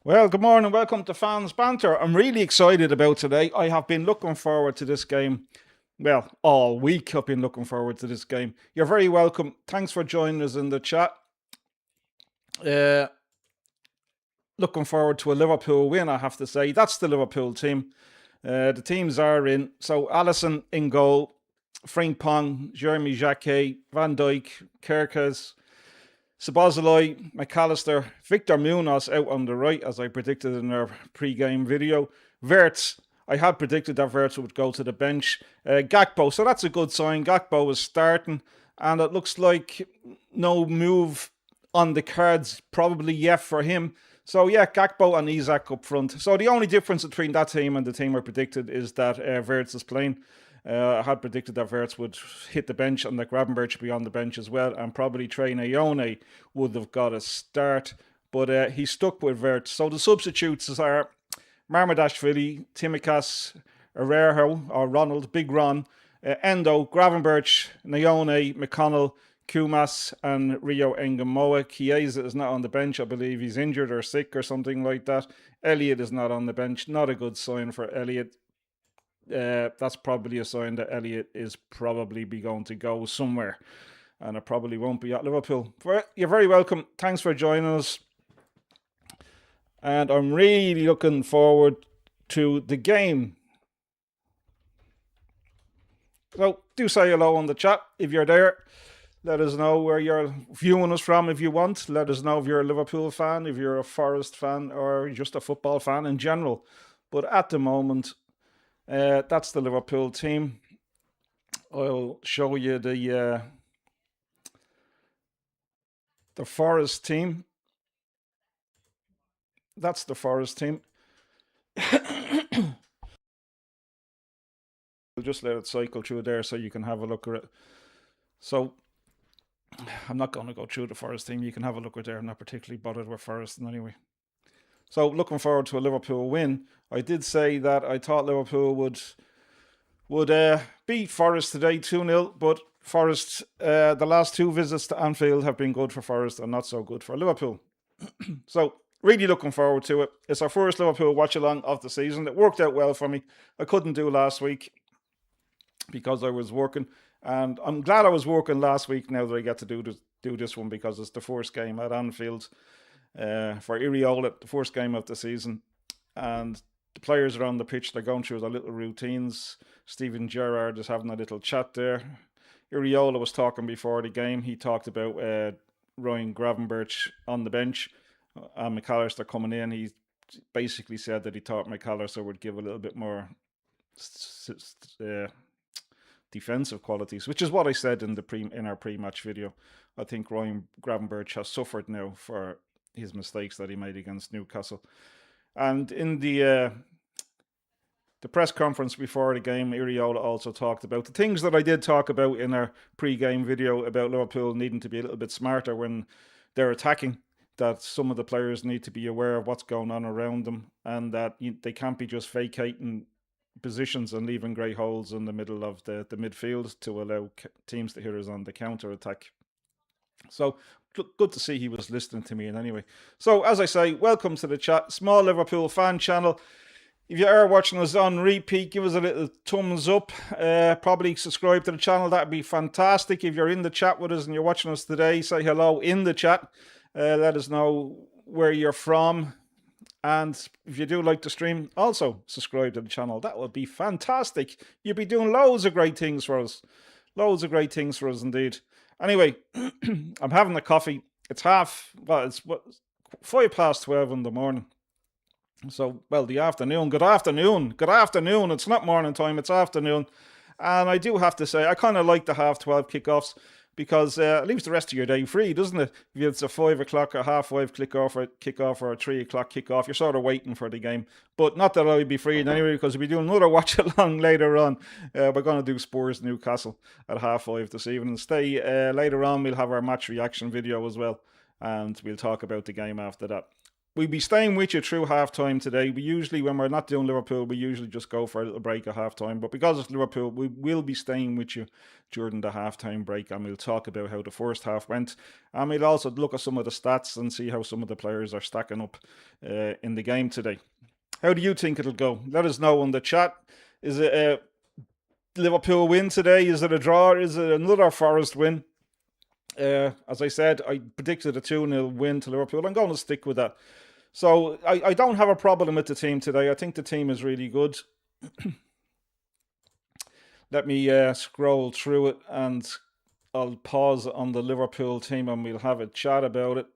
Well, good morning. Welcome to Fans Banter. I'm really excited about today. I have been looking forward to this game. Well, all week I've been looking forward to this game. You're very welcome. Thanks for joining us in the chat. Uh, Looking forward to a Liverpool win, I have to say. That's the Liverpool team. The teams are in. So, Alisson in goal, Frimpong, Jeremy Jacquet, Van Dijk, Kerkez, Sabozalai, McAllister, Victor Munoz out on the right, as I predicted in our pre-game video. Wirtz, I had predicted that Wirtz would go to the bench. Gakpo, so that's a good sign. Gakpo is starting, and it looks like no move on the cards probably yet for him. So yeah, Gakpo and Isak up front. So the only difference between that team and the team I predicted is that Wirtz is playing. I had predicted that Wirtz would hit the bench and that Gravenberch should be on the bench as well, and probably Trey Nayone would have got a start, but he stuck with Wirtz. So the substitutes are Marmadashvili, Timikas, Arejo, or Ronald, Big Ron, Endo, Gravenberch, Nayone, McConnell, Kumas, and Rio Engamoa. Chiesa is not on the bench. I believe he's injured or sick or something like that. Elliott is not on the bench. Not a good sign for Elliott. That's probably a sign that Elliott is probably be going to go somewhere, and it probably won't be at Liverpool. You're very welcome. Thanks for joining us, and I'm really looking forward to the game. So do say hello on the chat if you're there. Let us know where you're viewing us from if you want. Let us know if you're a Liverpool fan, if you're a Forest fan, or just a football fan in general. But at the moment, that's the Liverpool team. I'll show you the Forest team. That's the Forest team. We'll just let it cycle through there so you can have a look at it. So I'm not going to go through the Forest team. You can have a look at there. I'm not particularly bothered with Forest in any way. So looking forward to a Liverpool win. I did say that I thought Liverpool would beat Forest today 2-0, but Forest, the last two visits to Anfield have been good for Forest and not so good for Liverpool. So really looking forward to it. It's our first Liverpool watch-along of the season. It worked out well for me. I couldn't do last week because I was working, and I'm glad I was working last week now that I get to do this one, because it's the first game at Anfield for Iriola, the first game of the season, and the players are on the pitch. They're going through their little routines. Steven Gerrard is having a little chat there. Iriola was talking before the game. He talked about Ryan Gravenberch on the bench and McAllister coming in. He basically said that he thought McAllister would give a little bit more defensive qualities, which is what I said in our pre-match video. I think Ryan Gravenberch has suffered now for his mistakes that he made against Newcastle. And in the press conference before the game, Iriola also talked about the things that I did talk about in our pre-game video about Liverpool needing to be a little bit smarter when they're attacking, that some of the players need to be aware of what's going on around them, and that they can't be just vacating positions and leaving great holes in the middle of the midfield to allow teams to hit us on the counter attack. So good to see he was listening to me in any way. So as I say, welcome to the chat. Small Liverpool fan channel. If you are watching us on repeat, give us a little thumbs up. Probably subscribe to the channel. That'd be fantastic. If you're in the chat with us and you're watching us today, say hello in the chat. Let us know where you're from. And if you do like the stream, also subscribe to the channel. That would be fantastic. You'll be doing loads of great things for us. Loads of great things for us indeed. Anyway, I'm having a coffee. It's 12:05 in the morning. So, well, the afternoon. Good afternoon. Good afternoon. It's not morning time, it's afternoon. And I do have to say, I kind of like the 12:30 kickoffs, because it leaves the rest of your day free, doesn't it? If it's a 5 o'clock or 5:30 kickoff or a 3 o'clock kickoff, you're sort of waiting for the game. But not that I'll be free anyway, because we'll be doing another watch along later on. We're going to do Spurs Newcastle at 5:30 this evening. Stay later on, we'll have our match reaction video as well, and we'll talk about the game after that. we'll be staying with you through half-time today. We usually, when we're not doing Liverpool, we usually just go for a little break at half-time. But because it's Liverpool, we will be staying with you during the half-time break, and we'll talk about how the first half went. And we'll also look at some of the stats and see how some of the players are stacking up in the game today. How do you think it'll go? Let us know in the chat. Is it a Liverpool win today? Is it a draw? Is it another Forest win? As I said, I predicted a 2-0 win to Liverpool. I'm going to stick with that. So I don't have a problem with the team today. I think the team is really good. Let me scroll through it, and I'll pause on the Liverpool team and we'll have a chat about it.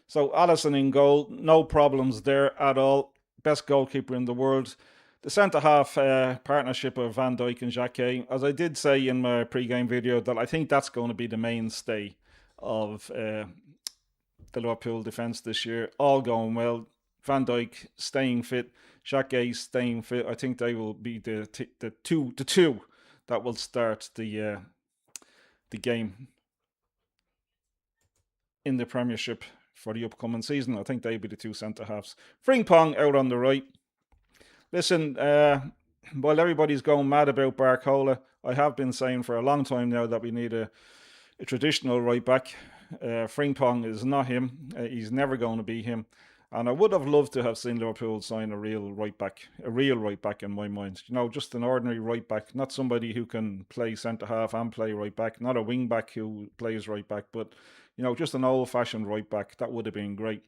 So Alisson in goal, no problems there at all. Best goalkeeper in the world. The centre-half partnership of Van Dijk and Xhaka, as I did say in my pre-game video, that I think that's going to be the mainstay of the Liverpool defence this year. All going well. Van Dijk staying fit, Xhaka staying fit. I think they will be the two that will start the game in the Premiership for the upcoming season. I think they'll be the two centre-halves. Frimpong out on the right. Listen, while everybody's going mad about Barcola, I have been saying for a long time now that we need a traditional right back. Frimpong is not him. He's never going to be him. And I would have loved to have seen Liverpool sign a real right back in my mind. You know, just an ordinary right back, not somebody who can play centre half and play right back, not a wing back who plays right back, but you know, just an old-fashioned right back. That would have been great.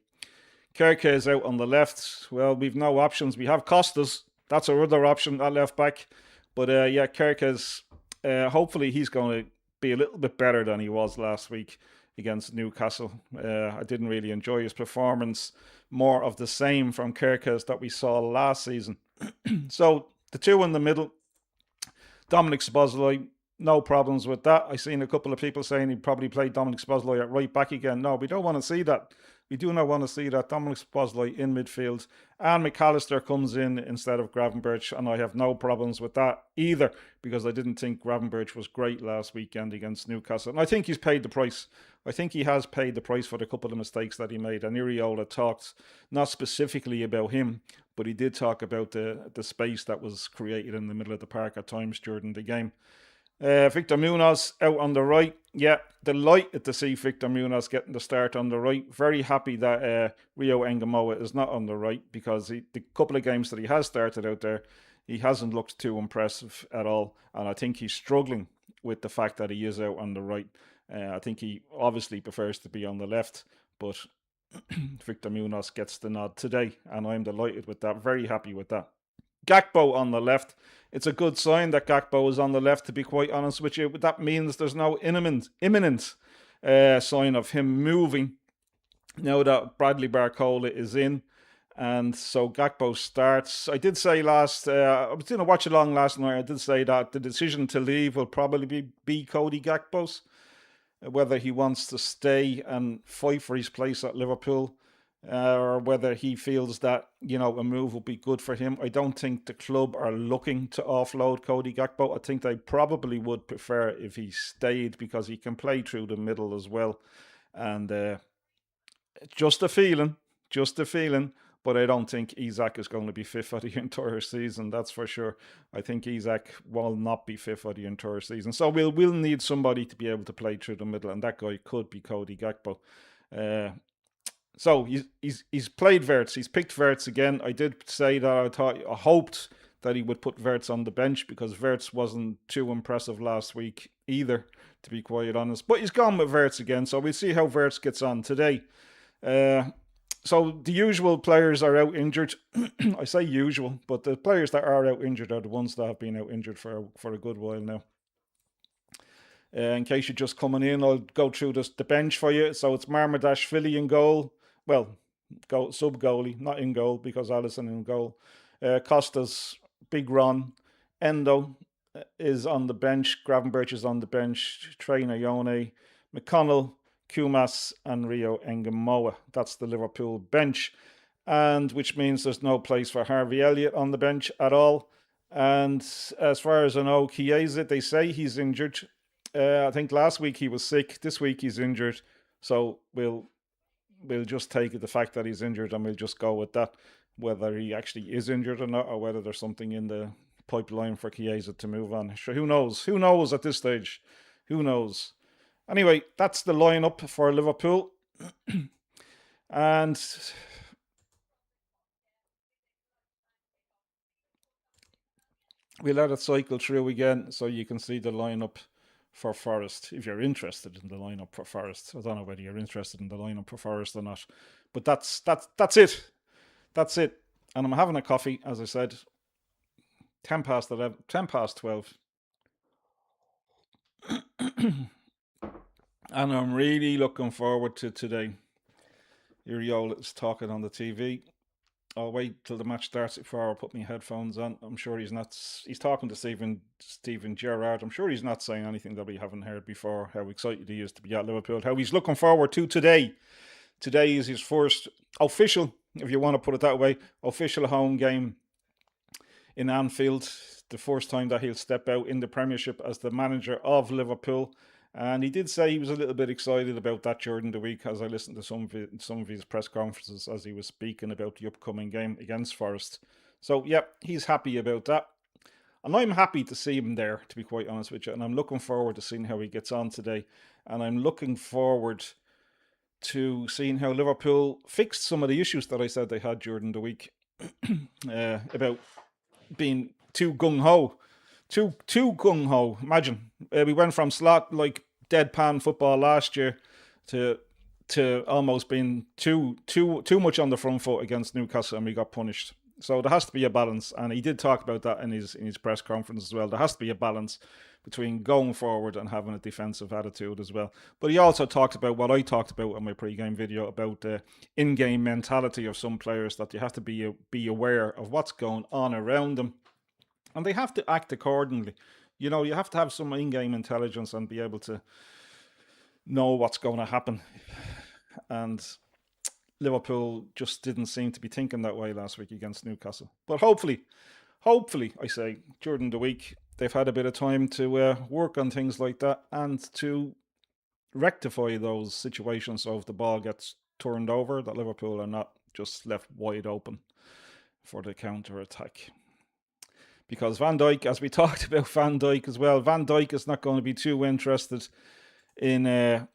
Kerke is out on the left. Well, we've no options. We have Costas. That's our other option at left back. But yeah, Kerke's, hopefully he's going to be a little bit better than he was last week against Newcastle. I didn't really enjoy his performance. More of the same from Kerke's that we saw last season. So the two in the middle, Dominic Szoboszlai, no problems with that. I've seen a couple of people saying he'd probably play Dominic Szoboszlai at right back again. No, we don't want to see that. We do not want to see that. Dominic Szoboszlai in midfield. And McAllister comes in instead of Gravenberch, and I have no problems with that either, because I didn't think Gravenberch was great last weekend against Newcastle. And I think he's paid the price. I think he has paid the price for the couple of mistakes that he made. And Iriola talked not specifically about him, but he did talk about the space that was created in the middle of the park at times during the game. Victor Munoz out on the right. Yeah, delighted to see Victor Munoz getting the start on the right. Very happy that Rio Engamoa is not on the right, because the couple of games that he has started out there, he hasn't looked too impressive at all. And I think he's struggling with the fact that he is out on the right. I think he obviously prefers to be on the left, but Victor Munoz gets the nod today, and I'm delighted with that. Very happy with that. Gakpo on the left. It's a good sign that Gakpo is on the left, to be quite honest with you. But that means there's no imminent sign of him moving now that Bradley Barcola is in. And so Gakpo starts. I did say I was doing a watch-along last night, I did say that the decision to leave will probably be Cody Gakpo's. Whether he wants to stay and fight for his place at Liverpool, or whether he feels that, you know, a move will be good for him. I don't think the club are looking to offload Cody Gakpo. I think they probably would prefer if he stayed, because he can play through the middle as well. And just a feeling, but I don't think Isak is going to be fit for the entire season, that's for sure. I think Isak will not be fit for the entire season. So we'll need somebody to be able to play through the middle, and that guy could be Cody Gakpo. So he's played Wirtz. He's picked Wirtz again. I did say that I hoped that he would put Wirtz on the bench, because Wirtz wasn't too impressive last week either, to be quite honest. But he's gone with Wirtz again, so we'll see how Wirtz gets on today. So the usual players are out injured. I say usual, but the players that are out injured are the ones that have been out injured for a good while now. In case you're just coming in, I'll go through the bench for you. So it's Marmadashvili in goal. Well, sub-goalie, not in goal, because Alisson in goal. Costas, Big Ron. Endo is on the bench. Gravenberch is on the bench. Trainer Yone, McConnell, Kumas, and Rio Engamoa. That's the Liverpool bench. And which means there's no place for Harvey Elliott on the bench at all. And as far as I know, Chiesa, they say he's injured. I think last week he was sick. This week he's injured. So we'll we'll just take it the fact that he's injured and we'll just go with that, whether he actually is injured or not, or whether there's something in the pipeline for Chiesa to move on. Sure, who knows? Who knows at this stage? Who knows? Anyway, that's the lineup for Liverpool. And we'll let it cycle through again so you can see the lineup for Forest, if you're interested in the lineup for Forest. I don't know whether you're interested in the lineup for Forest or not, but that's it. That's it. And I'm having a coffee, as I said, 10 past 11, 10 past 12. And I'm really looking forward to today. Uriol is talking on the TV. I'll wait till the match starts before I put my headphones on. I'm sure he's not. He's talking to Steven Gerrard. I'm sure he's not saying anything that we haven't heard before. How excited he is to be at Liverpool. How he's looking forward to today. Today is his first official, if you want to put it that way, official home game in Anfield. The first time that he'll step out in the Premiership as the manager of Liverpool. And he did say he was a little bit excited about that during the week, as I listened to some of his press conferences as he was speaking about the upcoming game against Forest. So, yeah, he's happy about that. And I'm happy to see him there, to be quite honest with you. And I'm looking forward to seeing how he gets on today. And I'm looking forward to seeing how Liverpool fixed some of the issues that I said they had during the week about being too gung-ho. Too gung-ho. Imagine. We went from Slot, like deadpan football last year, to almost being too much on the front foot against Newcastle, and we got punished. So there has to be a balance, and he did talk about that in his press conference as well. There has to be a balance between going forward and having a defensive attitude as well. But he also talked about what I talked about in my pre-game video about the in-game mentality of some players, that you have to be aware of what's going on around them. And they have to act accordingly. You know, you have to have some in-game intelligence and be able to know what's going to happen. And Liverpool just didn't seem to be thinking that way last week against Newcastle. But hopefully, I say, during the week, they've had a bit of time to work on things like that and to rectify those situations so if the ball gets turned over, that Liverpool are not just left wide open for the counter-attack. Because Van Dijk, as we talked about Van Dijk as well, Van Dijk is not going to be too interested in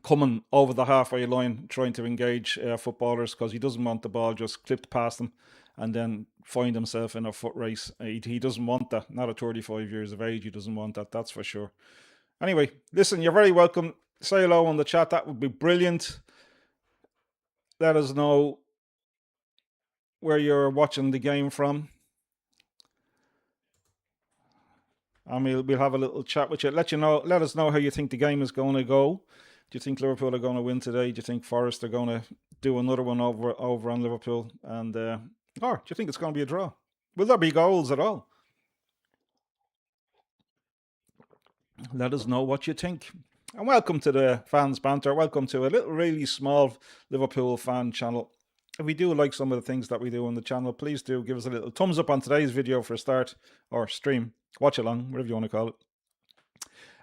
coming over the halfway line, trying to engage footballers, because he doesn't want the ball just clipped past him and then find himself in a foot race. He doesn't want that. Not at 35 years of age, he doesn't want that, that's for sure. Anyway, listen, you're very welcome. Say hello on the chat, that would be brilliant. Let us know where you're watching the game from. And we'll have a little chat with you. Let us know how you think the game is going to go. Do you think Liverpool are going to win today? Do you think Forest are going to do another one over on Liverpool? And or do you think it's going to be a draw? Will there be goals at all? Let us know what you think. And welcome to the Fans Banter. Welcome to a little really small Liverpool fan channel. If we do like some of the things that we do on the channel, please do give us a little thumbs up on today's video for a start, or stream, watch along, whatever you want to call it.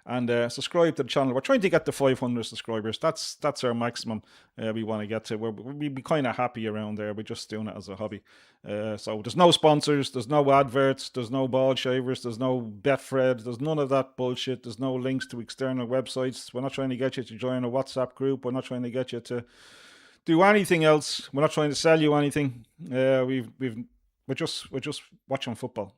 And subscribe to the channel. We're trying to get to 500 subscribers. That's our maximum we want to get to. We'd be kind of happy around there. We're just doing it as a hobby. So there's no sponsors, there's no adverts, there's no ball shavers, there's no Betfred, there's none of that bullshit. There's no links to external websites. We're not trying to get you to join a WhatsApp group. We're not trying to get you to do anything else. We're not trying to sell you anything. We're just watching football.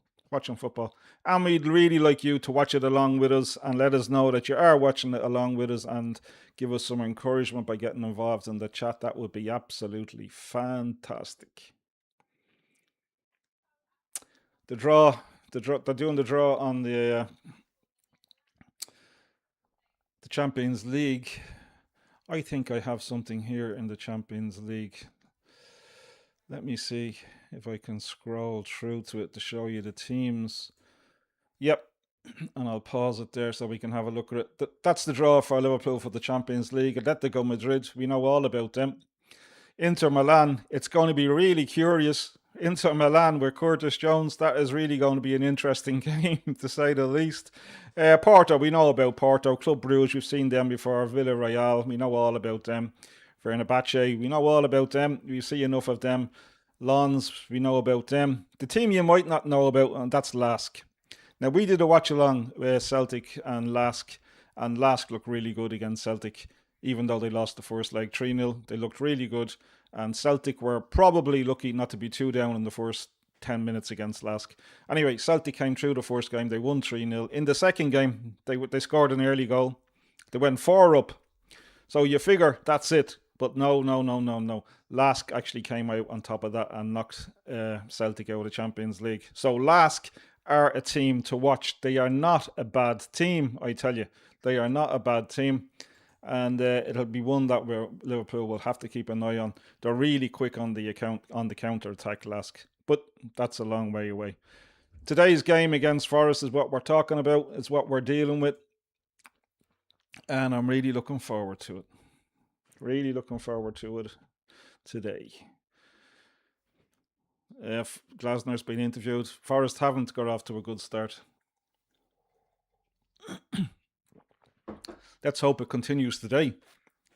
And we'd really like you to watch it along with us and let us know that you are watching it along with us and give us some encouragement by getting involved in the chat. That would be absolutely fantastic. They're doing the draw on the Champions League. I think I have something here in the Champions League. Let me see if I can scroll through to it to show you the teams. Yep, and I'll pause it there so we can have a look at it. That's the draw for Liverpool for the Champions League. Atletico Madrid, we know all about them. Inter Milan, it's going to be really curious Inter Milan with Curtis Jones. That is really going to be an interesting game, to say the least. Porto, we know about Porto. Club Brugge, we've seen them before. Villarreal, we know all about them. Fenerbahce, we know all about them. We see enough of them. Lons, we know about them. The team you might not know about, and that's Lask. Now, we did a watch along with Celtic and Lask, and Lask looked really good against Celtic, even though they lost the first leg 3-0. They looked really good, and Celtic were probably lucky not to be 2 down in the first 10 minutes against Lask. Anyway, Celtic came through the first game, they won 3-0. In the second game, they scored an early goal. They went 4 up. So you figure that's it. But no, no, no, no, no. Lask actually came out on top of that and knocked Celtic out of the Champions League. So Lask are a team to watch. They are not a bad team, I tell you. They are not a bad team. And it'll be one that Liverpool will have to keep an eye on. They're really quick on the counter attack, Lask. But that's a long way away. Today's game against Forest is what we're talking about. It's what we're dealing with. And I'm really looking forward to it. Really looking forward to it today. Glasner's been interviewed. Forest haven't got off to a good start. Let's hope it continues today,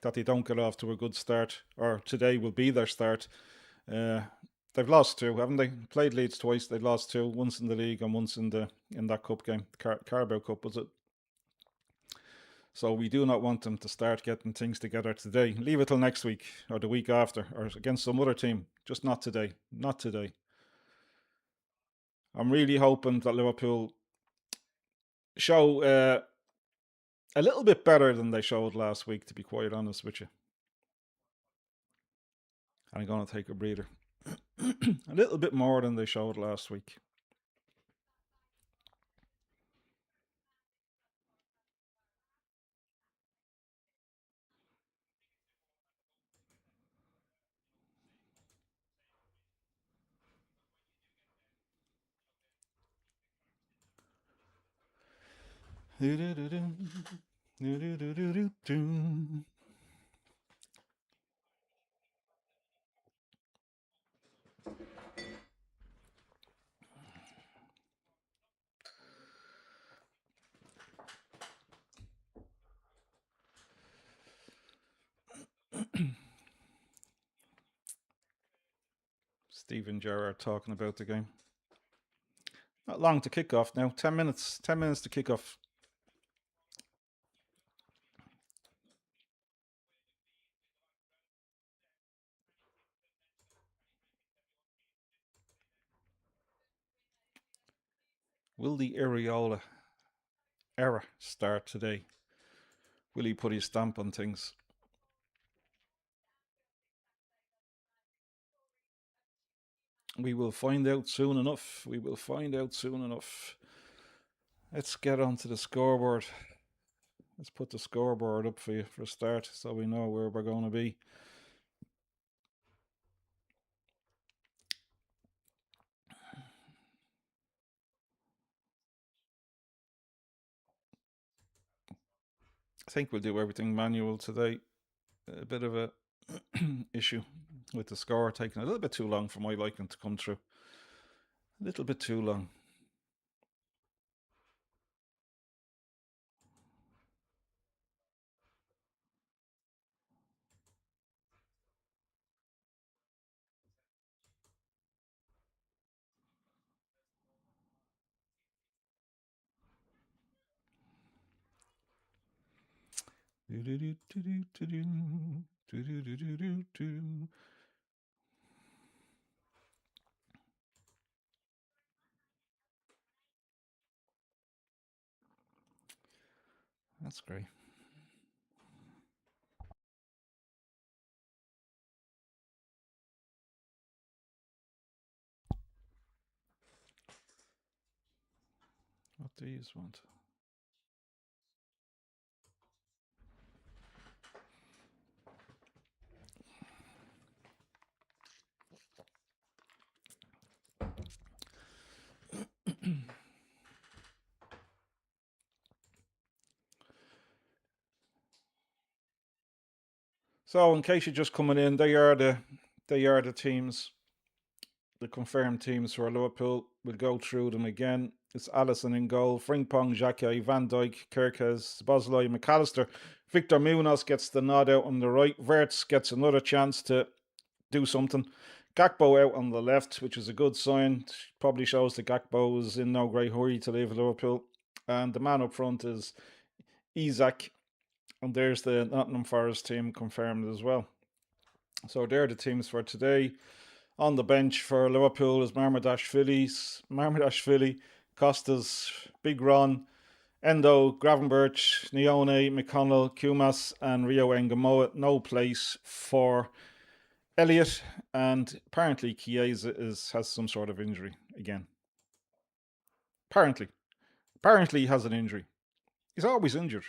that they don't get off to a good start, or today will be their start. They've lost 2, haven't they? Played Leeds twice. They've lost 2, once in the league and once in that cup game, Carabao Cup, was it? So we do not want them to start getting things together today. Leave it till next week or the week after or against some other team. Just not today. Not today. I'm really hoping that Liverpool show a little bit better than they showed last week, to be quite honest with you. I'm going to take a breather. A little bit more than they showed last week. Stephen Gerrard talking about the game. Not long to kick off now. 10 minutes. 10 minutes to kick off. Will the Areola era start today? Will he put his stamp on things? We will find out soon enough. We will find out soon enough. Let's get onto the scoreboard. Let's put the scoreboard up for you for a start so we know where we're going to be. I think we'll do everything manual today. A bit of a issue with the score taking a little bit too long for my liking to come through. A little bit too long. That's great. What do you want? So, in case you're just coming in, they are the teams the confirmed teams for Liverpool. We'll go through them again. It's Alisson in goal, Frimpong, Xhaka, Van Dijk, Kerkez, Bosley, McAllister. Victor Munoz gets the nod out on the right. Wirtz gets another chance to do something. Gakpo out on the left, which is a good sign. Probably shows that Gakpo is in no great hurry to leave Liverpool. And the man up front is Isak. And there's the Nottingham Forest team confirmed as well. So they're the teams for today. On the bench for Liverpool is Marmadashvili, Costas, Big Ron, Endo, Gravenberch, Nione, McConnell, Kumas, and Rio Engamoa. No place for Elliott, and apparently Chiesa has some sort of injury again. Apparently he has an injury. He's always injured.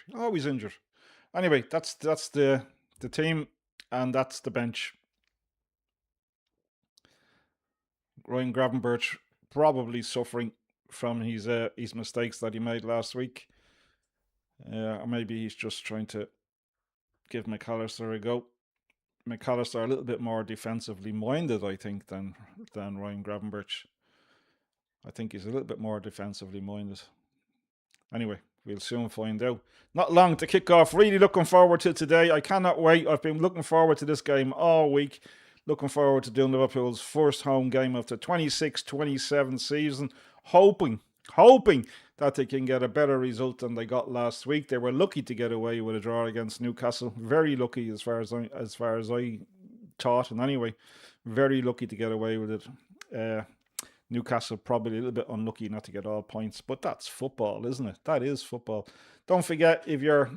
Anyway, that's the team, and that's the bench. Ryan Gravenberch probably suffering from his mistakes that he made last week. Or maybe he's just trying to give McAllister a go. McAllister a little bit more defensively minded, I think, than Ryan Gravenberch. I think he's a little bit more defensively minded. Anyway, we'll soon find out. Not long to kick off. Really looking forward to today. I cannot wait. I've been looking forward to this game all week. Looking forward to doing Liverpool's first home game of the 26-27 season. Hoping that they can get a better result than they got last week. They were lucky to get away with a draw against Newcastle. Very lucky as far as I thought. And anyway, very lucky to get away with it. Newcastle probably a little bit unlucky not to get all points, but that's football, isn't it? That is football. Don't forget, if you're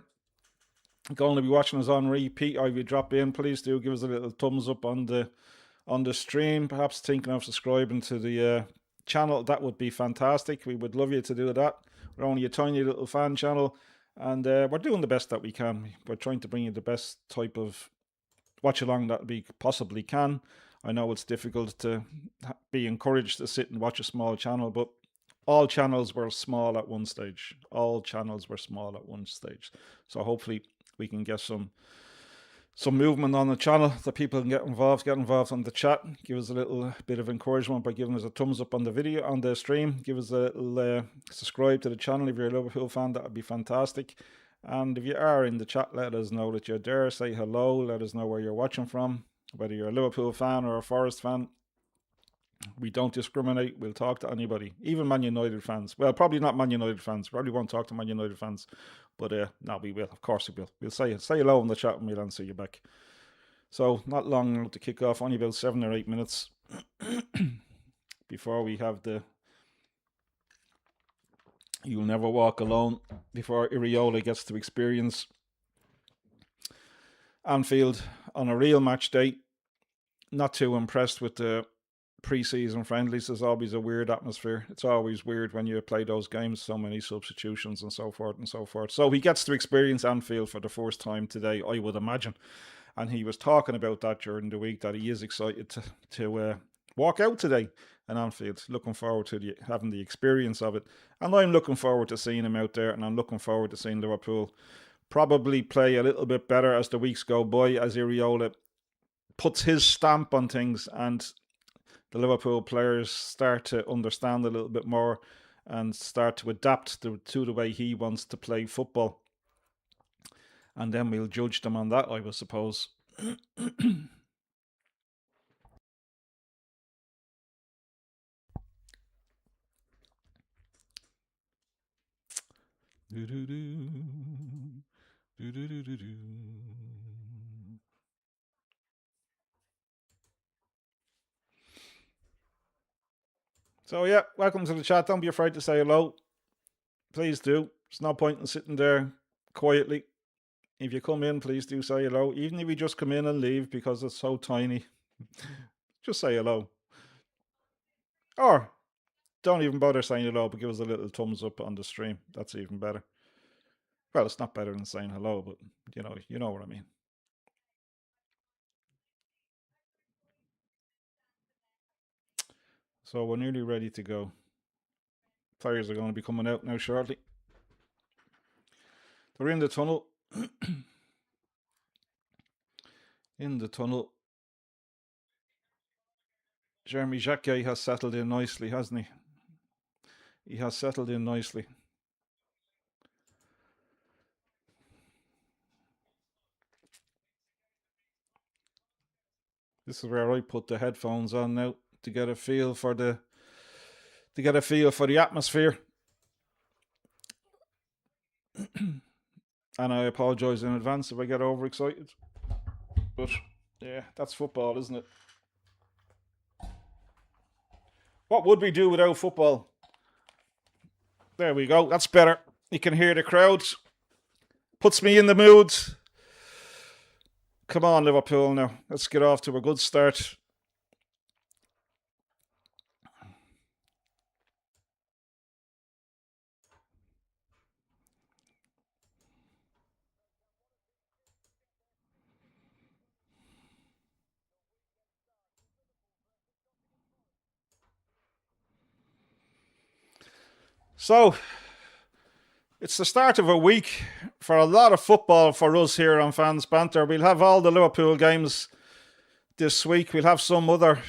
going to be watching us on repeat, or if you drop in, please do give us a little thumbs up on the stream. Perhaps thinking of subscribing to the channel. That would be fantastic. We would love you to do that. We're only a tiny little fan channel, and we're doing the best that we can. We're trying to bring you the best type of watch along that we possibly can. I know it's difficult to be encouraged to sit and watch a small channel, but all channels were small at one stage. So hopefully we can get some movement on the channel, that people can get involved on the chat. Give us a little bit of encouragement by giving us a thumbs up on the video, on the stream. Give us a little subscribe to the channel if you're a Liverpool fan. That would be fantastic. And if you are in the chat, let us know that you're there. Say hello. Let us know where you're watching from, whether you're a Liverpool fan or a Forest fan. We don't discriminate. We'll talk to anybody, even Man United fans. Well, probably not Man United fans. Probably won't talk to Man United fans. But no, we will. Of course we will. We'll say hello in the chat and we'll answer you back. So not long to kick off. Only about 7 or 8 minutes before we have the You'll Never Walk Alone, before Iriola gets to experience Anfield on a real match day. Not too impressed with the pre-season friendlies. There's always a weird atmosphere. It's always weird when you play those games, so many substitutions and so forth and so forth. So he gets to experience Anfield for the first time today, I would imagine. And he was talking about that during the week, that he is excited to walk out today in Anfield. Looking forward to having the experience of it. And I'm looking forward to seeing him out there, and I'm looking forward to seeing Liverpool probably play a little bit better as the weeks go by, as Iriola puts his stamp on things and the Liverpool players start to understand a little bit more and start to adapt to the way he wants to play football. And then we'll judge them on that, I would suppose. So yeah, welcome to the chat. Don't be afraid to say hello. Please do. There's no point in sitting there quietly. If you come in, please do say hello. Even if you just come in and leave because it's so tiny, just say hello. Or don't even bother saying hello, but give us a little thumbs up on the stream. That's even better. Well, it's not better than saying hello, but you know what I mean. So we're nearly ready to go. Players are going to be coming out now shortly. They're in the tunnel. In the tunnel. Jeremy Jacquet has settled in nicely, hasn't he? He has settled in nicely. This is where I put the headphones on now to get a feel for the atmosphere. And I apologise in advance if I get overexcited. But yeah, that's football, isn't it? What would we do without football? There we go. That's better. You can hear the crowd. Puts me in the mood. Come on, Liverpool now. Let's get off to a good start. So, it's the start of a week for a lot of football for us here on Fans Banter. We'll have all the Liverpool games this week. We'll have some other.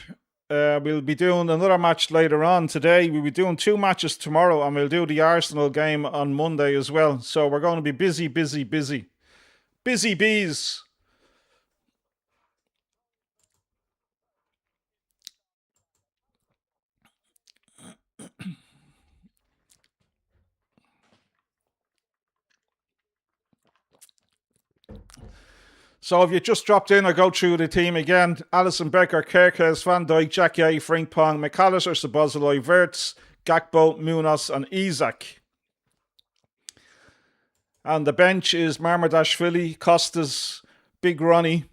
We'll be doing another match later on today. We'll be doing 2 matches tomorrow, and we'll do the Arsenal game on Monday as well. So we're going to be busy. Busy bees. So if you just dropped in, I'll go through the team again. Alisson Becker, Kerkez, Van Dijk, Jacquet, Frimpong, McAllister, Szoboszlai, Wirtz, Gakpo, Munoz and Isak. And the bench is Marmadashvili, Costas, Big Ronnie,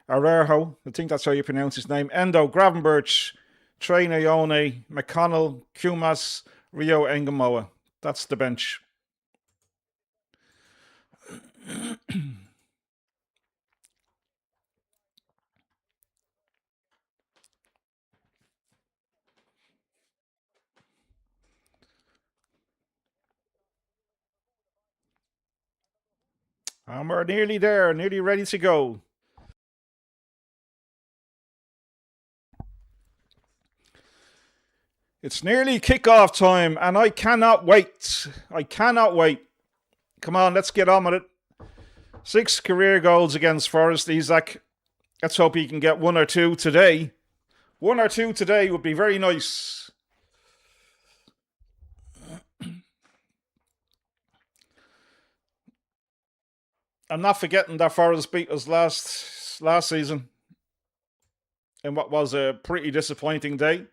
Arejo, I think that's how you pronounce his name, Endo, Gravenberch, Trey Nayone, McConnell, Kumas, Rio Engamoa. That's the bench. And we're nearly there, nearly ready to go. It's nearly kickoff time, and I cannot wait. Come on, let's get on with it. 6 career goals against Forest, Isak. Let's hope he can get 1 or 2 today. 1 or 2 today would be very nice. I'm not forgetting that Forest beat us last season in what was a pretty disappointing day.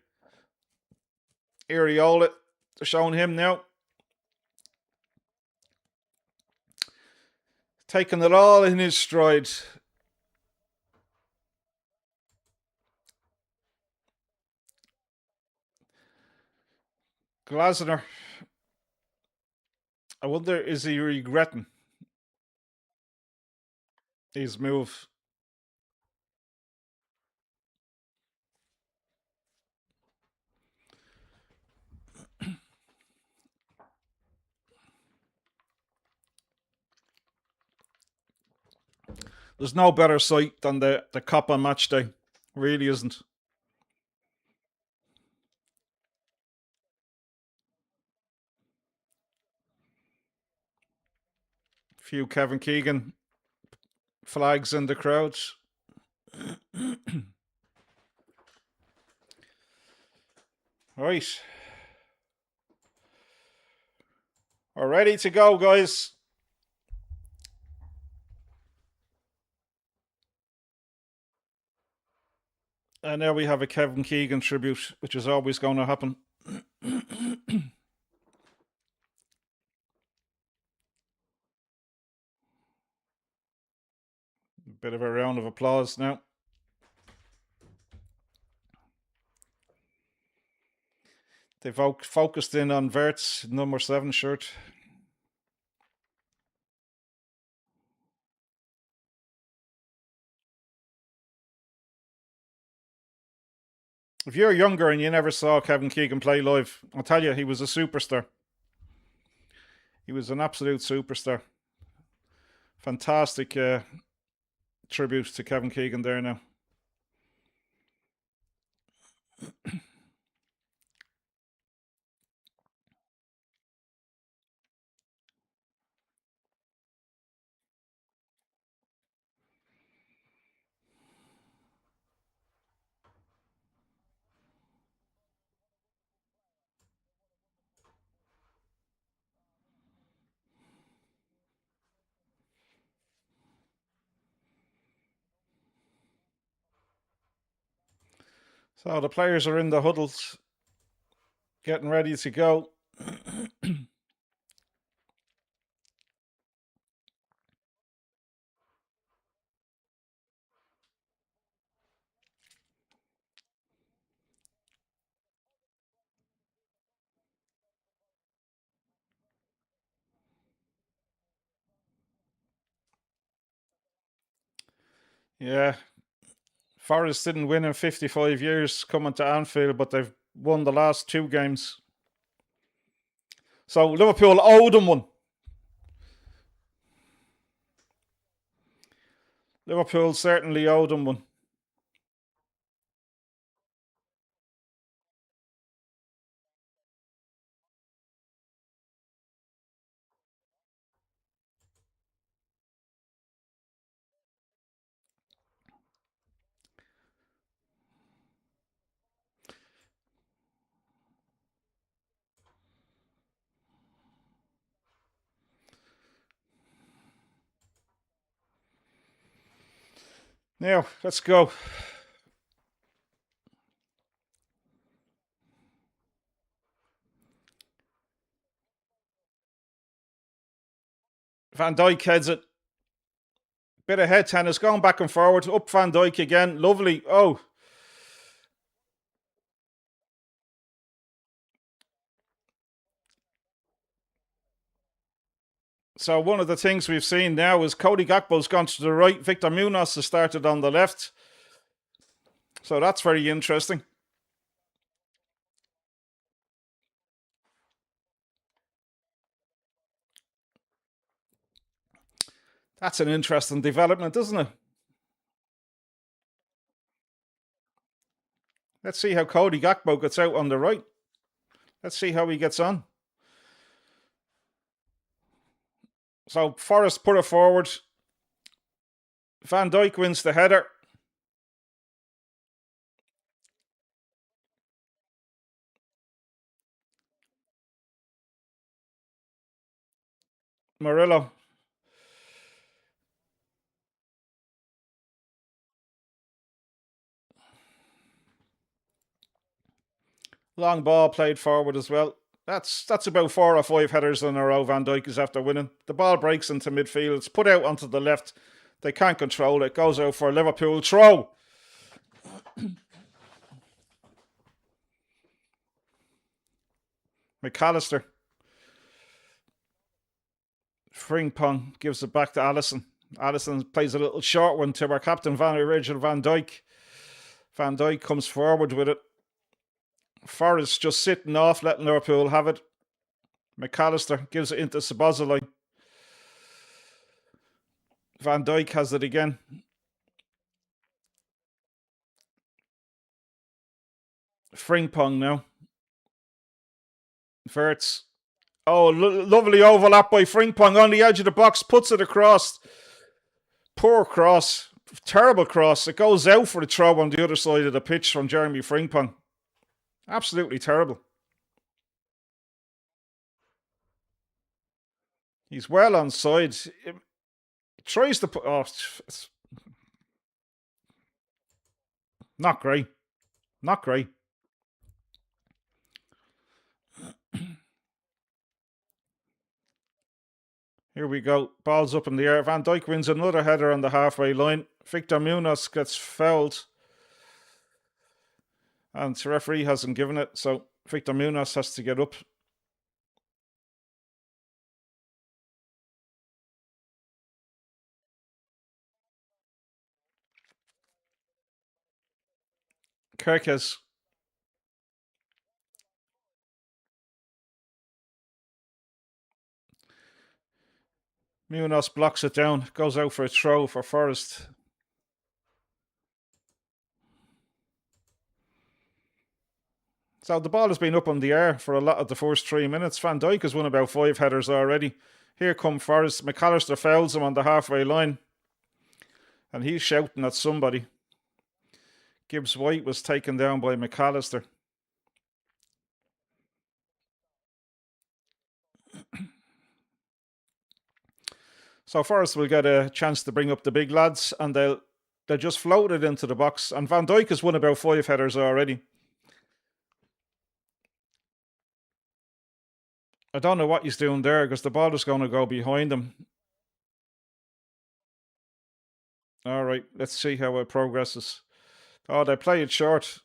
Iriola showing him now. Taking it all in his stride. Glasner. I wonder, is he regretting his move? There's no better sight than the Cup on match day. Really isn't. Few Kevin Keegan flags in the crowd. Right. We're ready to go, guys. And now we have a Kevin Keegan tribute, which is always going to happen. Bit of a round of applause now. They've focused in on Wirtz, number 7 shirt. If you're younger and you never saw Kevin Keegan play live, I'll tell you, he was a superstar. He was an absolute superstar. Fantastic tribute to Kevin Keegan there now. So the players are in the huddles, getting ready to go. Yeah, Forest didn't win in 55 years coming to Anfield, but they've won the last 2 games. So Liverpool owed them one. Liverpool certainly owed them one. Now, let's go. Van Dijk heads it. Bit of head tennis, going back and forward. Up Van Dijk again. Lovely. Oh. So one of the things we've seen now is Cody Gakpo's gone to the right. Victor Munoz has started on the left. So that's very interesting. That's an interesting development, isn't it? Let's see how Cody Gakpo gets out on the right. Let's see how he gets on. So Forrest put it forward. Van Dijk wins the header. Murillo. Long ball played forward as well. That's about 4 or 5 headers in a row Van Dijk is after winning. The ball breaks into midfield. It's put out onto the left. They can't control it. Goes out for a Liverpool throw. McAllister. Frimpong gives it back to Allison. Allison plays a little short one to our captain, Virgil van Dijk. Van Dijk comes forward with it. Forrest just sitting off, letting Liverpool have it. McAllister gives it into Szoboszlai. Van Dijk has it again. Frimpong now. Verts. Oh, lovely overlap by Frimpong on the edge of the box, puts it across. Poor cross. Terrible cross. It goes out for the throw on the other side of the pitch from Jeremy Frimpong. Absolutely terrible. He's well on side. It tries to put. Oh, it's not great. Not great. Here we go. Ball's up in the air. Van Dijk wins another header on the halfway line. Victor Munoz gets fouled. And the referee hasn't given it, so Victor Munoz has to get up. Kirkes. Munoz blocks it down. Goes out for a throw for Forrest. So the ball has been up on the air for a lot of the first 3 minutes. Van Dijk has won about 5 headers already. Here come Forrest. McAllister fouls him on the halfway line. And he's shouting at somebody. Gibbs White was taken down by McAllister. So Forrest will get a chance to bring up the big lads, and they'll They just floated into the box. And Van Dijk has won about 5 headers already. I don't know what he's doing there because the ball is going to go behind him. All right, let's see how it progresses. Oh, they play it short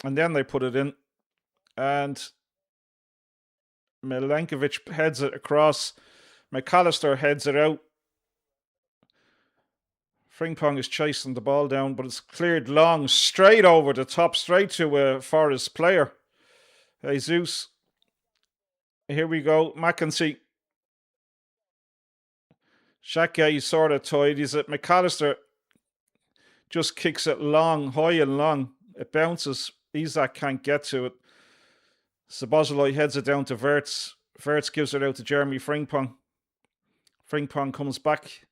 and then they put it in. And Milenkovic heads it across. McAllister heads it out. Frimpong is chasing the ball down, but it's cleared long, straight over the top, straight to a Forest player. Jesus. Here we go. Mackenzie. Xhaka sort of tidies it. McAllister just kicks it long, high and long. It bounces. Isak can't get to it. Szoboszlai heads it down to Wirtz. Wirtz gives it out to Jeremy Frimpong. Frimpong comes back.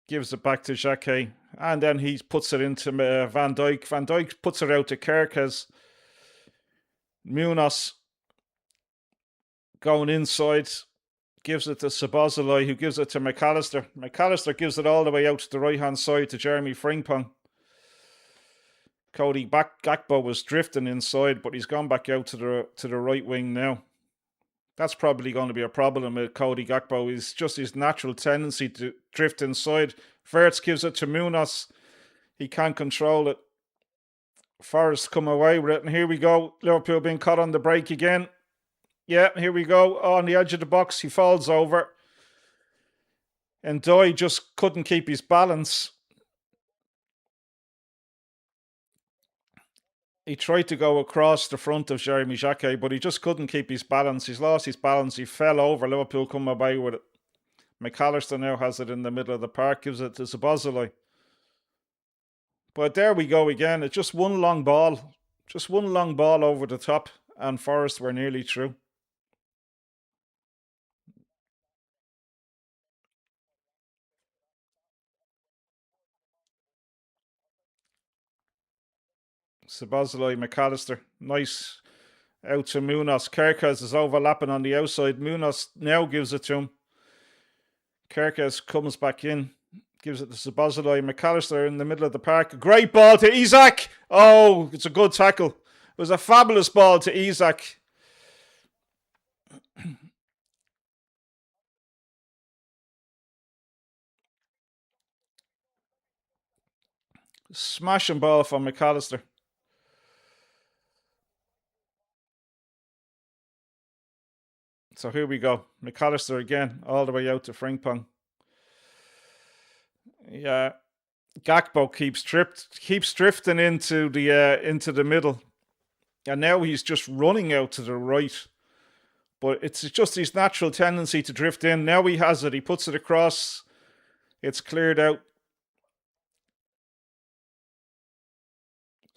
Gives it back to Xhaka. And then he puts it into Van Dijk. Van Dijk puts it out to Kerkez. Munoz going inside. Gives it to Szoboszlai, who gives it to McAllister. McAllister gives it all the way out to the right-hand side to Jeremy Frimpong. Cody Gakpo was drifting inside, but he's gone back out to the right wing now. That's probably going to be a problem with Cody Gakpo. It's just his natural tendency to drift inside. Wirtz gives it to Munoz. He can't control it. Forest come away with it, and here we go. Liverpool being caught on the break again. Yeah, here we go. On the edge of the box, he falls over. And Doy just couldn't keep his balance. He tried to go across the front of Jeremy Xhaka, but he just couldn't keep his balance. He's lost his balance. He fell over. Liverpool come away with it. McAllister now has it in the middle of the park, gives it to Szoboszlai. But there we go again. It's just one long ball. Just one long ball over the top, and Forest were nearly through. Szoboszlai, McAllister. Nice. Out to Munoz. Kerkez is overlapping on the outside. Munoz now gives it to him. Kerkez comes back in. Gives it to Szoboszlai. McAllister in the middle of the park. Great ball to Isak. Oh, it's a good tackle. It was a fabulous ball to Isak. Smashing ball from McAllister. So here we go. McAllister again, all the way out to Frimpong. Yeah, Gakpo keeps drifting into the middle, and now he's just running out to the right. But it's just his natural tendency to drift in. Now he has it. He puts it across. It's cleared out.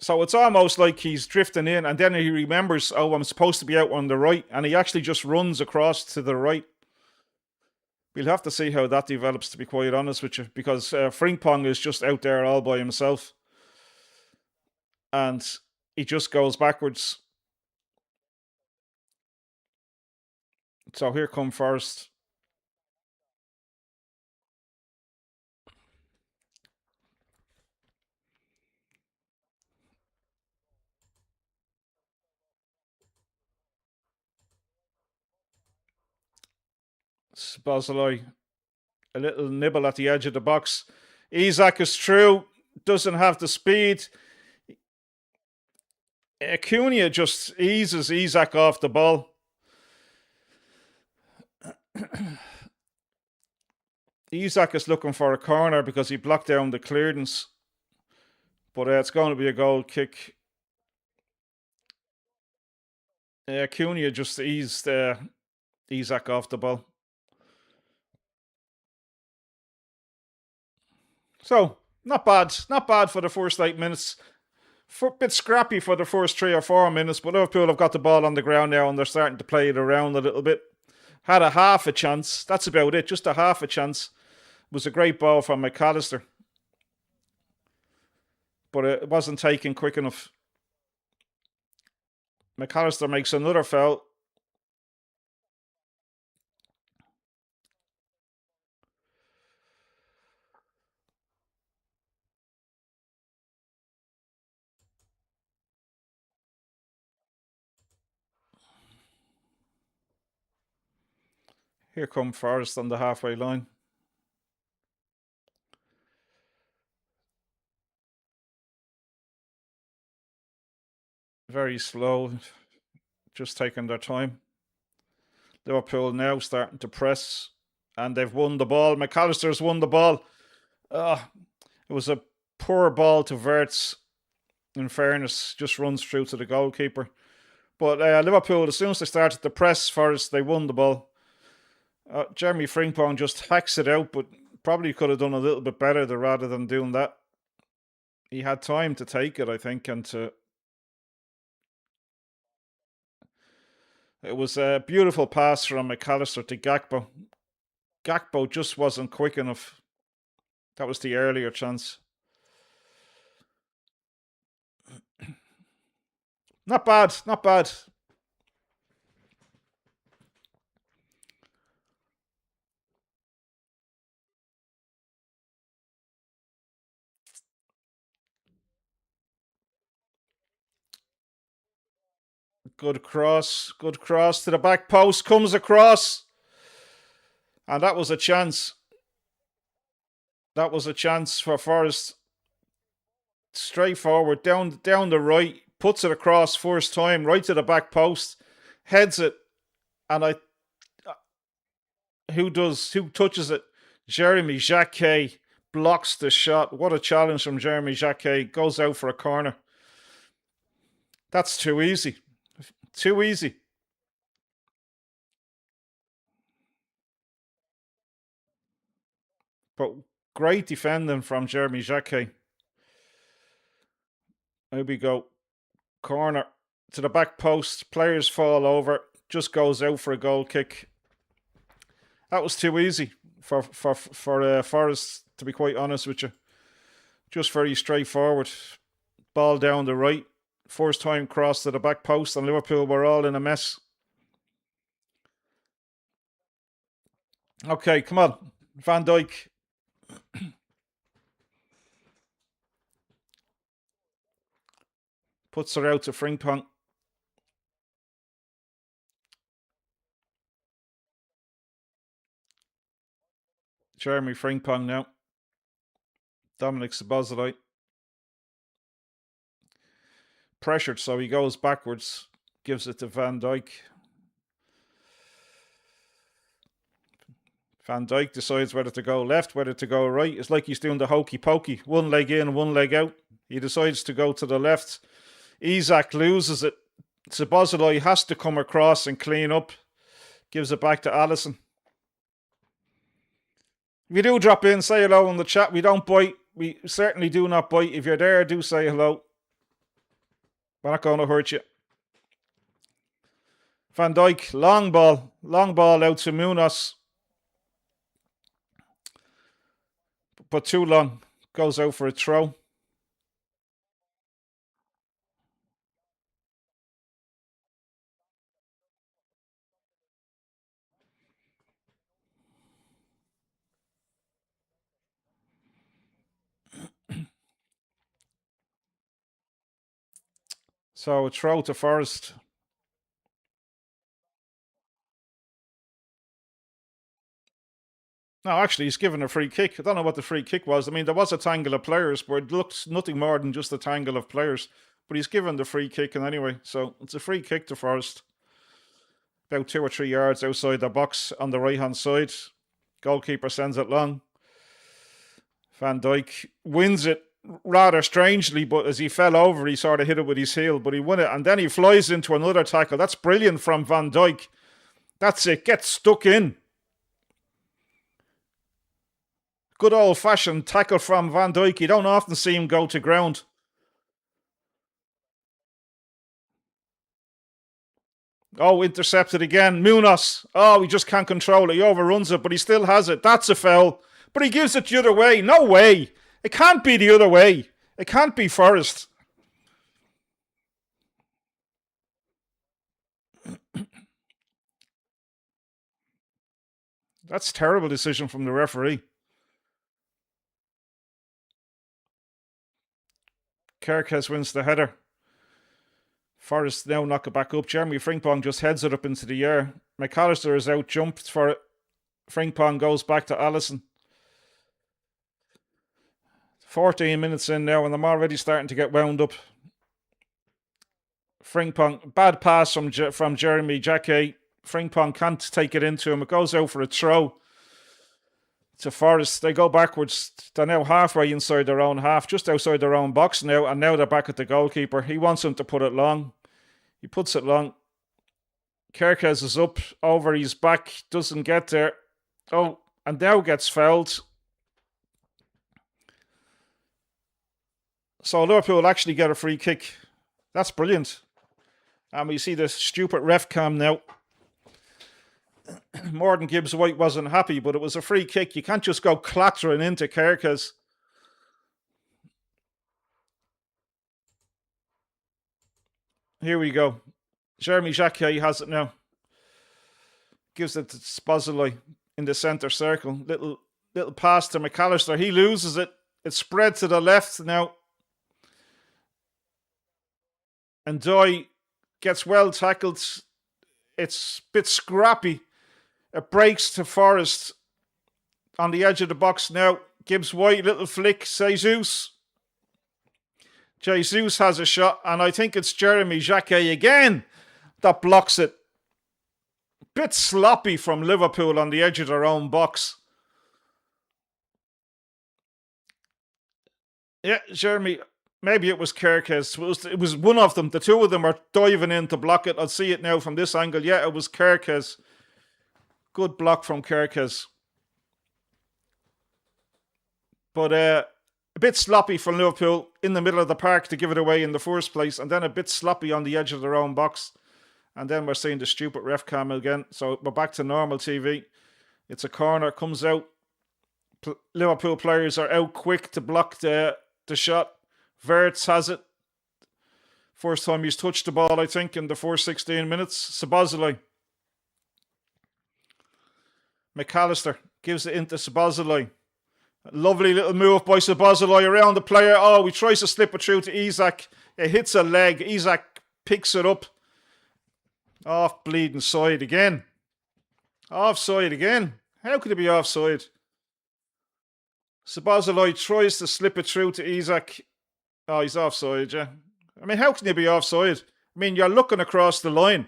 So it's almost like he's drifting in, and then he remembers, oh, I'm supposed to be out on the right, and he actually just runs across to the right. We'll have to see how that develops, to be quite honest with you, because Frimpong is just out there all by himself. And he just goes backwards. So here come Forest. Szoboszlai, a little nibble at the edge of the box. Isak is through, doesn't have the speed. Acuna just eases Isak off the ball. Isak is looking for a corner because he blocked down the clearance. But it's going to be a goal kick. Acuna just eased Isak off the ball. So, not bad. Not bad for the first 8 minutes. A bit scrappy for the first 3 or 4 minutes, but Liverpool have got the ball on the ground now and they're starting to play it around a little bit. Had a half a chance. That's about it. Just a half a chance. It was a great ball from McAllister. But it wasn't taken quick enough. McAllister makes another foul. Here come Forest on the halfway line. Very slow, just taking their time. Liverpool now starting to press, and they've won the ball. McAllister's won the ball. It was a poor ball to Wirtz, in fairness, just runs through to the goalkeeper. But Liverpool, as soon as they started to press Forest, they won the ball. Jeremy Frimpong just hacks it out, but probably could have done a little bit better rather than doing that. He had time to take it, I think, and to... It was a beautiful pass from McAllister to Gakpo. Gakpo just wasn't quick enough. That was the earlier chance. Not bad, not bad. Good cross to the back post, comes across. And that was a chance. That was a chance for Forest. Straightforward, down the right, puts it across first time, right to the back post, heads it, and who touches it? Jeremy Jacquet blocks the shot. What a challenge from Jeremy Jacquet. Goes out for a corner. That's too easy. Too easy. But great defending from Jeremy Jacquet. There we go. Corner to the back post. Players fall over. Just goes out for a goal kick. That was too easy for Forest, to be quite honest with you. Just very straightforward. Ball down the right. First time cross to the back post, and Liverpool were all in a mess. Okay, come on. Van Dijk. Puts her out to Frimpong. Jeremy Frimpong now. Dominic Szoboszlai. Pressured, so he goes backwards. Gives it to Van Dijk. Van Dijk decides whether to go left, whether to go right. It's like he's doing the hokey pokey. One leg in, one leg out. He decides to go to the left. Isak loses it. Szoboszlai has to come across and clean up. Gives it back to Alisson. If you do drop in, say hello in the chat. We don't bite. We certainly do not bite. If you're there, do say hello. We're not going to hurt you. Van Dijk, long ball out to Munoz. But too long. Goes out for a throw. So a throw to Forest. No, actually, he's given a free kick. I don't know what the free kick was. I mean, there was a tangle of players, but it looks nothing more than just a tangle of players. But he's given the free kick, and anyway, so it's a free kick to Forest. About 2 or 3 yards outside the box on the right-hand side. Goalkeeper sends it long. Van Dijk wins it rather strangely, but as he fell over, he sort of hit it with his heel, but he won it. And then he flies into another tackle. That's brilliant from Van Dijk. That's it. Gets stuck in. Good old-fashioned tackle from Van Dijk. You don't often see him go to ground. Oh, intercepted again. Munoz. Oh, he just can't control it. He overruns it, but he still has it. That's a foul. But he gives it the other way. No way. It can't be the other way. It can't be Forest. That's a terrible decision from the referee. Kerkez wins the header. Forest now knock it back up. Jeremy Frimpong just heads it up into the air. McAllister is out jumped for it. Frimpong goes back to Allison. 14 minutes in now, and I'm already starting to get wound up. Frimpong, bad pass from Jeremy Jacquet. Frimpong can't take it into him. It goes out for a throw to Forrest. They go backwards. They're now halfway inside their own half, just outside their own box now, and now they're back at the goalkeeper. He wants him to put it long. He puts it long. Kerkez is up over his back, doesn't get there. Oh, and now gets fouled. So Liverpool actually get a free kick. That's brilliant. And we see the stupid ref cam now. Morgan Gibbs-White wasn't happy, but it was a free kick. You can't just go clattering into Kerkez. Here we go. Jeremy Jacquet has it now. Gives it to Szoboszlai in the centre circle. Little pass to McAllister. He loses it. It's spread to the left now. And Doy gets well tackled. It's a bit scrappy. It breaks to Forrest on the edge of the box now. Gibbs-White, little flick. Jesus has a shot, and I think it's Jeremy Jacquet again that blocks it. Bit sloppy from Liverpool on the edge of their own box. Yeah, Jeremy, maybe it was Kerkez. It was one of them. The two of them are diving in to block it. I'll see it now from this angle. Yeah, it was Kerkez. Good block from Kerkez. But a bit sloppy from Liverpool in the middle of the park to give it away in the first place, and then a bit sloppy on the edge of their own box. And then we're seeing the stupid ref cam again. So we're back to normal TV. It's a corner, comes out. Liverpool players are out quick to block the shot. Wirtz has it. First time he's touched the ball, I think, in the first 16 minutes. Szoboszlai. McAllister gives it into Szoboszlai. Lovely little move by Szoboszlai around the player. Oh, he tries to slip it through to Isak. It hits a leg. Isak picks it up. Off bleeding side again. Offside again. How could it be offside? Szoboszlai tries to slip it through to Isak. Oh, he's offside, yeah. I mean, how can you be offside? I mean, you're looking across the line.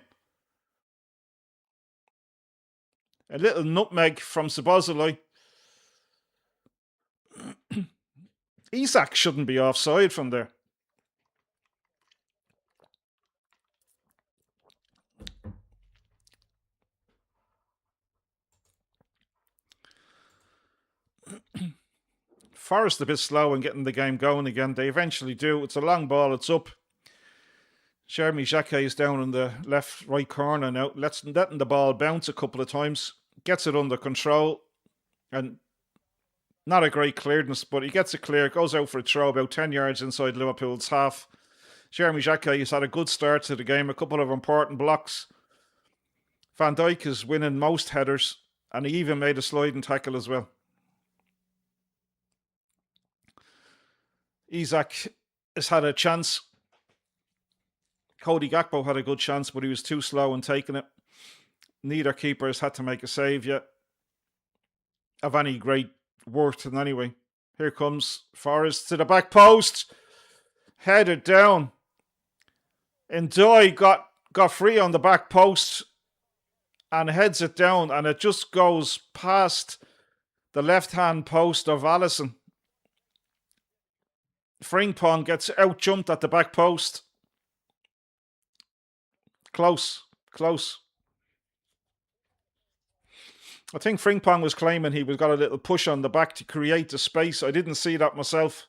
A little nutmeg from Szoboszlai. Isak shouldn't be offside from there. Forrest a bit slow in getting the game going again. They eventually do. It's a long ball. It's up. Jeremy Jacquet is down in the right corner now. Letting the ball bounce a couple of times. Gets it under control. And not a great clearance, but he gets it clear. Goes out for a throw about 10 yards inside Liverpool's half. Jeremy Jacquet has had a good start to the game. A couple of important blocks. Van Dijk is winning most headers. And he even made a sliding tackle as well. Isak has had a chance. Cody Gakpo had a good chance, but he was too slow in taking it. Neither keeper has had to make a save yet of any great worth in any way. Here comes Forrest to the back post. Headed down. Ndoye got free on the back post and heads it down, and it just goes past the left-hand post of Alisson. Frimpong gets out-jumped at the back post. Close. I think Frimpong was claiming he got a little push on the back to create the space. I didn't see that myself,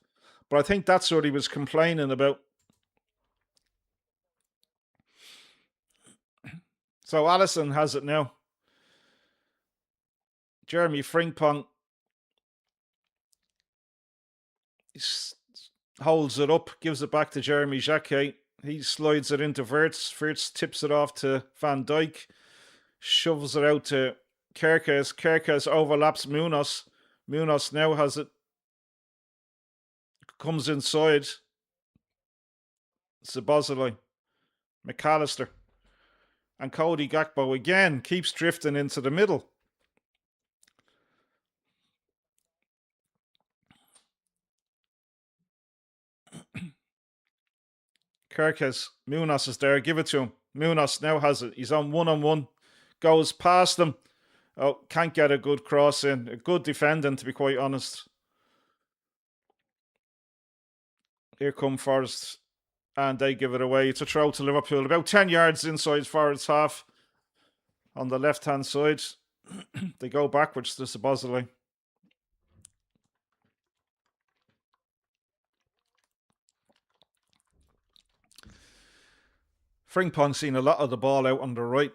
but I think that's what he was complaining about. So Alisson has it now. Jeremy Frimpong holds it up, gives it back to Jeremy Jacquet. He slides it into Wirtz. Wirtz tips it off to Van Dijk. Shovels it out to Kerkez. Kerkez overlaps Munoz. Munoz now has it. Comes inside. Szoboszlai. McAllister. And Cody Gakpo again keeps drifting into the middle. Kirkes. Munoz is there. Give it to him. Munoz now has it. He's on one. Goes past him. Oh, can't get a good cross in. A good defending, to be quite honest. Here come Forest. And they give it away. It's a throw to Liverpool. About 10 yards inside Forest's half. On the left-hand side. They go backwards to Sabozole. Frimpong seen a lot of the ball out on the right.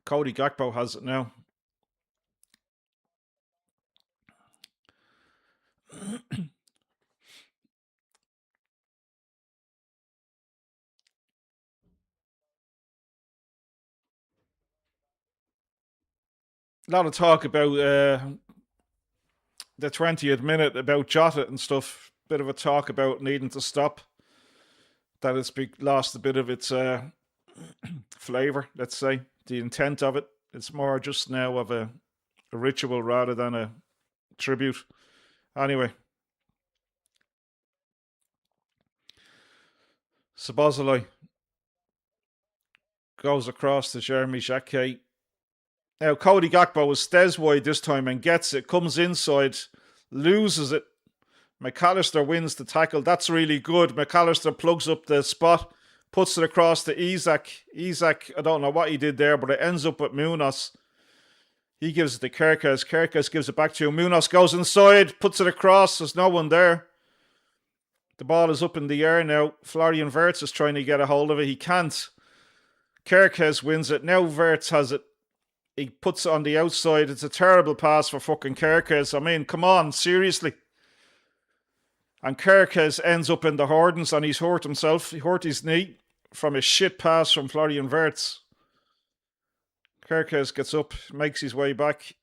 Cody Gakpo has it now. A lot of talk about the 20th minute about Jota and stuff. Bit of a talk about needing to stop. That it's lost a bit of its flavour, let's say. The intent of it. It's more just now of a ritual rather than a tribute. Anyway. Sabozole goes across to Jeremy Jacquet. Now, Cody Gakpo stays wide this time and gets it. Comes inside, loses it. McAllister wins the tackle. That's really good. McAllister plugs up the spot, puts it across to Isak. Isak, I don't know what he did there, but it ends up with Munoz. He gives it to Kerkez. Kerkez gives it back to him. Munoz goes inside, puts it across. There's no one there. The ball is up in the air now. Florian Wirtz is trying to get a hold of it. He can't. Kerkez wins it. Now Wirtz has it. He puts it on the outside. It's a terrible pass for fucking Kerkez. I mean, come on, seriously. And Kerkez ends up in the Hordens and he's hurt himself. He hurt his knee from a shit pass from Florian Wirtz. Kerkez gets up, makes his way back.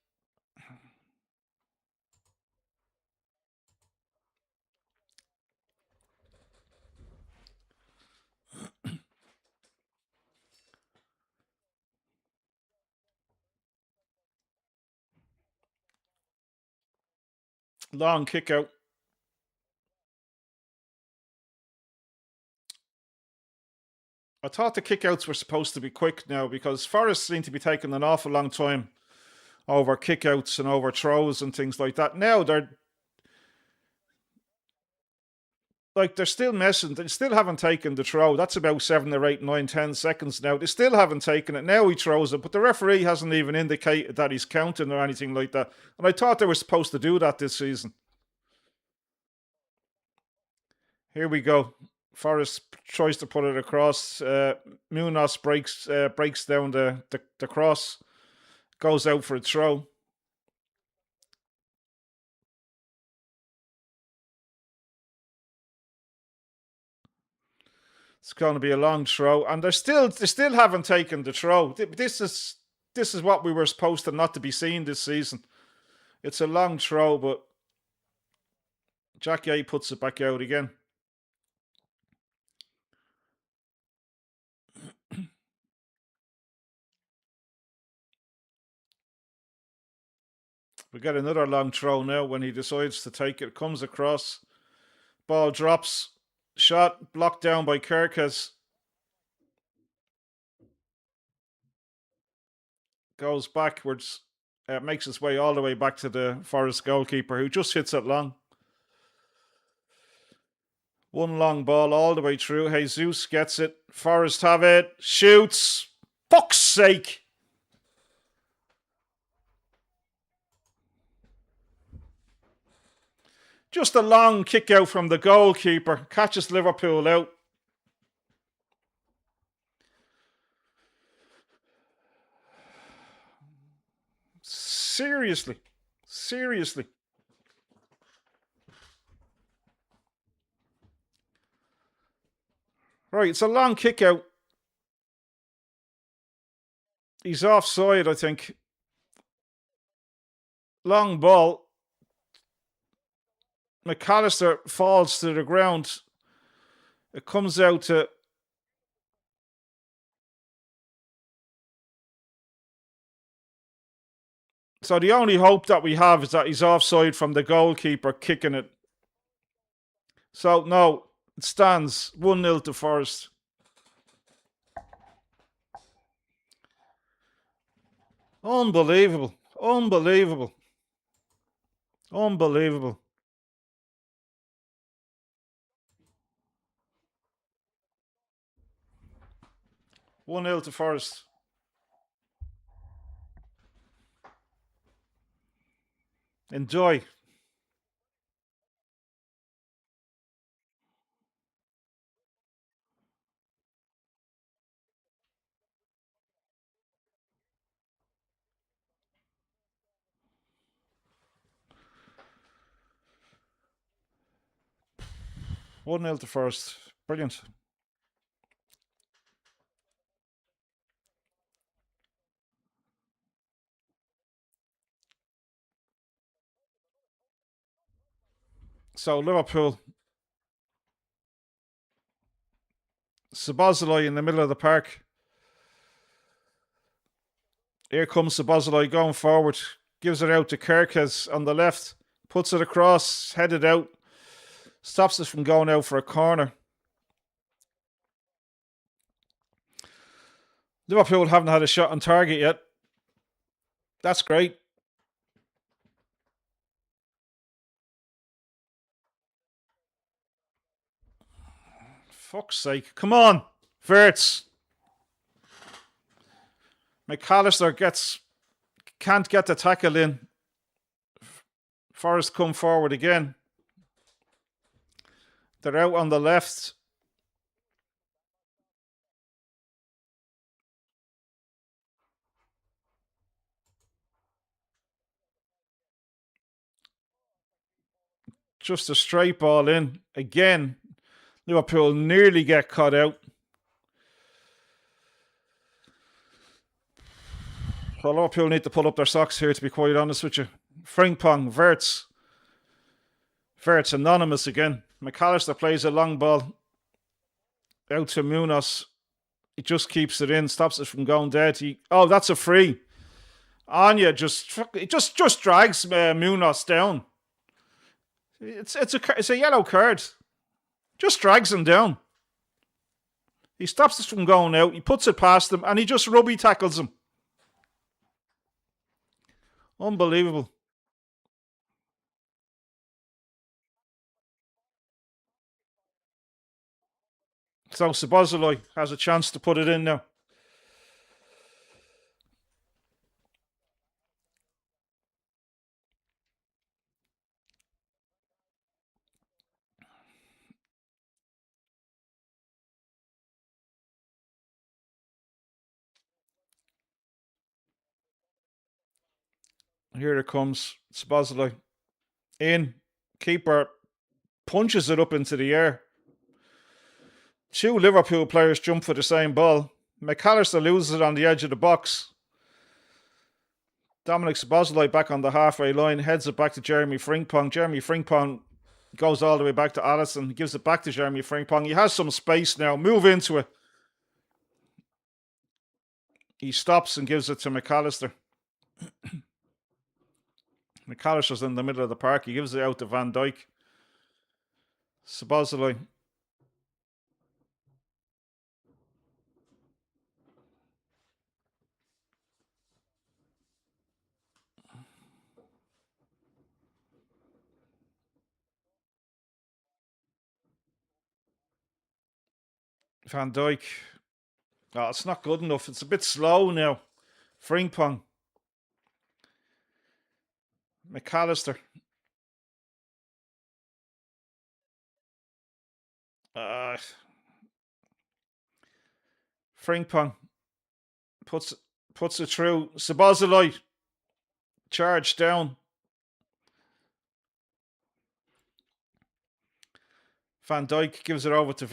Long kick out. I thought the kickouts were supposed to be quick now because Forest seem to be taking an awful long time over kickouts and over throws and things like that. Now they're still messing. They still haven't taken the throw. That's about 7 or 8, 9, 10 seconds now. They still haven't taken it. Now he throws it, but the referee hasn't even indicated that he's counting or anything like that. And I thought they were supposed to do that this season. Here we go. Forrest tries to put it across. Munoz breaks down the cross. Goes out for a throw. It's going to be a long throw, and they still haven't taken the throw. This is what we were supposed to not to be seeing this season. It's a long throw, but Jacquet puts it back out again. We get another long throw now when he decides to take it. Comes across. Ball drops. Shot blocked down by Kerkez. Goes backwards. Makes his way all the way back to the Forest goalkeeper who just hits it long. One long ball all the way through. Jesus gets it. Forest have it. Shoots. Fuck's sake. Just a long kick out from the goalkeeper. Catches Liverpool out. Seriously. Right, it's a long kick out. He's offside, I think. Long ball. McAllister falls to the ground. It comes out to... So the only hope that we have is that he's offside from the goalkeeper kicking it. So, no. It stands 1-0 to Forest. Unbelievable. Unbelievable. Unbelievable. One 0 to Forest. Enjoy. One 0 to Forest. Brilliant. So Liverpool. Szoboszlai in the middle of the park. Here comes Szoboszlai going forward. Gives it out to Kerkez on the left. Puts it across. Headed out. Stops it from going out for a corner. Liverpool haven't had a shot on target yet. That's great. Fuck's sake. Come on. Wirtz. McAllister can't get the tackle in. Forrest come forward again. They're out on the left. Just a straight ball in. Again, Liverpool nearly get caught out. Well, Liverpool need to pull up their socks here, to be quite honest with you. Frimpong, Wirtz. Wirtz, anonymous again. McAllister plays a long ball out to Munoz. He just keeps it in, stops it from going dead. That's a free. Anya just drags Munoz down. It's a yellow card. Just drags him down. He stops it from going out. He puts it past him, and he just rugby tackles him. Unbelievable. So Szoboszlai has a chance to put it in now. Here it comes. Szoboszlai. In. Keeper punches it up into the air. Two Liverpool players jump for the same ball. McAllister loses it on the edge of the box. Dominic Szoboszlai back on the halfway line, heads it back to Jeremy Frimpong. Jeremy Frimpong goes all the way back to Allison, gives it back to Jeremy Frimpong. He has some space now. Move into it. He stops and gives it to McAllister. McAllister's in the middle of the park. He gives it out to Van Dijk. Szoboszlai. Van Dijk. Oh, it's not good enough. It's a bit slow now. Frimpong. McAllister. Frimpong puts it through. Szoboszlai. Charge down. Van Dijk gives it over to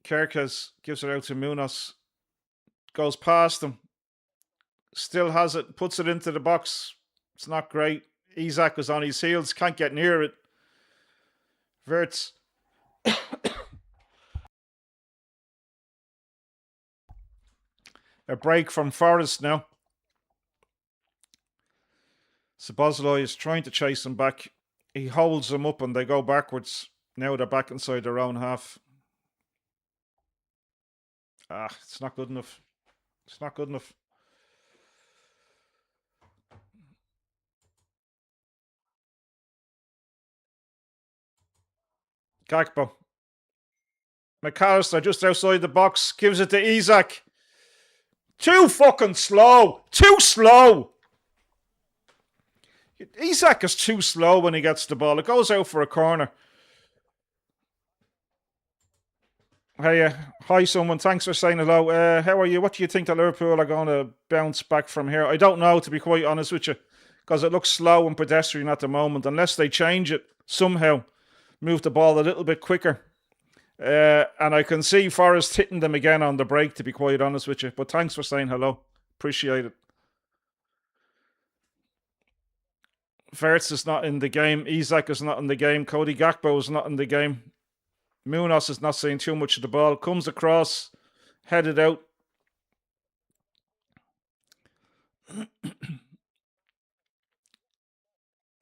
Kerkez. Gives it out to Munoz. Goes past him. Still has it. Puts it into the box. It's not great. Isak was on his heels. Can't get near it. Wirtz. A break from Forest now. Szoboszlai is trying to chase him back. He holds them up and they go backwards. Now they're back inside their own half. It's not good enough. It's not good enough. Gakpo. McAllister just outside the box. Gives it to Isak. Too fucking slow. Too slow. Isak is too slow when he gets the ball. It goes out for a corner. Hey, hi, someone. Thanks for saying hello. How are you? What do you think that Liverpool are going to bounce back from here? I don't know, to be quite honest with you, because it looks slow and pedestrian at the moment. Unless they change it somehow, move the ball a little bit quicker. And I can see Forrest hitting them again on the break, to be quite honest with you. But thanks for saying hello. Appreciate it. Verts is not in the game. Isak is not in the game. Cody Gakpo is not in the game. Munoz is not seeing too much of the ball. Comes across, headed out.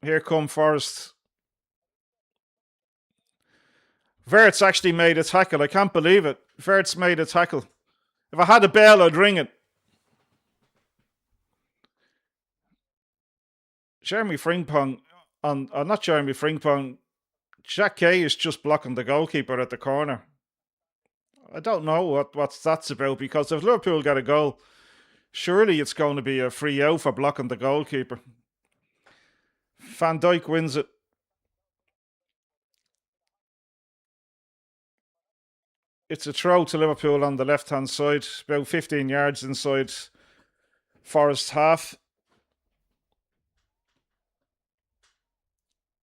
Here come Forrest. Verts actually made a tackle. I can't believe it. Verts made a tackle. If I had a bell, I'd ring it. Jeremy Frimpong, not Jeremy Frimpong, Jack Kay is just blocking the goalkeeper at the corner. I don't know what that's about, because if Liverpool get a goal, surely it's going to be a free out for blocking the goalkeeper. Van Dijk wins it. It's a throw to Liverpool on the left-hand side, about 15 yards inside Forest half.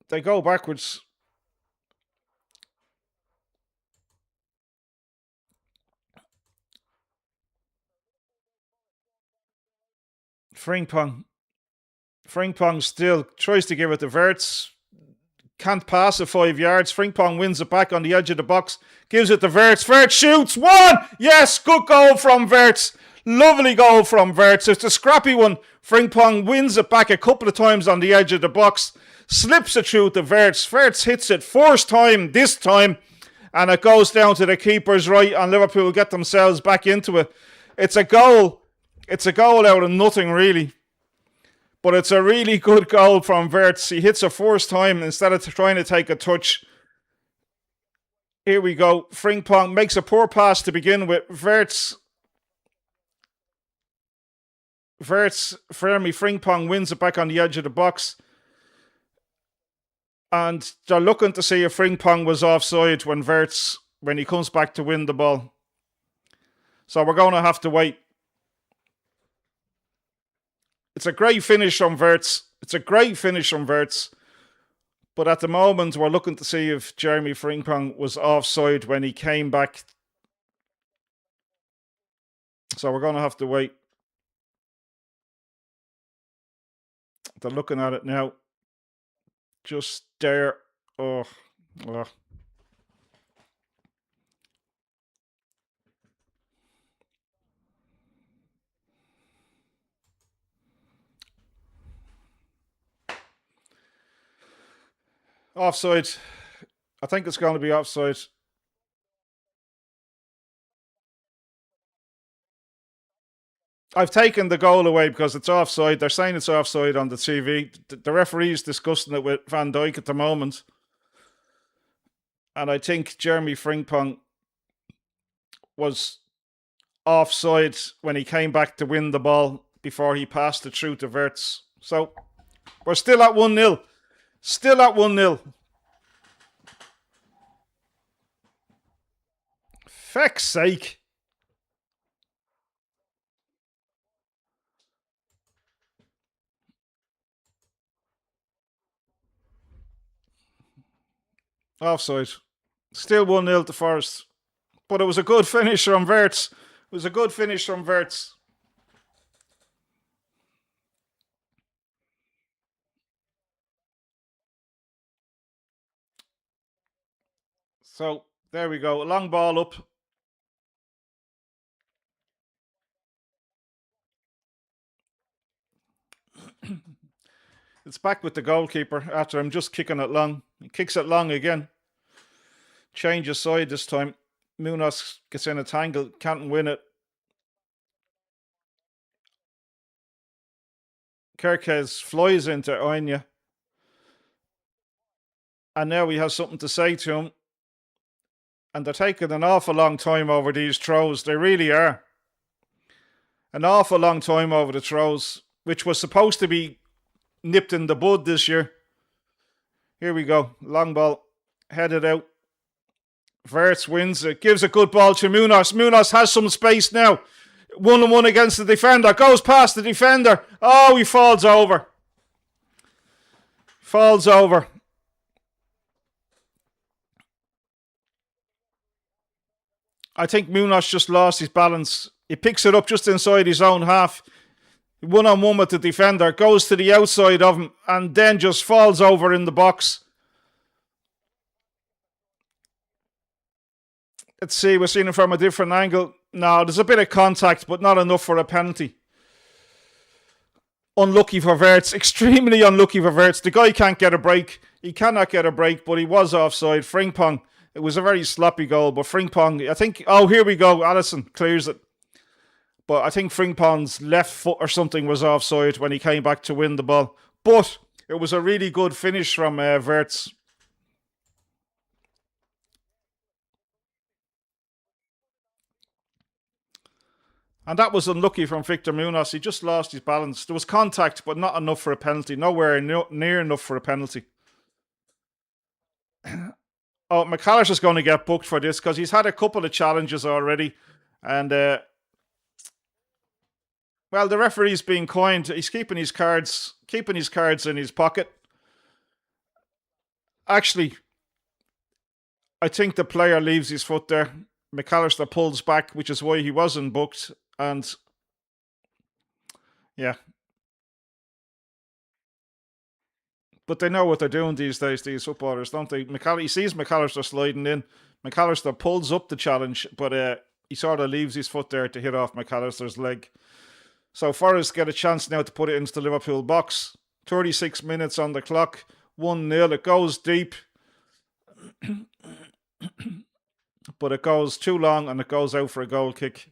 They go backwards. Frimpong still tries to give it to Verts. Can't pass it 5 yards. Frimpong wins it back on the edge of the box. Gives it to Verts. Verts shoots. One! Yes, good goal from Verts. Lovely goal from Verts. It's a scrappy one. Frimpong wins it back a couple of times on the edge of the box. Slips it through to Verts. Verts hits it first time this time. And it goes down to the keeper's right. And Liverpool get themselves back into it. It's a goal. It's a goal out of nothing, really. But it's a really good goal from Verts. He hits it first time instead of trying to take a touch. Here we go. Frimpong makes a poor pass to begin with. Verts, Fermi Frimpong wins it back on the edge of the box. And they're looking to see if Frimpong was offside when he comes back to win the ball. So we're going to have to wait. It's a great finish from Verts. But at the moment, we're looking to see if Jeremy Frimpong was offside when he came back. So we're going to have to wait. They're looking at it now. Just there. Oh. Offside. I think it's going to be offside. I've taken the goal away because it's offside. They're saying it's offside on the TV. The referee's discussing it with Van Dijk at the moment. And I think Jeremy Frimpong was offside when he came back to win the ball before he passed it through to Verts. So we're still at 1-0. Still at 1-0. Feck's sake. Offside. Still 1-0 to Forest. But it was a good finish from Verts. So, there we go. A long ball up. It's back with the goalkeeper after I'm just kicking it long. He kicks it long again. Changes side this time. Munoz gets in a tangle, can't win it. Kerkez flies into YNWA. And now he has something to say to him. And they're taking an awful long time over these throws. They really are. An awful long time over the throws, which was supposed to be nipped in the bud this year. Here we go. Long ball. Headed out. Wirtz wins it. Gives a good ball to Munoz. Munoz has some space now. 1-on-1 against the defender. Goes past the defender. Oh, he falls over. Falls over. I think Munoz just lost his balance. He picks it up just inside his own half. 1-on-1 with the defender. Goes to the outside of him and then just falls over in the box. Let's see, we're seeing it from a different angle. No, there's a bit of contact, but not enough for a penalty. Unlucky for Wirtz. Extremely unlucky for Wirtz. The guy can't get a break. He cannot get a break, but he was offside. Frimpong. It was a very sloppy goal, but Frimpong, I think... Oh, here we go. Allison clears it. But I think Frimpong's left foot or something was offside when he came back to win the ball. But it was a really good finish from Wirtz. And that was unlucky from Victor Munoz. He just lost his balance. There was contact, but not enough for a penalty. Nowhere near enough for a penalty. Oh, McAllister's going to get booked for this because he's had a couple of challenges already. And, well, the referee's being kind. He's keeping his cards in his pocket. Actually, I think the player leaves his foot there. McAllister pulls back, which is why he wasn't booked. And yeah. But they know what they're doing these days, these footballers, don't they? He sees McAllister sliding in. McAllister pulls up the challenge, but he sort of leaves his foot there to hit off McAllister's leg. So Forrest get a chance now to put it into the Liverpool box. 36 minutes on the clock. 1-0. It goes deep. But it goes too long and it goes out for a goal kick.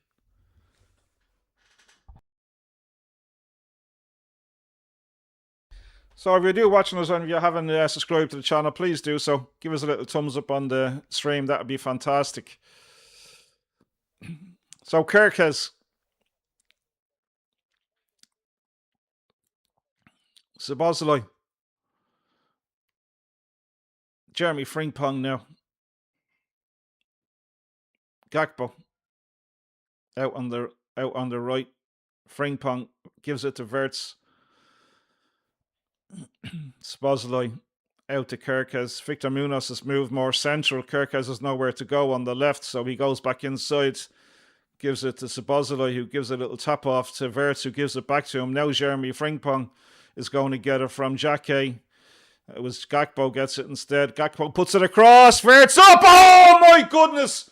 So if you do watching us and if you haven't subscribed to the channel, please do so. Give us a little thumbs up on the stream. That would be fantastic. So Kerkez. Szoboszlai. Jeremy Frimpong now. Gakpo. Out on the right. Frimpong gives it to Wirtz. Szoboszlai out to Kerkez. Victor Munoz has moved more central. Kerkez has nowhere to go on the left, so he goes back inside. Gives it to Szoboszlai, who gives a little tap off to Wirtz, who gives it back to him. Now Jeremy Frimpong is going to get it from Jacquet. It was Gakpo gets it instead. Gakpo puts it across. Wirtz up! Oh my goodness!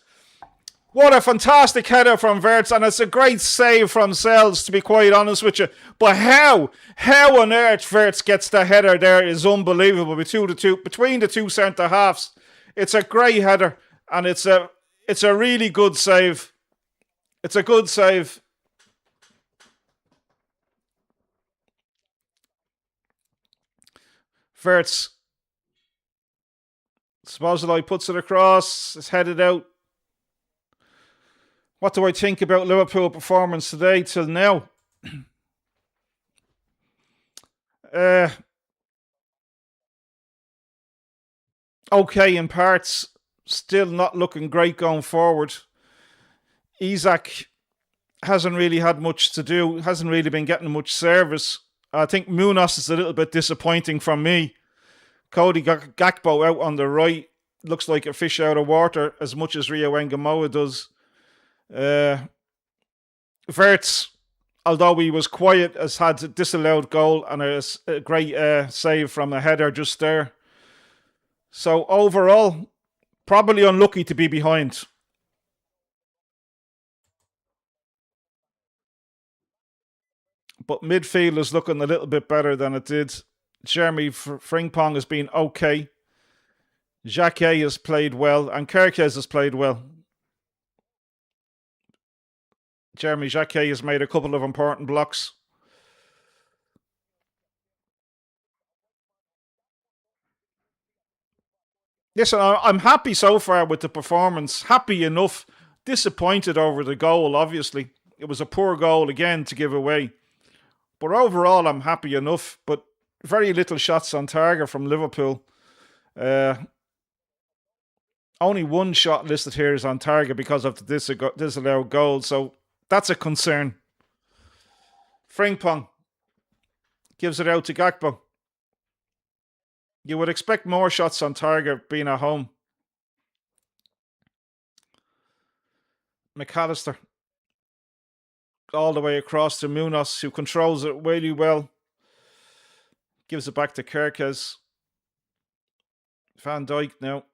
What a fantastic header from Wirtz, and it's a great save from Sells, to be quite honest with you. But how on earth Wirtz gets the header there is unbelievable between the two centre halves. It's a great header, and it's a really good save. It's a good save. Wirtz. Szoboszlai puts it across. It's headed out. What do I think about Liverpool performance today till now? Okay in parts. Still not looking great going forward. Isak hasn't really had much to do. Hasn't really been getting much service. I think Munoz is a little bit disappointing from me. Cody Gakpo out on the right. Looks like a fish out of water as much as YNWA does. Wirtz, although he was quiet, has had a disallowed goal and a great save from a header just there. So overall, probably unlucky to be behind. But midfield is looking a little bit better than it did. Jeremy Frimpong has been okay. Jacquet has played well and Kerkez has played well. Jeremy Jacquet has made a couple of important blocks. Listen, I'm happy so far with the performance. Happy enough. Disappointed over the goal, obviously. It was a poor goal again to give away. But overall, I'm happy enough. But very little shots on target from Liverpool. Only one shot listed here is on target because of the disallowed goal. So that's a concern. Frimpong gives it out to Gakpo. You would expect more shots on target being at home. McAllister all the way across to Munoz, who controls it really well. Gives it back to Kerkez. Van Dijk now.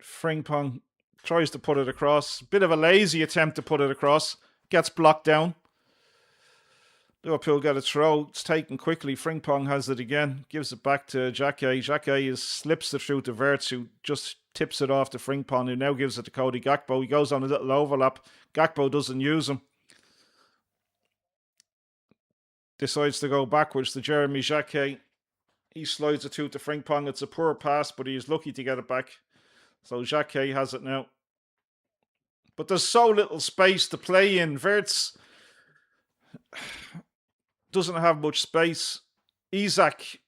Frimpong tries to put it across. Bit of a lazy attempt to put it across. Gets blocked down. Liverpool get a throw. It's taken quickly. Frimpong has it again. Gives it back to Jacquet. Jacquet slips it through to Wirtz, who just tips it off to Frimpong, who now gives it to Cody Gakpo. He goes on a little overlap. Gakpo doesn't use him. Decides to go backwards to Jeremy Jacquet. He slides it through to Frimpong. It's a poor pass, but he's lucky to get it back. So Jacquet has it now. But there's so little space to play in. Wirtz doesn't have much space. Isak,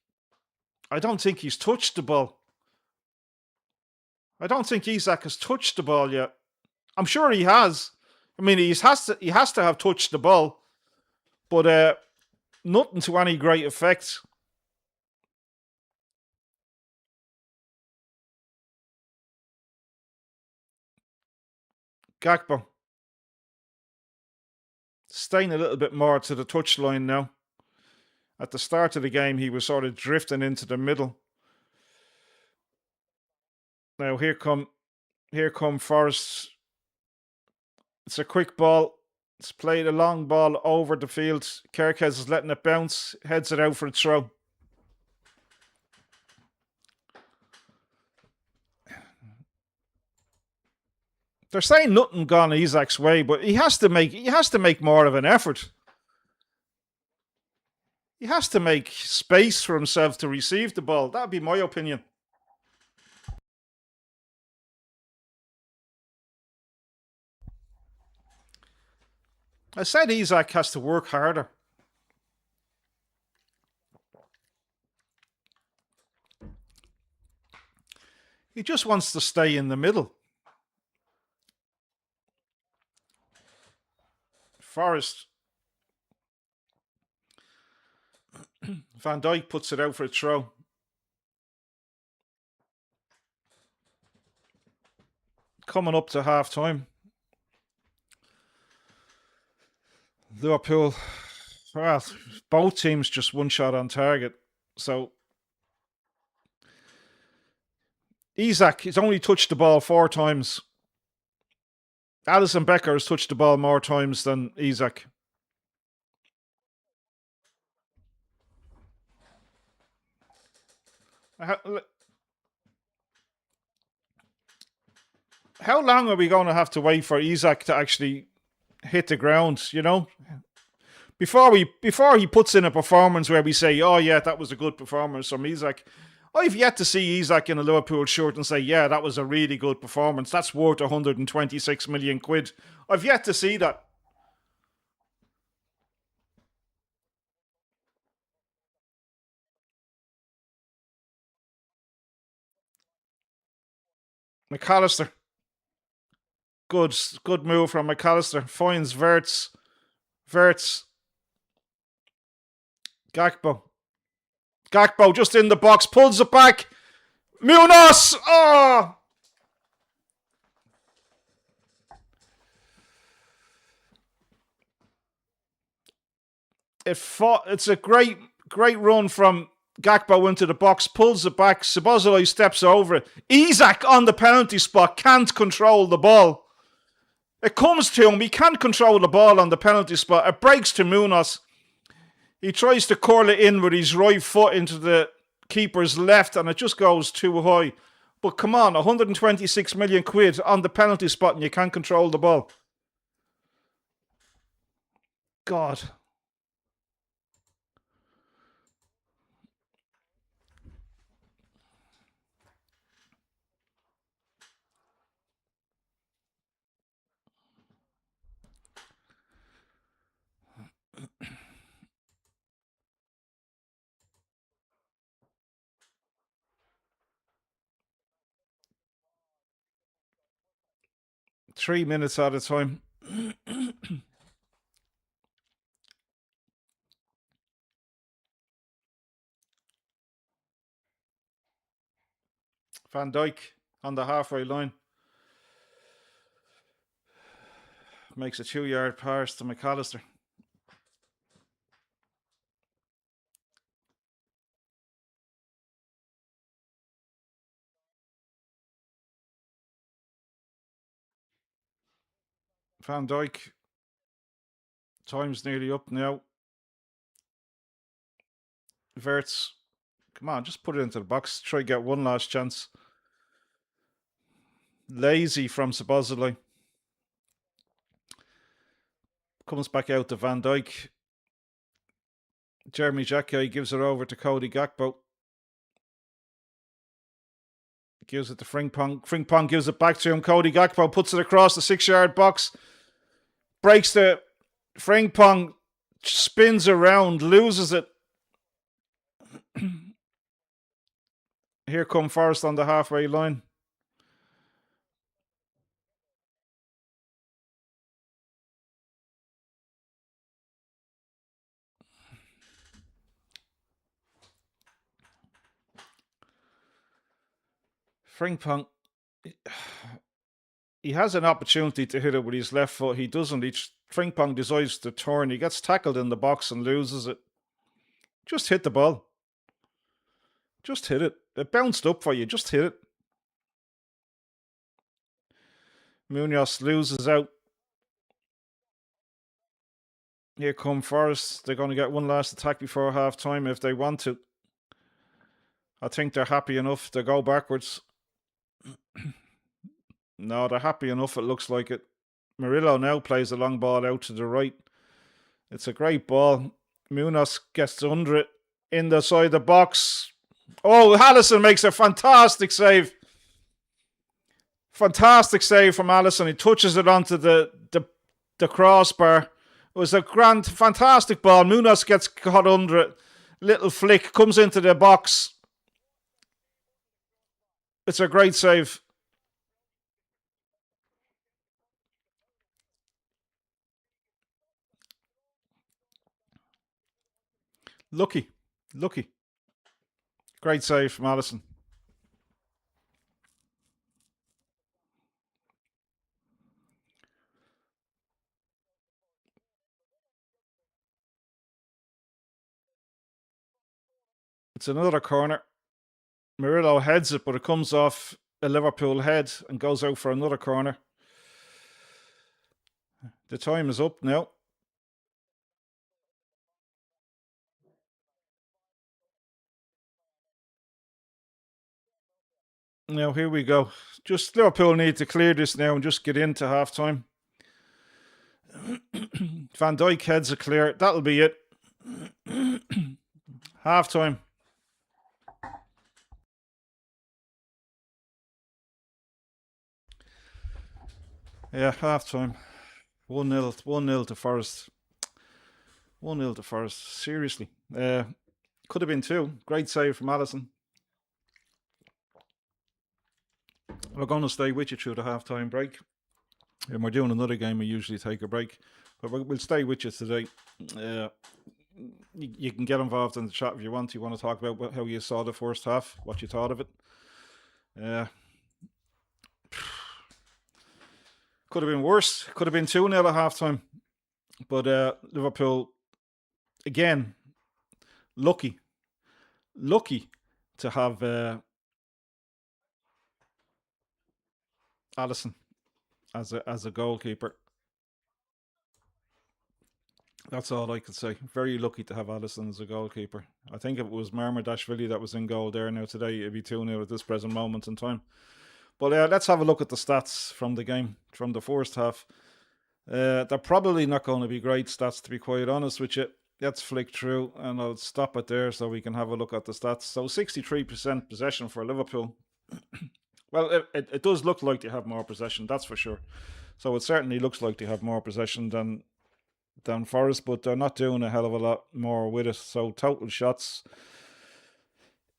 I don't think he's touched the ball. I don't think Isak has touched the ball yet. I'm sure he has. I mean, he has to have touched the ball, but nothing to any great effect. Gakpo staying a little bit more to the touchline now. At the start of the game, he was sort of drifting into the middle. Now here come Forrest. It's a quick ball. It's played a long ball over the field. Kerkez is letting it bounce. Heads it out for a throw. They're saying nothing gone Isak's way, but he has to make more of an effort. He has to make space for himself to receive the ball. That'd be my opinion. I said Isak has to work harder. He just wants to stay in the middle. Forrest. Van Dijk puts it out for a throw. Coming up to half time. Liverpool, well, both teams just one shot on target. So Isak has only touched the ball 4 times. Alisson Becker has touched the ball more times than Isak. How long are we going to have to wait for Isak to actually hit the ground, you know? Before he puts in a performance where we say, oh yeah, that was a good performance from Isak. I've yet to see Isak in a Liverpool shirt and say, yeah, that was a really good performance. That's worth 126 million quid. I've yet to see that. McAllister. Good move from McAllister. Finds Wirtz. Gakpo just in the box. Pulls it back. Munoz! Oh! It's a great run from Gakpo into the box. Pulls it back. Szoboszlai steps over it. Isak on the penalty spot can't control the ball. It comes to him. He can't control the ball on the penalty spot. It breaks to Munoz. He tries to curl it in with his right foot into the keeper's left, and it just goes too high. But come on, 126 million quid on the penalty spot and you can't control the ball. God. Three minutes at a time. Van Dijk on the halfway line. Makes a 2-yard pass to McAllister. Van Dijk. Time's nearly up now. Verts. Come on, just put it into the box. Try to get one last chance. Lazy from Szoboszlai. Comes back out to Van Dijk. Jeremy Jacquet gives it over to Cody Gakpo. Gives it to Frimpong. Frimpong gives it back to him. Cody Gakpo puts it across the 6-yard box. Breaks the... Frimpong spins around, loses it. Here come Forrest on the halfway line. Frimpong, he has an opportunity to hit it with his left foot. He doesn't. Frimpong decides to turn. He gets tackled in the box and loses it. Just hit the ball. Just hit it. It bounced up for you. Just hit it. Munoz loses out. Here come Forrest. They're going to get one last attack before half time if they want to. I think they're happy enough to go backwards. No, they're happy enough. It looks like it. Murillo now plays a long ball out to the right. It's a great ball. Munoz gets under it in the side of the box. Oh, Allison makes a fantastic save. Fantastic save from Allison. He touches it onto the crossbar. It was a fantastic ball. Munoz gets caught under it. Little flick, comes into the box. It's a great save. Lucky. Great save from Allison. It's another corner. Murillo heads it, but it comes off a Liverpool head and goes out for another corner. The time is up now. Now, here we go. Just Liverpool need to clear this now and just get into half time. Van Dijk heads it clear. That'll be it. Half time. Yeah, half time. 1-0 to Forest. 1-0 to Forest. Seriously. Could have been 2. Great save from Allison. We're going to stay with you through the half-time break. When we're doing another game, we usually take a break. But we'll stay with you today. You can get involved in the chat if you want. You want to talk about how you saw the first half, what you thought of it. Could have been worse. Could have been 2-0 at half-time. But Liverpool, again, lucky to have Allison as a goalkeeper. That's all I could say. Very lucky to have Allison as a goalkeeper. I think if it was Marmardashvili that was in goal there now today, it'd be 2-0 at this present moment in time. But let's have a look at the stats from the game, from the first half. They're probably not going to be great stats, to be quite honest with you. Let's flick through and I'll stop it there so we can have a look at the stats. So 63% possession for Liverpool. Well, it does look like they have more possession, that's for sure. So it certainly looks like they have more possession than Forest, but they're not doing a hell of a lot more with it. So total shots,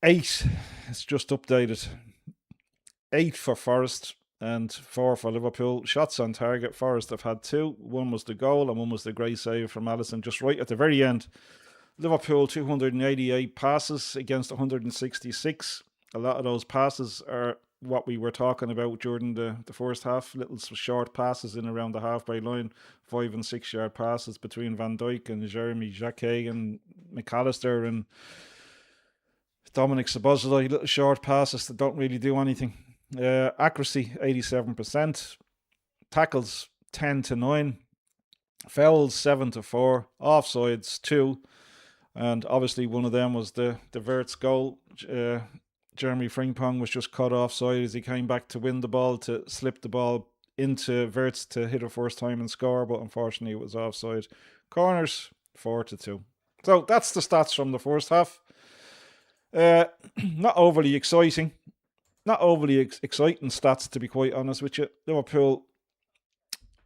8. It's just updated. 8 for Forest and 4 for Liverpool. Shots on target, Forest have had 2. One was the goal and one was the great save from Alisson just right at the very end. Liverpool 288 passes against 166. A lot of those passes are what we were talking about during the first half. Little short passes in around the halfway line, 5 and 6 yard passes between Van Dijk and Jeremy Jacquet and McAllister and Dominic Szoboszlai. Little short passes that don't really do anything. Accuracy 87%. Tackles 10-9. Fouls 7-4. Offsides 2. And obviously one of them was the Wirtz goal. Jeremy Frimpong was just cut offside as he came back to win the ball, to slip the ball into Wirtz to hit it first time and score, but unfortunately it was offside. Corners 4-2. So that's the stats from the first half. Not overly exciting. Not overly exciting stats, to be quite honest with you. Liverpool,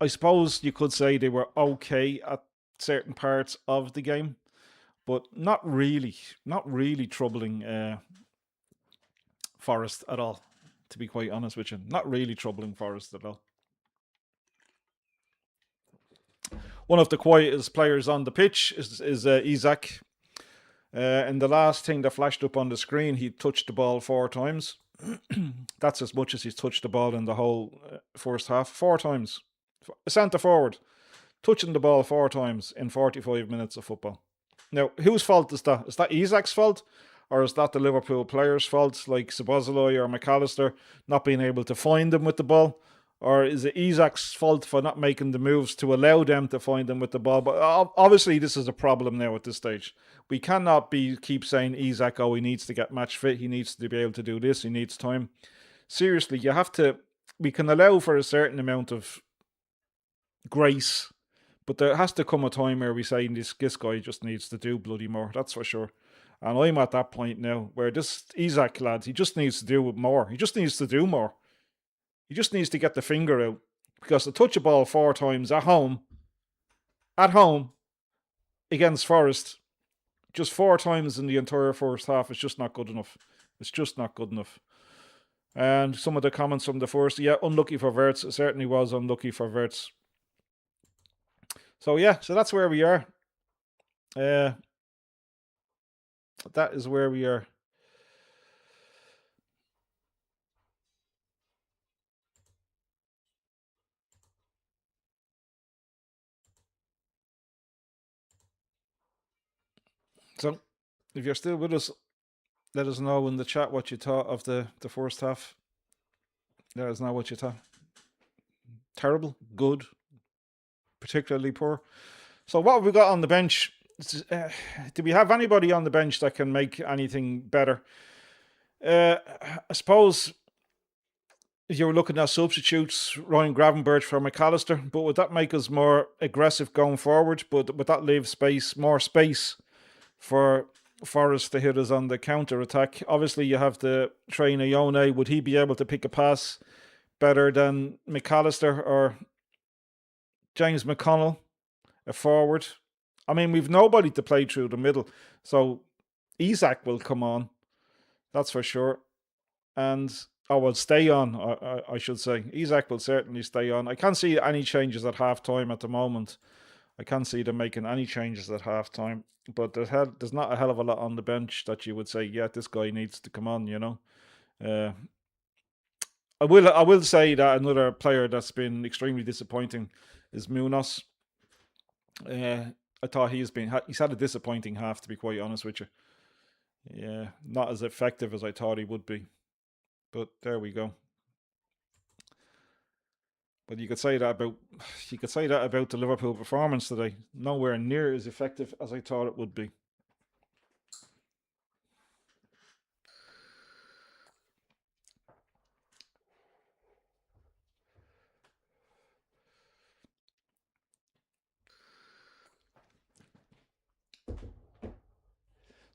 I suppose you could say they were okay at certain parts of the game, but not really troubling Forest at all, to be quite honest with you. Not really troubling Forest at all. One of the quietest players on the pitch is Isak. And the last thing that flashed up on the screen, he touched the ball 4 times. That's as much as he's touched the ball in the whole first half. 4 times. A centre forward touching the ball 4 times in 45 minutes of football. Now, whose fault is that? Is that Isak's fault? Or is that the Liverpool players' fault, like Szoboszlai or McAllister, not being able to find them with the ball? Or is it Isak's fault for not making the moves to allow them to find them with the ball? But obviously this is a problem now at this stage. We cannot keep saying Isak, he needs to get match fit, he needs to be able to do this, he needs time. Seriously, we can allow for a certain amount of grace, but there has to come a time where we say this guy just needs to do bloody more, that's for sure. And I'm at that point now where this Isak lad, he just needs to do more. He just needs to do more. He just needs to get the finger out. Because to touch a ball 4 times at home, against Forest, just 4 times in the entire first half is just not good enough. It's just not good enough. And some of the comments from the first, unlucky for Wirtz. It certainly was unlucky for Wirtz. So that's where we are. That is where we are. So, if you're still with us, let us know in the chat what you thought of the first half. Let us know what you thought. Terrible, good, particularly poor. So what have we got on the bench? Do we have anybody on the bench that can make anything better? I suppose if you were looking at substitutes, Ryan Gravenberch for McAllister, but would that make us more aggressive going forward? But would that leave more space for Forest to hit us on the counter attack? Obviously, you have the trainer Yone. Would he be able to pick a pass better than McAllister or James McConnell, a forward? I mean, we've nobody to play through the middle, so Isak will come on, that's for sure. And will stay on, I should say. Isak will certainly stay on. I can't see any changes at half-time at the moment. I can't see them making any changes at half-time. But there's not a hell of a lot on the bench that you would say, this guy needs to come on, you know. I will say that another player that's been extremely disappointing is Munoz. I thought he's had a disappointing half, to be quite honest with you. Yeah, not as effective as I thought he would be. But there we go. But you could say that about the Liverpool performance today. Nowhere near as effective as I thought it would be.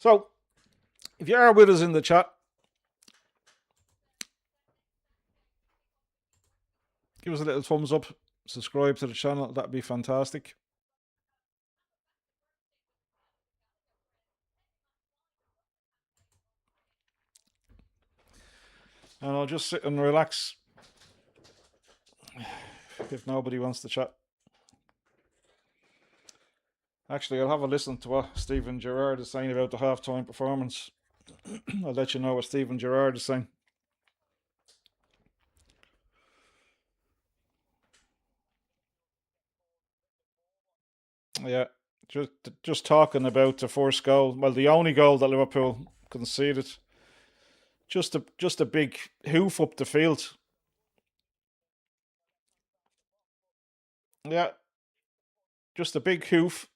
So, if you are with us in the chat, give us a little thumbs up, subscribe to the channel. That'd be fantastic. And I'll just sit and relax if nobody wants to chat. Actually, I'll have a listen to what Stephen Gerrard is saying about the half-time performance. I'll let you know what Stephen Gerrard is saying. Yeah, just talking about the first goal. Well, the only goal that Liverpool conceded. Just a big hoof up the field. Yeah, just a big hoof.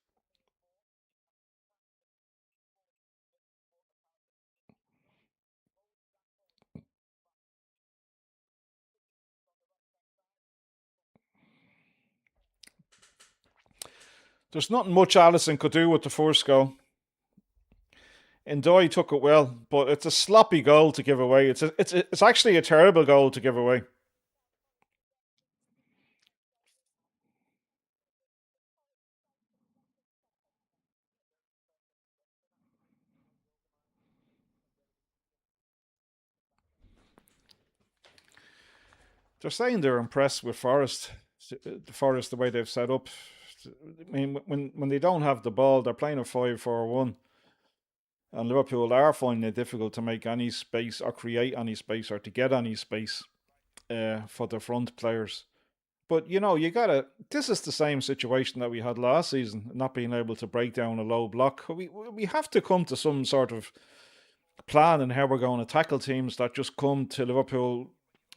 There's nothing much Allison could do with the first goal. Ndoye took it well, but it's a sloppy goal to give away. It's actually a terrible goal to give away. They're saying they're impressed with Forest, the way they've set up. I mean, when they don't have the ball, they're playing a 5-4-1, and Liverpool are finding it difficult to make any space or create any space or to get any space for the front players. But you gotta. This is the same situation that we had last season, not being able to break down a low block. We have to come to some sort of plan in how we're going to tackle teams that just come to Liverpool,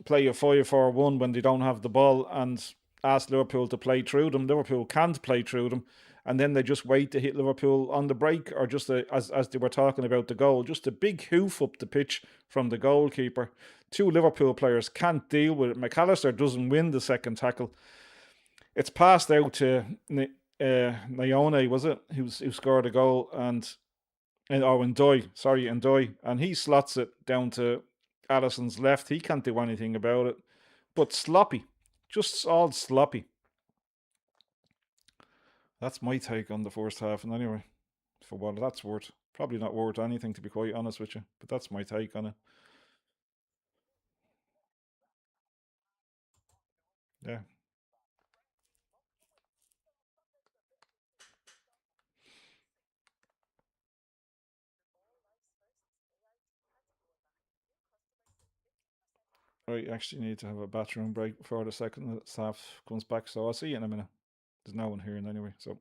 play a 5-4-1 when they don't have the ball, and ask Liverpool to play through them. Liverpool can't play through them, and then they just wait to hit Liverpool on the break, or just as they were talking about the goal, just a big hoof up the pitch from the goalkeeper. Two Liverpool players can't deal with it. McAllister doesn't win the second tackle. It's passed out to Nyone, was it, who scored a goal, and Ndoye, and he slots it down to Allison's left. He can't do anything about it, but sloppy, just all sloppy. That's my take on the first half, and anyway, for what that's worth, probably not worth anything to be quite honest with you, but that's my take on it. Yeah. I actually need to have a bathroom break before the second half comes back, so I'll see you in a minute. There's no one here anyway, so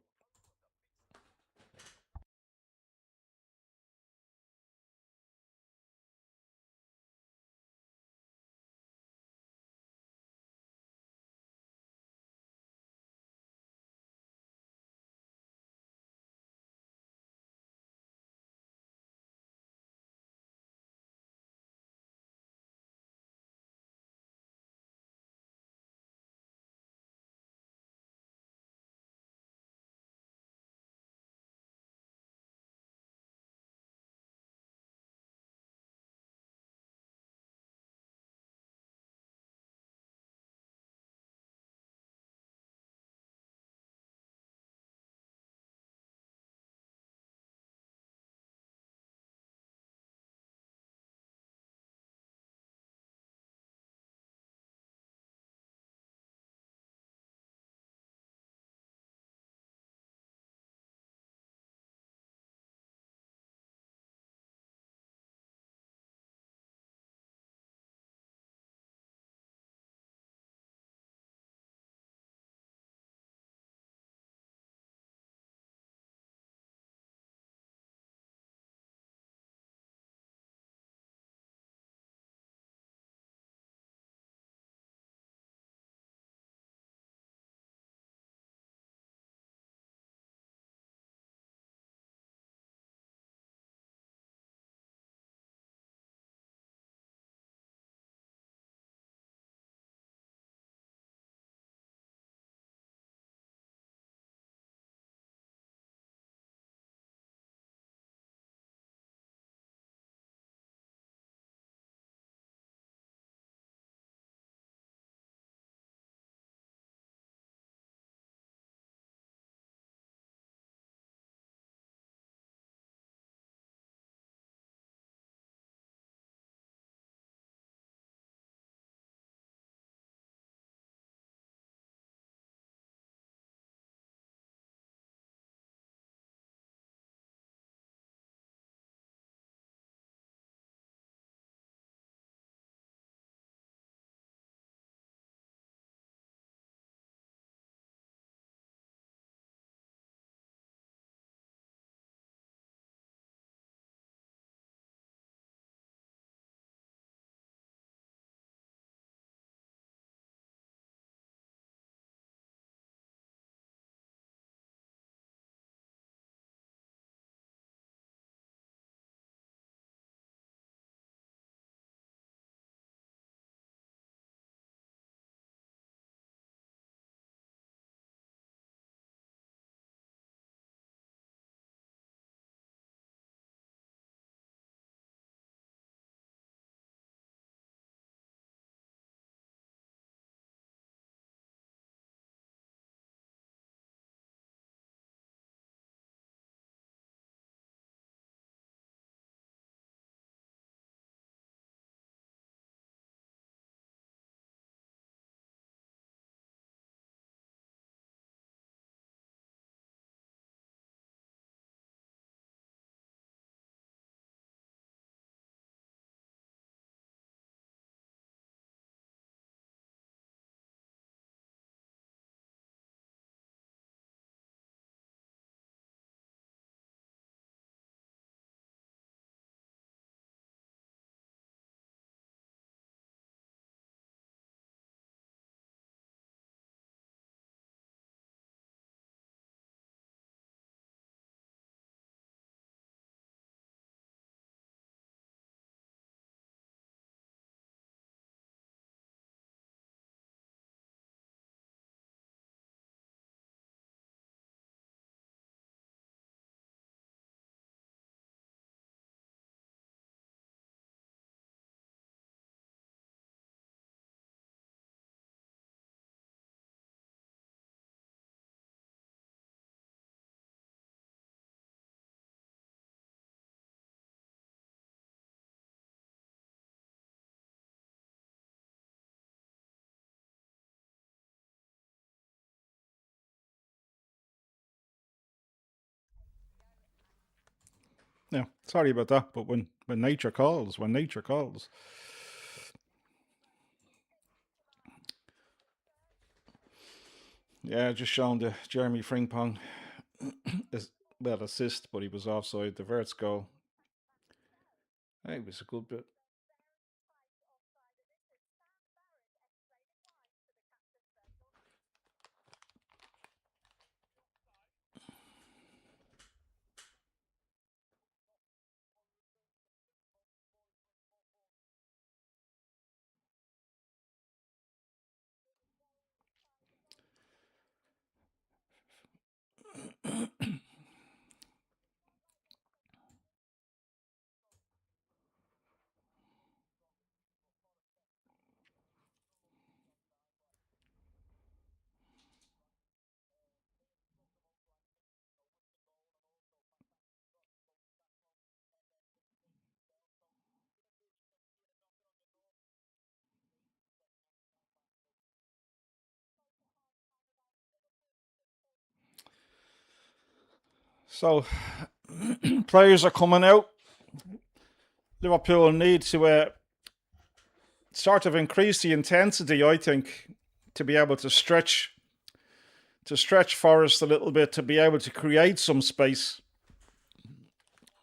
Yeah, sorry about that, but when nature calls, Yeah, just showing the Jeremy Frimpong is assist, but he was offside. The Verts goal. Hey, it was a good bit. So players are coming out. Liverpool need to sort of increase the intensity, I think, to be able to stretch Forest a little bit, to be able to create some space.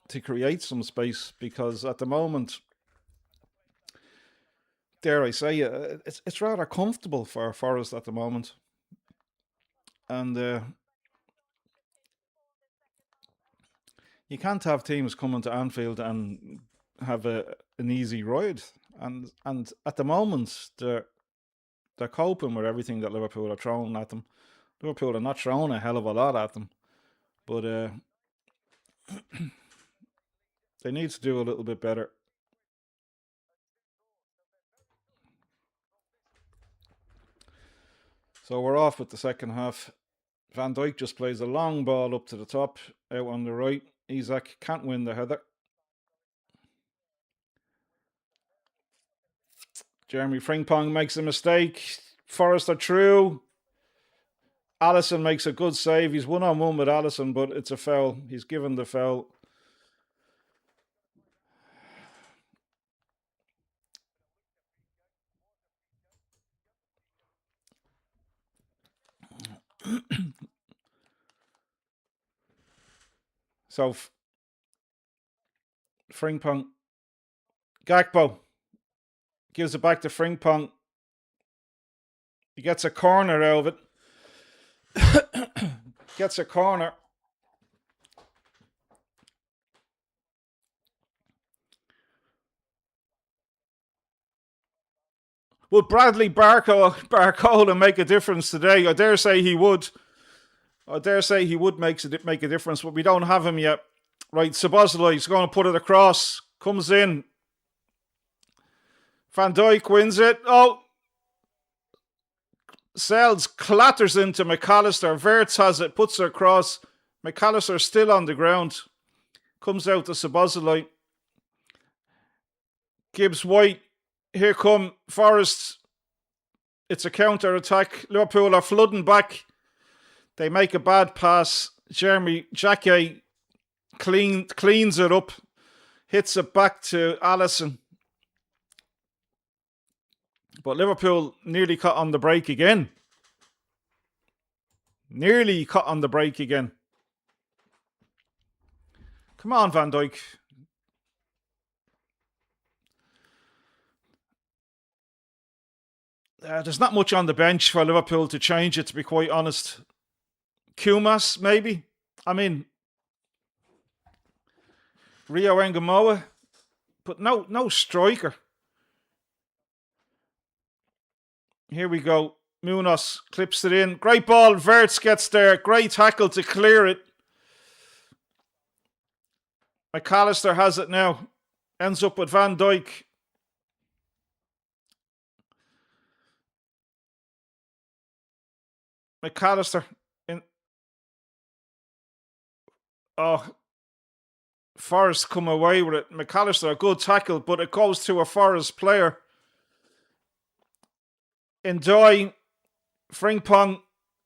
Because at the moment, dare I say, it's rather comfortable for Forest at the moment, and you can't have teams coming to Anfield and have an easy ride. And at the moment, they're coping with everything that Liverpool are throwing at them. Liverpool are not throwing a hell of a lot at them, but they need to do a little bit better. So we're off with the second half. Van Dijk just plays a long ball up to the top, out on the right. Isak can't win the header. Jeremy Frimpong makes a mistake. Forrest are through. Alisson makes a good save. He's 1-on-1 with Alisson, but it's a foul. He's given the foul. So Frimpong, Gakpo gives it back to Frimpong. He gets a corner out of it. Gets a corner. Will Bradley Barcola make a difference today? I dare say he would. Make a difference, but we don't have him yet. Right, Szoboszlai is going to put it across. Comes in. Van Dijk wins it. Oh, Sells clatters into McAllister. Verts has it, puts it across. McAllister still on the ground. Comes out to Szoboszlai. Gibbs White. Here come Forest. It's a counter attack. Liverpool are flooding back. They make a bad pass. Jeremy Jacquet cleans it up. Hits it back to Alisson. But Liverpool nearly caught on the break again. Come on, Van Dijk. There's not much on the bench for Liverpool to change it, to be quite honest. Kumas, maybe. I mean, Rio Engamoa, but no striker. Here we go. Munoz clips it in. Great ball. Verts gets there. Great tackle to clear it. McAllister has it now. Ends up with Van Dijk. McAllister in. Oh, Forrest come away with it. McAllister, a good tackle, but it goes to a Forrest player. Ndoye, Frimpong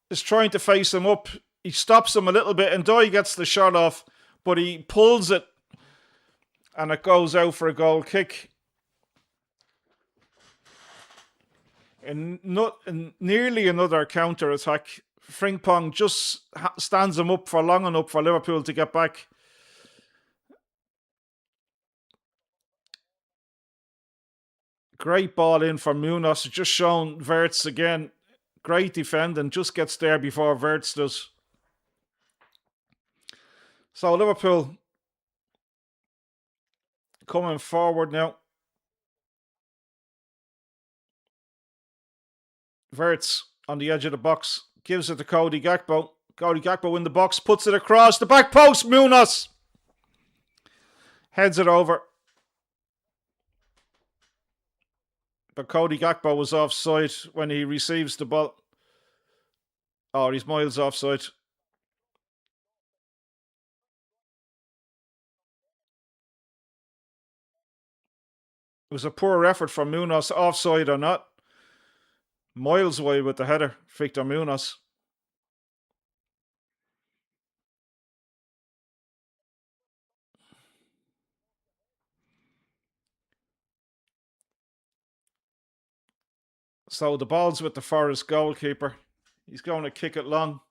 is trying to face him up. He stops him a little bit. Ndoye gets the shot off, but he pulls it And it goes out for a goal kick. And nearly another counter attack. Frimpong just stands him up for long enough for Liverpool to get back. Great ball in for Munoz. Just shown Wirtz again. Great defending. Just gets there before Wirtz does. So Liverpool coming forward now. Wirtz on the edge of the box. Gives it to Cody Gakpo. Cody Gakpo in the box. Puts it across the back post. Munoz heads it over. But Cody Gakpo was offside when he receives the ball. Oh, he's miles offside. It was a poor effort from Munoz, offside or not. Miles away with the header, Victor Munoz. So the ball's with the Forest goalkeeper. He's going to kick it long.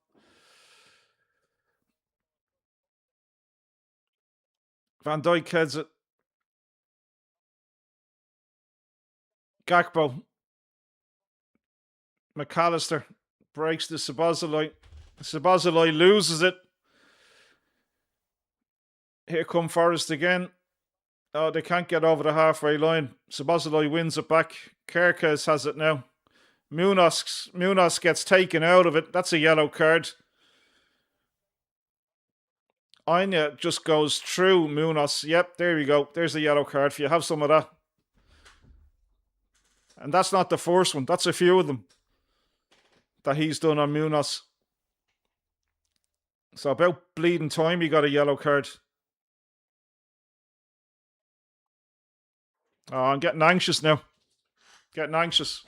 Van Dijk heads it. Gakpo. McAllister breaks the Szoboszlai. Szoboszlai loses it. Here come Forest again. Oh, they can't get over the halfway line. Szoboszlai wins it back. Kerkez has it now. Munoz gets taken out of it. That's a yellow card. YNWA just goes through Munoz. Yep, there we go. There's a yellow card for you. Have some of that. And that's not the first one. That's a few of them that he's done on Munoz. So about bleeding time, he got a yellow card. Oh, I'm getting anxious now. Getting anxious.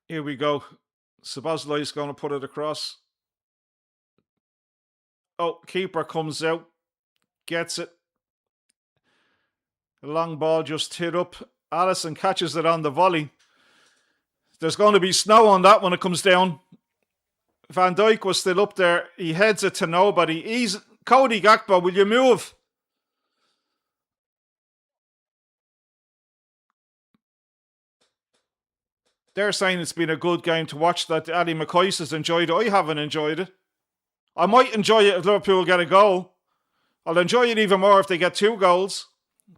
Here we go. Szoboszlai is going to put it across. Oh, keeper comes out. Gets it. The long ball just hit up. Alisson catches it on the volley. There's going to be snow on that when it comes down. Van Dijk was still up there. He heads it to nobody. Cody Gakpo, will you move? They're saying it's been a good game to watch, that Ali McCoist has enjoyed it. I haven't enjoyed it. I might enjoy it if Liverpool get a goal. I'll enjoy it even more if they get 2 goals.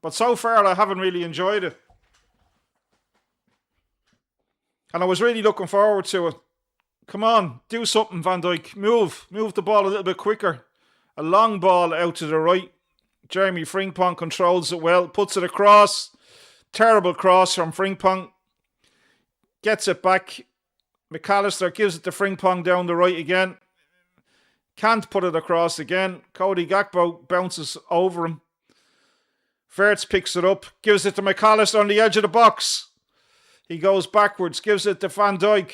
But so far, I haven't really enjoyed it. And I was really looking forward to it. Come on, do something, Van Dijk. Move the ball a little bit quicker. A long ball out to the right. Jeremy Frimpong controls it well. Puts it across. Terrible cross from Frimpong. Gets it back. McAllister gives it to Frimpong down the right again. Can't put it across again. Cody Gakpo bounces over him. Wirtz picks it up. Gives it to McAllister on the edge of the box. He goes backwards. Gives it to Van Dijk.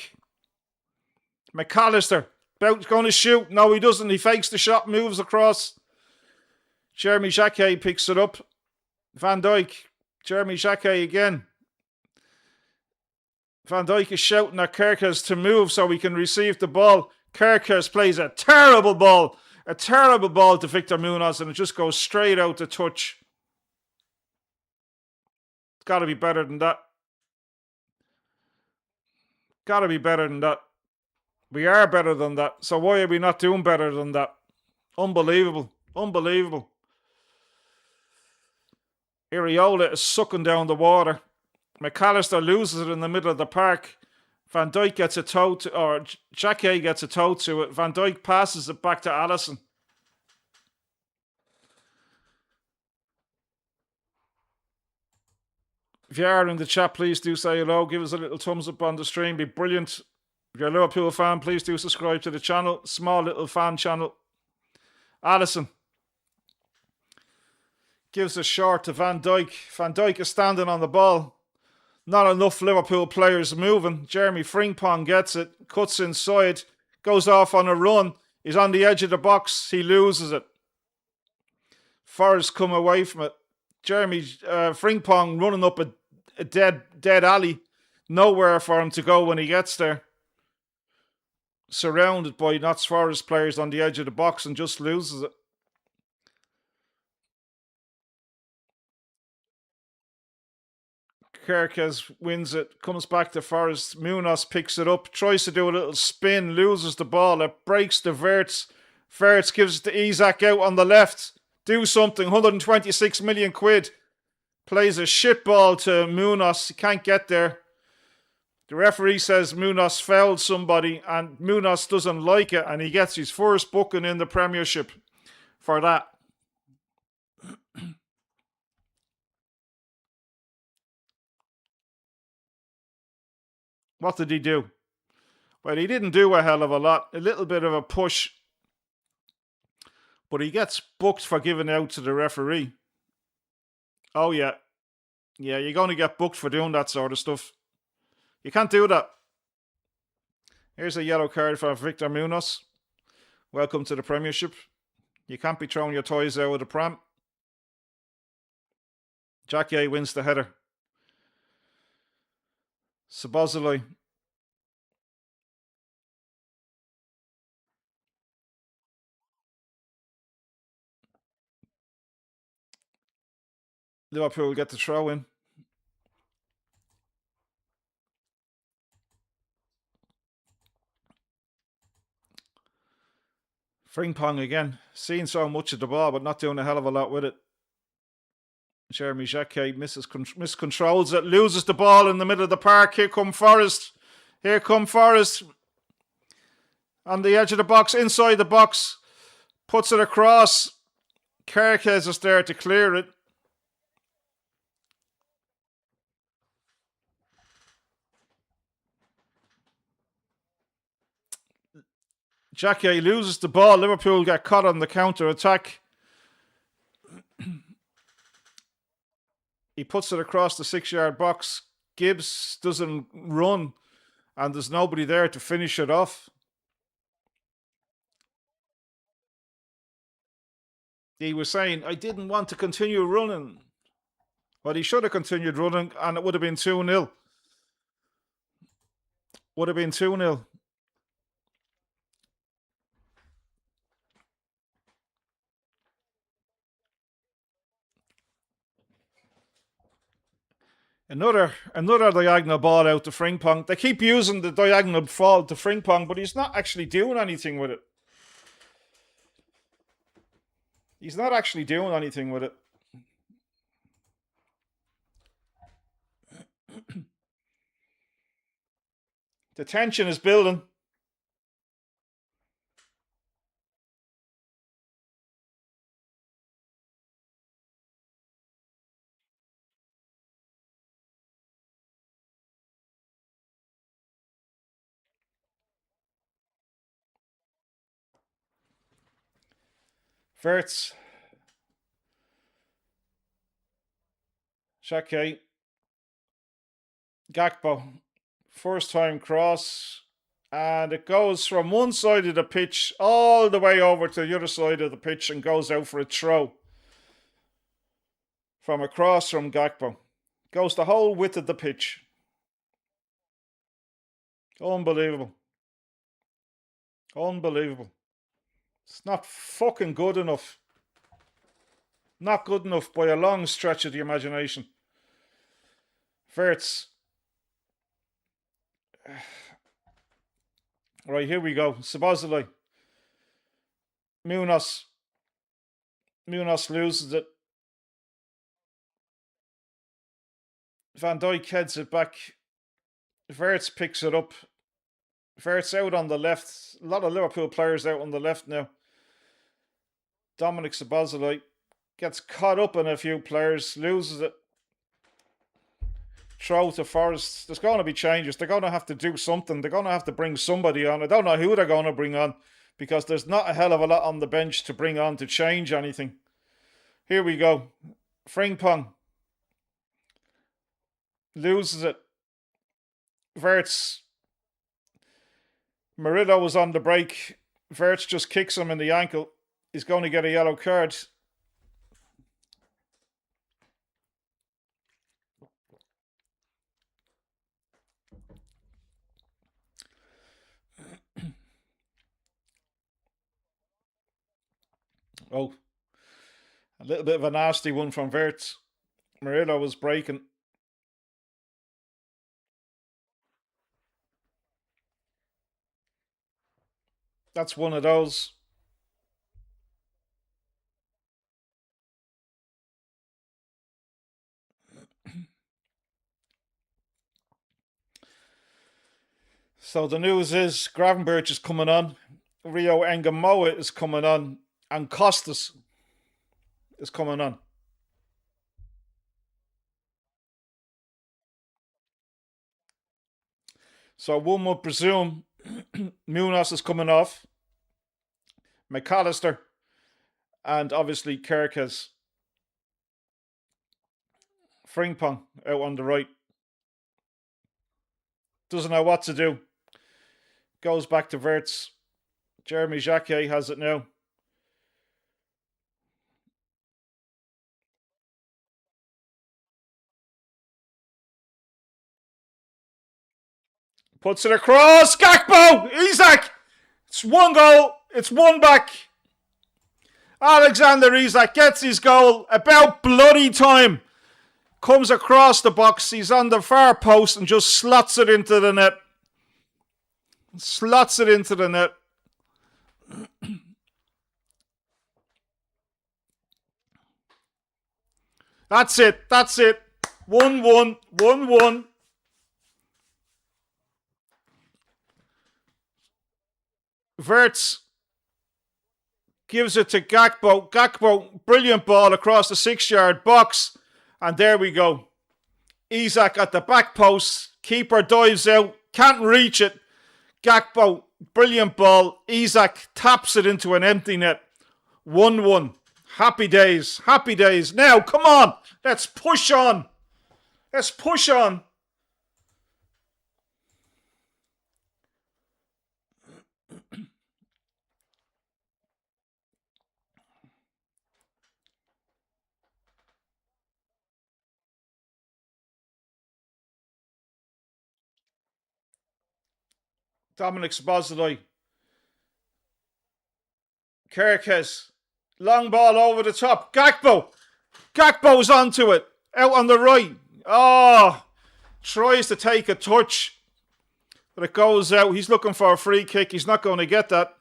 McAllister going to shoot. No, he doesn't. He fakes the shot. Moves across. Jeremy Jacquet picks it up. Van Dijk. Jeremy Jacquet again. Van Dijk is shouting at Kerkez to move so he can receive the ball. Kerkez plays a terrible ball to Victor Munoz, and it just goes straight out to touch. It's got to be better than that. Got to be better than that. We are better than that. So why are we not doing better than that? Unbelievable. Unbelievable. Iriola is sucking down the water. McAllister loses it in the middle of the park. Van Dijk gets a toe to, or Jacquet gets a toe to it. Van Dijk passes it back to Alisson. If you are in the chat, please do say hello. Give us a little thumbs up on the stream. Be brilliant. If you're a Liverpool fan, please do subscribe to the channel. Small little fan channel. Alisson gives a short to Van Dijk. Van Dijk is standing on the ball. Not enough Liverpool players moving. Jeremy Frimpong gets it. Cuts inside. Goes off on a run. He's on the edge of the box. He loses it. Forrest come away from it. Jeremy Frimpong running up a dead alley. Nowhere for him to go when he gets there. Surrounded by Notts Forest players on the edge of the box and just loses it. Kerkez wins it, comes back to Forrest. Munoz picks it up, tries to do a little spin, loses the ball. It breaks to Verts. Verts gives it to Isaac out on the left. Do something, 126 million quid. Plays a shit ball to Munoz. He can't get there. The referee says Munoz fouled somebody, and Munoz doesn't like it, and he gets his first booking in the Premiership for that. What did he do? Well, he didn't do a hell of a lot. A little bit of a push. But he gets booked for giving out to the referee. Oh, yeah. Yeah, you're going to get booked for doing that sort of stuff. You can't do that. Here's a yellow card for Victor Munoz. Welcome to the Premiership. You can't be throwing your toys out of the pram. Jackie wins the header. Sabozolai. Liverpool get the throw in. Frimpong again. Seeing so much of the ball, but not doing a hell of a lot with it. Jeremy Jacquet miscontrols it, loses the ball in the middle of the park. Here come Forrest. Here come Forrest. On the edge of the box, inside the box. Puts it across. Kerkez is there to clear it. Jacquet loses the ball. Liverpool get caught on the counter attack. He puts it across the 6-yard box. Gibbs doesn't run, and there's nobody there to finish it off. He was saying, I didn't want to continue running. Well, he should have continued running, and it would have been 2-0. Would have been 2-0. Another diagonal ball out to Frimpong. They keep using the diagonal ball to Frimpong, but he's not actually doing anything with it. He's not actually doing anything with it. The tension is building. Verts. Jacquet. Gakpo. First time cross. And it goes from one side of the pitch all the way over to the other side of the pitch and goes out for a throw. From across from Gakpo. Goes the whole width of the pitch. Unbelievable. Unbelievable. It's not fucking good enough. Not good enough by a long stretch of the imagination. Verts. Right, here we go. Sabozolai. Munoz. Munoz loses it. Van Dijk heads it back. Verts picks it up. Verts out on the left. A lot of Liverpool players out on the left now. Dominic Sabozolai gets caught up in a few players, loses it. Throw to Forrest. There's going to be changes. They're going to have to do something. They're going to have to bring somebody on. I don't know who they're going to bring on because there's not a hell of a lot on the bench to bring on to change anything. Here we go. Frimpong loses it. Verts Murillo was on the break. Wirtz just kicks him in the ankle. He's going to get a yellow card. Oh, a little bit of a nasty one from Wirtz. Murillo was breaking. That's one of those. So the news is Gravenberch is coming on, Rio Engamoa is coming on, and Costas is coming on. So one would presume Munoz is coming off, McAllister, and obviously Kirkes. Frimpong out on the right. Doesn't know what to do. Goes back to Wirtz. Jeremy Jacquet has it now. Puts it across. Gakpo! Isak! It's one goal. It's one back. Alexander Isak gets his goal. About bloody time. Comes across the box. He's on the far post and just slots it into the net. Slots it into the net. That's it. That's it. 1-1. 1-1. Wirtz gives it to Gakpo. Gakpo, brilliant ball across the 6-yard box. And there we go. Isak at the back post. Keeper dives out. Can't reach it. Gakpo, brilliant ball. Isak taps it into an empty net. 1-1. Happy days. Happy days. Now, come on. Let's push on. Let's push on. Dominic Szoboszlai. Kirkes. Long ball over the top. Gakpo. Gakpo's onto it. Out on the right. Oh. Tries to take a touch. But it goes out. He's looking for a free kick. He's not going to get that.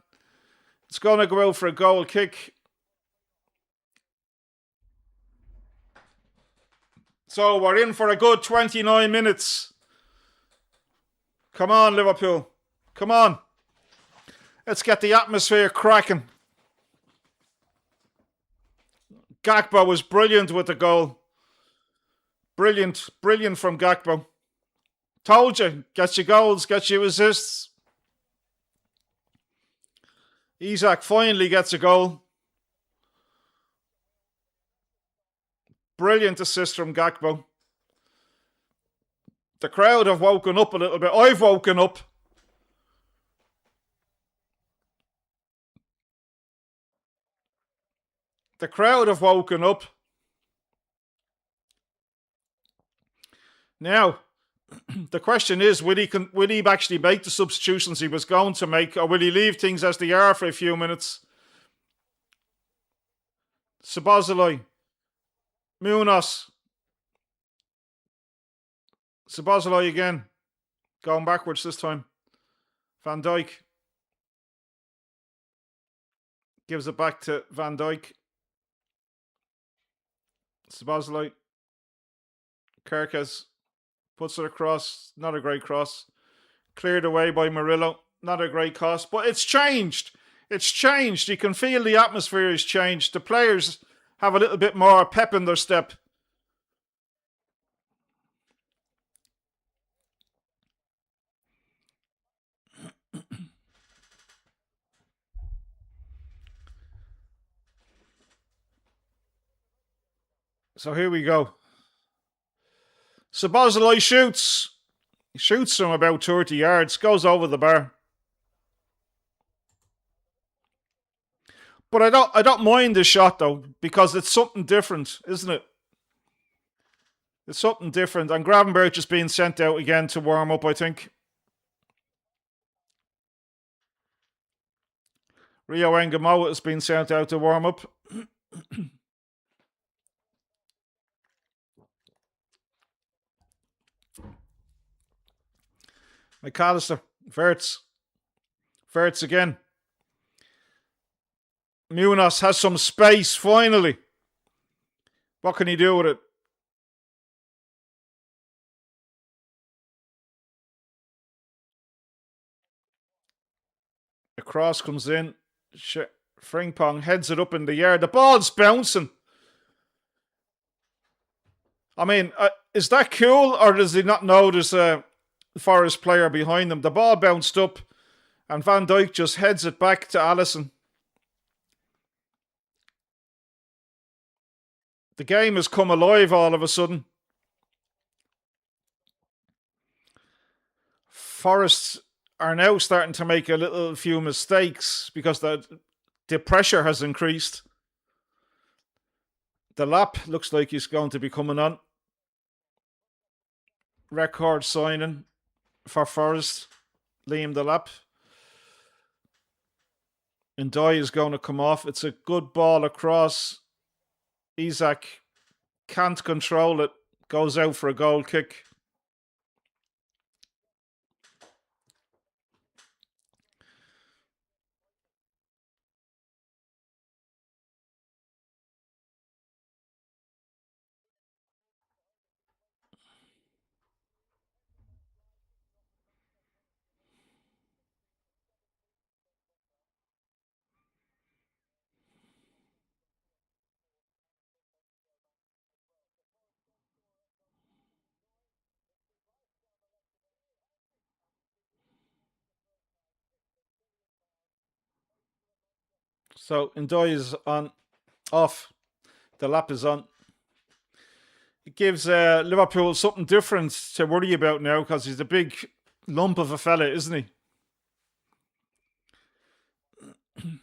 It's going to go out for a goal kick. So we're in for a good 29 minutes. Come on, Liverpool. Come on. Let's get the atmosphere cracking. Gakpo was brilliant with the goal. Brilliant. Brilliant from Gakpo. Told you. Gets you goals, gets you assists. Isak finally gets a goal. Brilliant assist from Gakpo. The crowd have woken up a little bit. I've woken up. The crowd have woken up. Now, the question is, will he actually make the substitutions he was going to make, or will he leave things as they are for a few minutes? Szoboszlai. Munoz. Szoboszlai again. Going backwards this time. Van Dijk. Gives it back to Van Dijk. Szoboszlai. Kirkes. Puts it across. Not a great cross. Cleared away by Murillo. Not a great cross. But it's changed. It's changed. You can feel the atmosphere has changed. The players have a little bit more pep in their step. So here we go. Szoboszlai shoots. He shoots from about 30 yards. Goes over the bar. But I don't mind this shot though, because it's something different, isn't it? It's something different. And Gravenberch is being sent out again to warm up, I think. Rio Engamoa has been sent out to warm up. McAllister. Verts again. Munoz has some space, finally. What can he do with it? A cross comes in. Frimpong heads it up in the yard. The ball's bouncing. I mean, is that cool, or does he not know there's a Forest player behind him? The ball bounced up, and Van Dijk just heads it back to Allison. The game has come alive all of a sudden. Forest are now starting to make a few mistakes because the pressure has increased. The lap looks like he's going to be coming on. Record signing for Forest. Liam Delap. And Doy is going to come off. It's a good ball across. Isaac can't control it. Goes out for a goal kick. So Ndoye is off. The lap is on. It gives Liverpool something different to worry about now because he's a big lump of a fella, isn't he?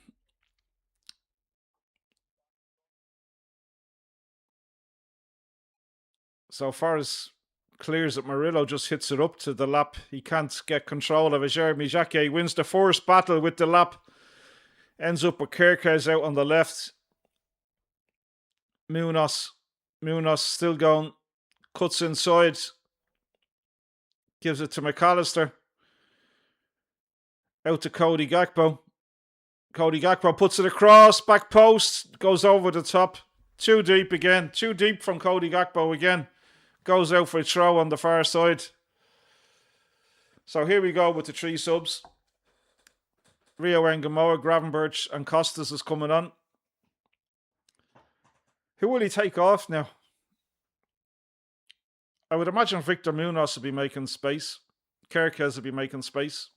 So far as clears it, Murillo just hits it up to the lap. He can't get control of it. Jeremy Jacquet wins the first battle with the lap. Ends up with Kerkez out on the left. Munoz still going. Cuts inside. Gives it to McAllister. Out to Cody Gakpo. Cody Gakpo puts it across. Back post. Goes over the top. Too deep again. Too deep from Cody Gakpo again. Goes out for a throw on the far side. So here we go with the three subs. Rio Engamoa, Gravenberch and Costas is coming on. Who will he take off now? I would imagine Victor Munoz will be making space. Kerkez will be making space.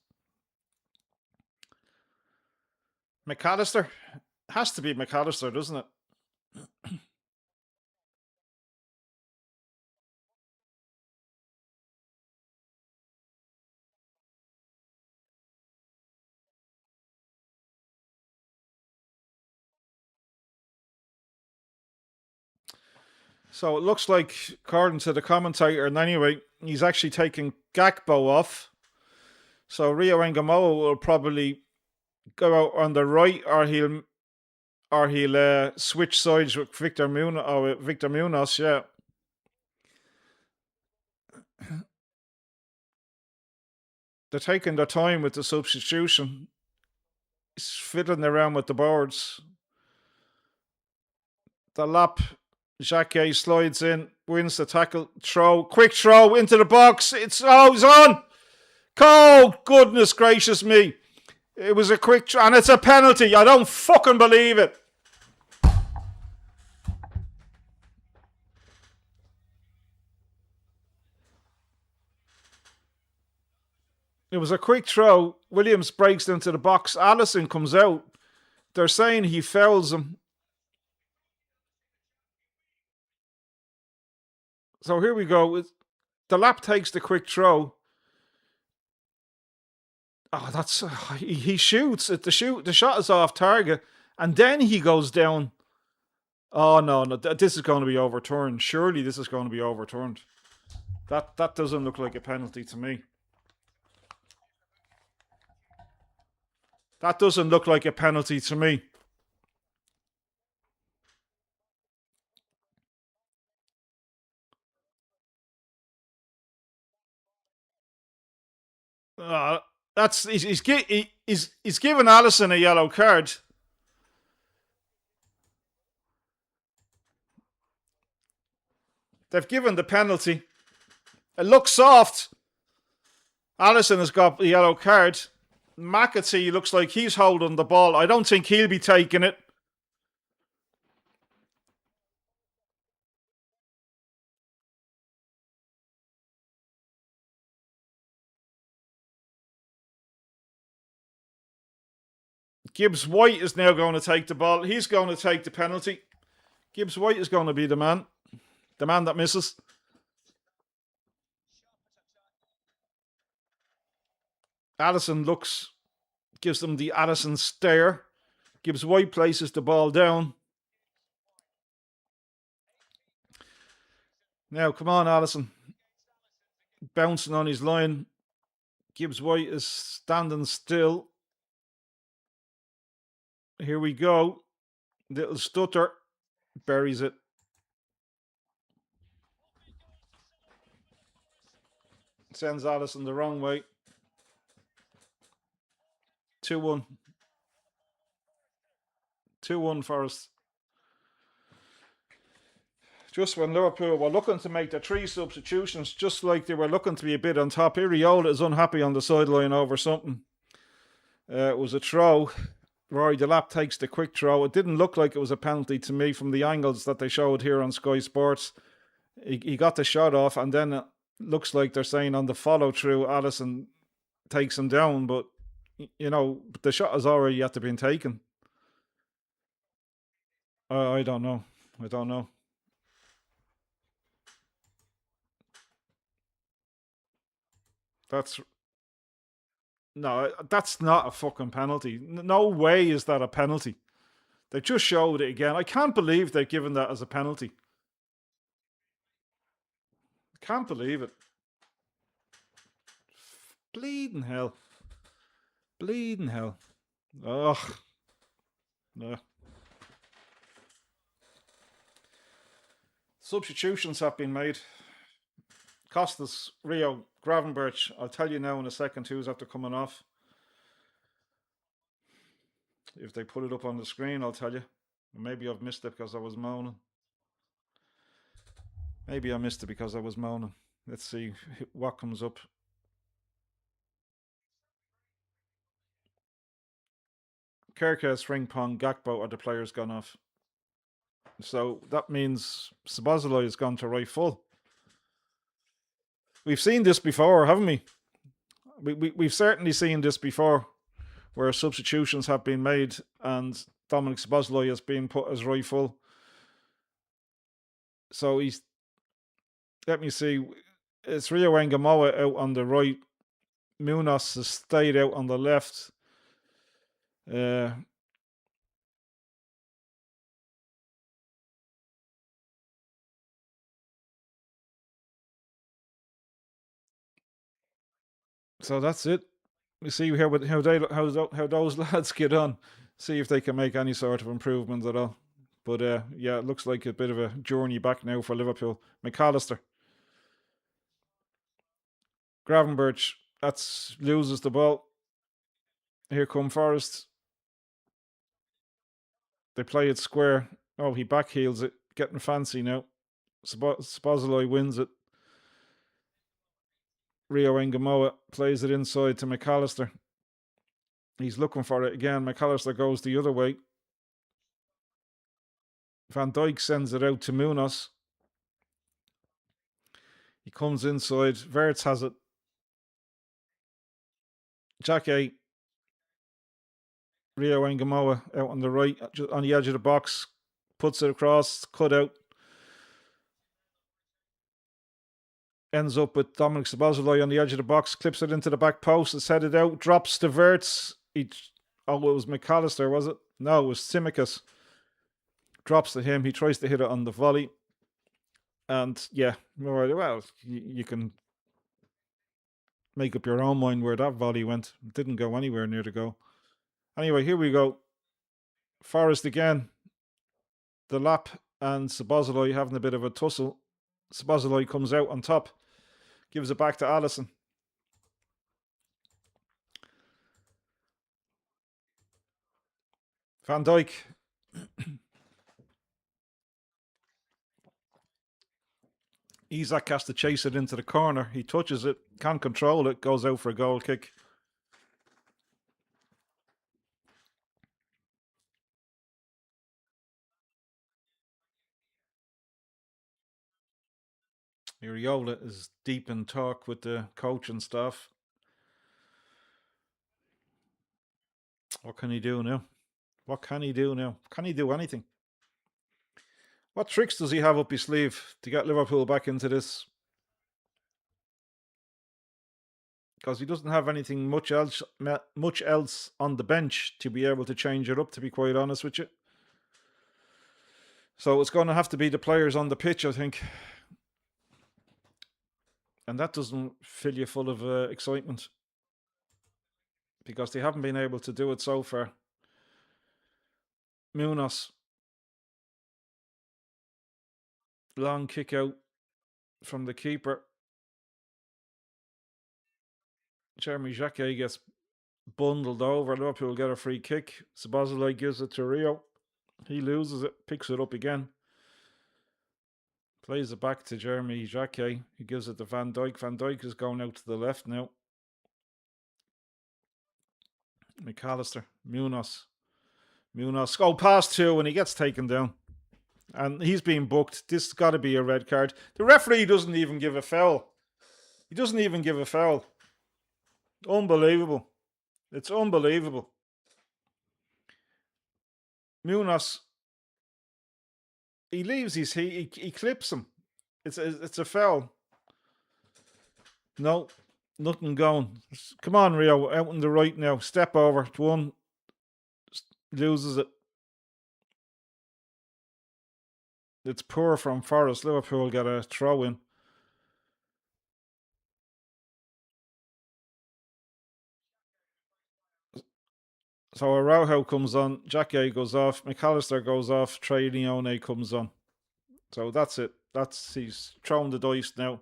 McAllister? Has to be McAllister, doesn't it? So it looks like, according to the commentator, and anyway, he's actually taking Gakpo off. So Rio Engamoa will probably go out on the right, or he'll switch sides with Victor Munoz. Yeah. They're taking their time with the substitution. He's fiddling around with the boards. The lap. Jacquet slides in, wins the tackle, quick throw into the box. It's on. Oh, goodness gracious me. It was a quick and it's a penalty. I don't fucking believe it. It was a quick throw. Williams breaks into the box. Allison comes out. They're saying he fouls him. So here we go. The lap takes the quick throw. Oh, he shoots. The shot is off target. And then he goes down. Oh, no, no, this is going to be overturned. Surely this is going to be overturned. That doesn't look like a penalty to me. That doesn't look like a penalty to me. That's he's given Alisson a yellow card. They've given the penalty. It looks soft. Alisson has got a yellow card. McAtee looks like he's holding the ball. I don't think he'll be taking it. Gibbs White is now going to take the ball. He's going to take the penalty. Gibbs White is going to be the man that misses. Alisson gives them the Alisson stare. Gibbs White places the ball down. Now, come on, Alisson. Bouncing on his line. Gibbs White is standing still. Here we go. Little stutter. Buries it. Sends Alisson the wrong way. 2-1. 2-1 Forest. Just when Liverpool were looking to make their 3 substitutions, just like they were looking to be a bit on top, Iriola is unhappy on the sideline over something. It was a throw. Rory Delap takes the quick throw. It didn't look like it was a penalty to me from the angles that they showed here on Sky Sports. He got the shot off, and then it looks like they're saying on the follow-through, Alisson takes him down, but the shot has already yet to been taken. I don't know. That's not a fucking penalty. No way is that a penalty. They just showed it again. I can't believe they've given that as a penalty. Can't believe it. Bleeding hell. Ugh. No. Substitutions have been made. Costas, Rio, Gravenberch. I'll tell you now in a second who's after coming off. If they put it up on the screen, I'll tell you. Maybe I've missed it because I was moaning. Let's see what comes up. Kerkez, Frimpong, Gakpo are the players gone off. So that means Szoboszlai has gone to right full. We've seen this before, haven't we? We've certainly seen this before, where substitutions have been made and Dominic Szoboszlai has been put as right full. So let me see, it's Rio Engamoa out on the right. Munoz has stayed out on the left. So that's it. We see how those lads get on. See if they can make any sort of improvement at all. But it looks like a bit of a journey back now for Liverpool. McAllister. Gravenberch, loses the ball. Here come Forest. They play it square. Oh, he backheels it. Getting fancy now. Szoboszlai wins it. Rio Engamoa plays it inside to McAllister. He's looking for it again. McAllister goes the other way. Van Dijk sends it out to Munoz. He comes inside. Verts has it. Jackie. Rio Engamoa out on the right, on the edge of the box. Puts it across, cut out. Ends up with Dominic Szoboszlai on the edge of the box, clips it into the back post, it's headed out, drops to Verts. It was McAllister, was it? No, it was Tsimikas. Drops to him. He tries to hit it on the volley. And yeah, well, you can make up your own mind where that volley went. It didn't go anywhere near the goal. Anyway, here we go. Forrest again. The lap and Sabozaloi having a bit of a tussle. Sabozaloi comes out on top. Gives it back to Allison. Van Dijk. Isak has to chase it into the corner. He touches it, can't control it, goes out for a goal kick. Iriola is deep in talk with the coach and staff. What can he do now? What can he do now? Can he do anything? What tricks does he have up his sleeve to get Liverpool back into this? Because he doesn't have anything much else on the bench to be able to change it up, to be quite honest with you. So it's going to have to be the players on the pitch, I think. And that doesn't fill you full of excitement. Because they haven't been able to do it so far. Munoz. Long kick out from the keeper. Jeremy Jacquet gets bundled over. Liverpool get a free kick. Sabozalai gives it to Rio. He loses it, picks it up again. Plays it back to Jeremy Jacquet. He gives it to Van Dijk. Van Dijk is going out to the left now. McAllister. Munoz. Go past two and he gets taken down. And he's being booked. This has got to be a red card. The referee doesn't even give a foul. He doesn't even give a foul. Unbelievable. It's unbelievable. Munoz. He leaves he clips him. It's a foul. No, nothing going. Come on, Rio, out on the right now. Step over. One loses it. It's poor from Forest. Liverpool get a throw in. So Araujo comes on, Jacquet goes off, McAllister goes off, Trey Leone comes on. So that's it. He's throwing the dice now.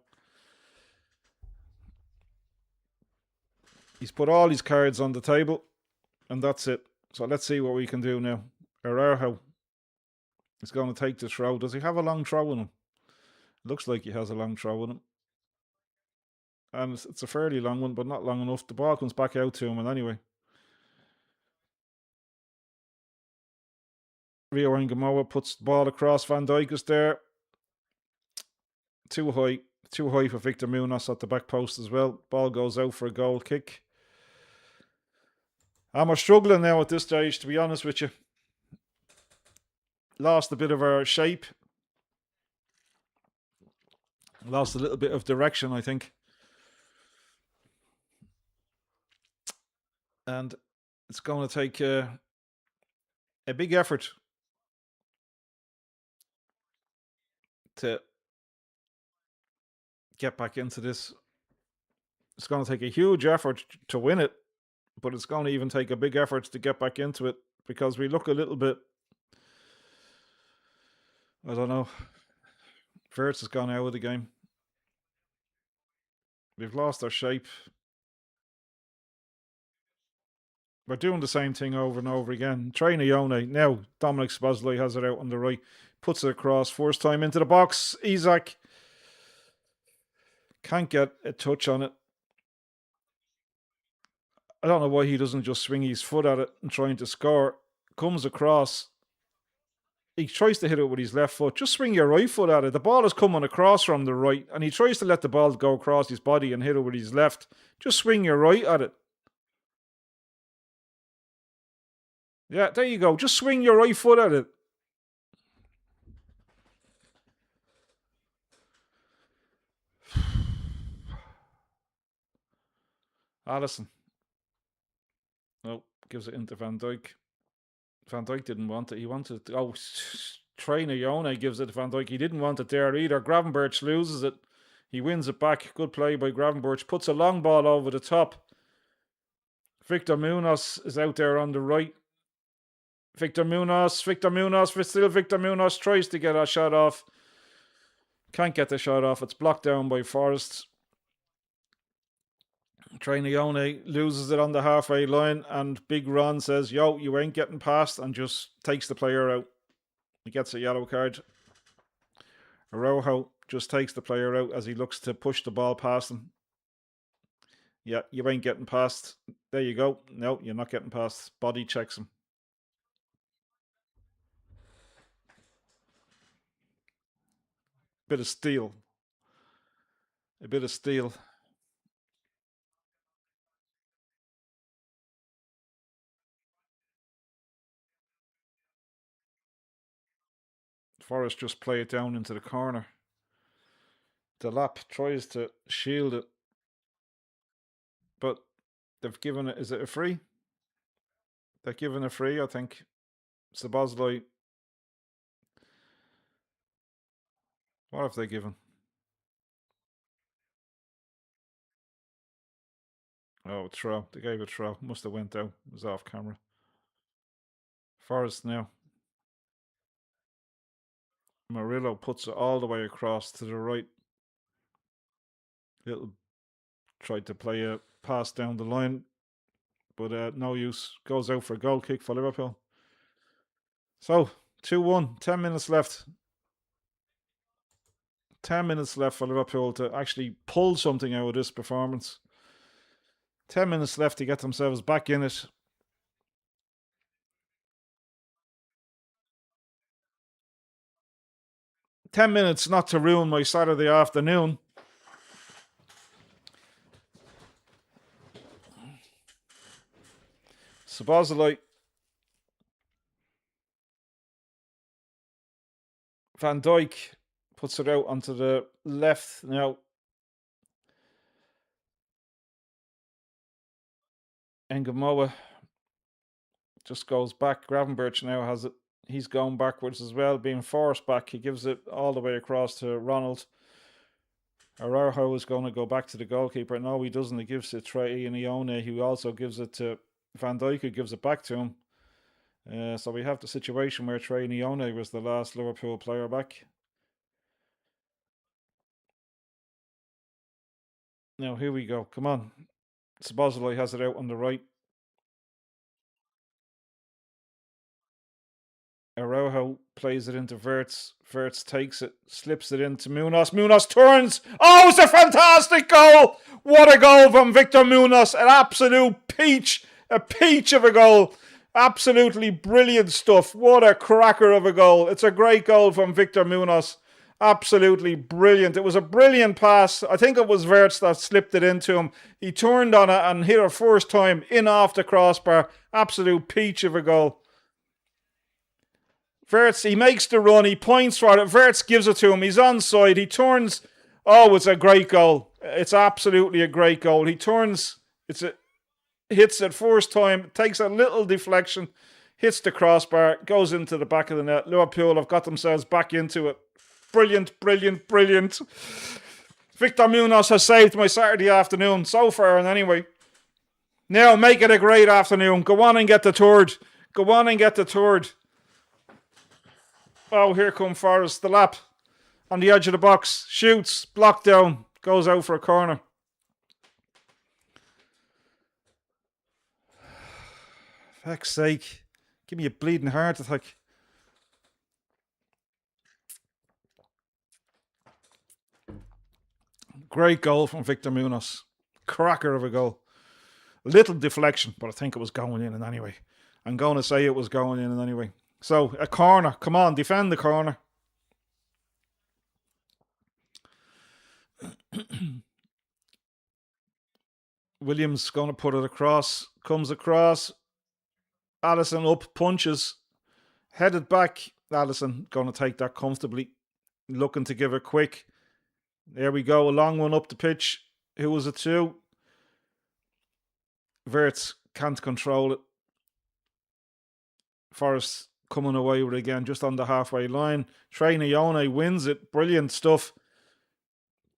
He's put all his cards on the table, and that's it. So let's see what we can do now. Araujo is going to take the throw. Does he have a long throw in him? Looks like he has a long throw in him. And it's a fairly long one, but not long enough. The ball comes back out to him, and anyway. Rio Ngamoa puts the ball across. Van Dijk is there. Too high for Victor Munoz at the back post as well. Ball goes out for a goal kick. And we're struggling now at this stage, to be honest with you. Lost a bit of our shape. Lost a little bit of direction, I think. And it's going to take a big effort to get back into this. It's going to take a huge effort to win it, but it's going to even take a big effort to get back into it because we look a little bit, I don't know, Verts has gone out of the game. We've lost our shape. We're doing the same thing over and over again. Trey Leone. Now, Dominic Szoboszlai has it out on the right. Puts it across. First time into the box. Isak can't get a touch on it. I don't know why he doesn't just swing his foot at it and trying to score. Comes across. He tries to hit it with his left foot. Just swing your right foot at it. The ball is coming across from the right, and he tries to let the ball go across his body and hit it with his left. Just swing your right at it. Yeah, there you go. Just swing your right foot at it. Allison. Nope. Gives it into Van Dijk. Van Dijk didn't want it. He wanted it. Oh, Trainer Yone gives it to Van Dijk. He didn't want it there either. Gravenberch loses it. He wins it back. Good play by Gravenberch. Puts a long ball over the top. Victor Munoz is out there on the right. Victor Munoz. Still Victor Munoz tries to get a shot off. Can't get the shot off. It's blocked down by Forrest. Trainer Yone loses it on the halfway line, and Big Ron says, "Yo, you ain't getting past," and just takes the player out. He gets a yellow card. Araujo just takes the player out as he looks to push the ball past him. Yeah, you ain't getting past. There you go. No, you're not getting past. Body checks him. Bit of steel. A bit of steel. Forrest just play it down into the corner. Delap tries to shield it, but they've given it. Is it a free? They're giving a free, I think. Sabozlai. What have they given? Oh, throw. They gave a throw. Must have went out. It was off camera. Forrest now. Murillo puts it all the way across to the right. Little tried to play a pass down the line, but no use. Goes out for a goal kick for Liverpool. So, 2-1. 10 minutes left. 10 minutes left for Liverpool to actually pull something out of this performance. 10 minutes left to get themselves back in it. "10 minutes not to ruin my Saturday afternoon." Sabozlai. Van Dijk puts it out onto the left now. Engamoa just goes back. Gravenberch now has it. He's going backwards as well, being forced back. He gives it all the way across to Ronald. Araujo is going to go back to the goalkeeper. No, he doesn't. He gives it to Ione, who also gives it to Van Dijk, who gives it back to him. So we have the situation where Trey Ione was the last Liverpool player back. Now, here we go. Come on. Sabozlai has it out on the right. Araujo plays it into Wirtz. Wirtz takes it, slips it into Munoz. Munoz turns. Oh, it's a fantastic goal! What a goal from Victor Munoz. An absolute peach. A peach of a goal. Absolutely brilliant stuff. What a cracker of a goal. It's a great goal from Victor Munoz. Absolutely brilliant. It was a brilliant pass. I think it was Wirtz that slipped it into him. He turned on it and hit it first time in off the crossbar. Absolute peach of a goal. Wirtz, he makes the run, he points for it, Wirtz gives it to him, he's onside, he turns. Oh, it's a great goal. It's absolutely a great goal. He turns, hits it first time, takes a little deflection, hits the crossbar, goes into the back of the net. Liverpool have got themselves back into it. Brilliant, brilliant, brilliant. Victor Munoz has saved my Saturday afternoon, so far and anyway. Now make it a great afternoon. Go on and get the third. Go on and get the third. Oh, here come Forrest. The lap on the edge of the box. Shoots. Blocked down. Goes out for a corner. Fuck's sake. Give me a bleeding heart attack. Great goal from Victor Munoz. Cracker of a goal. A little deflection, but I think it was going in anyway. I'm going to say it was going in anyway. So, a corner. Come on, defend the corner. Williams going to put it across. Comes across. Allison up, punches. Headed back. Allison going to take that comfortably. Looking to give it quick. There we go. A long one up the pitch. Who was it to? Wirtz can't control it. Forrest coming away with it again just on the halfway line. Trainayone wins it. Brilliant stuff.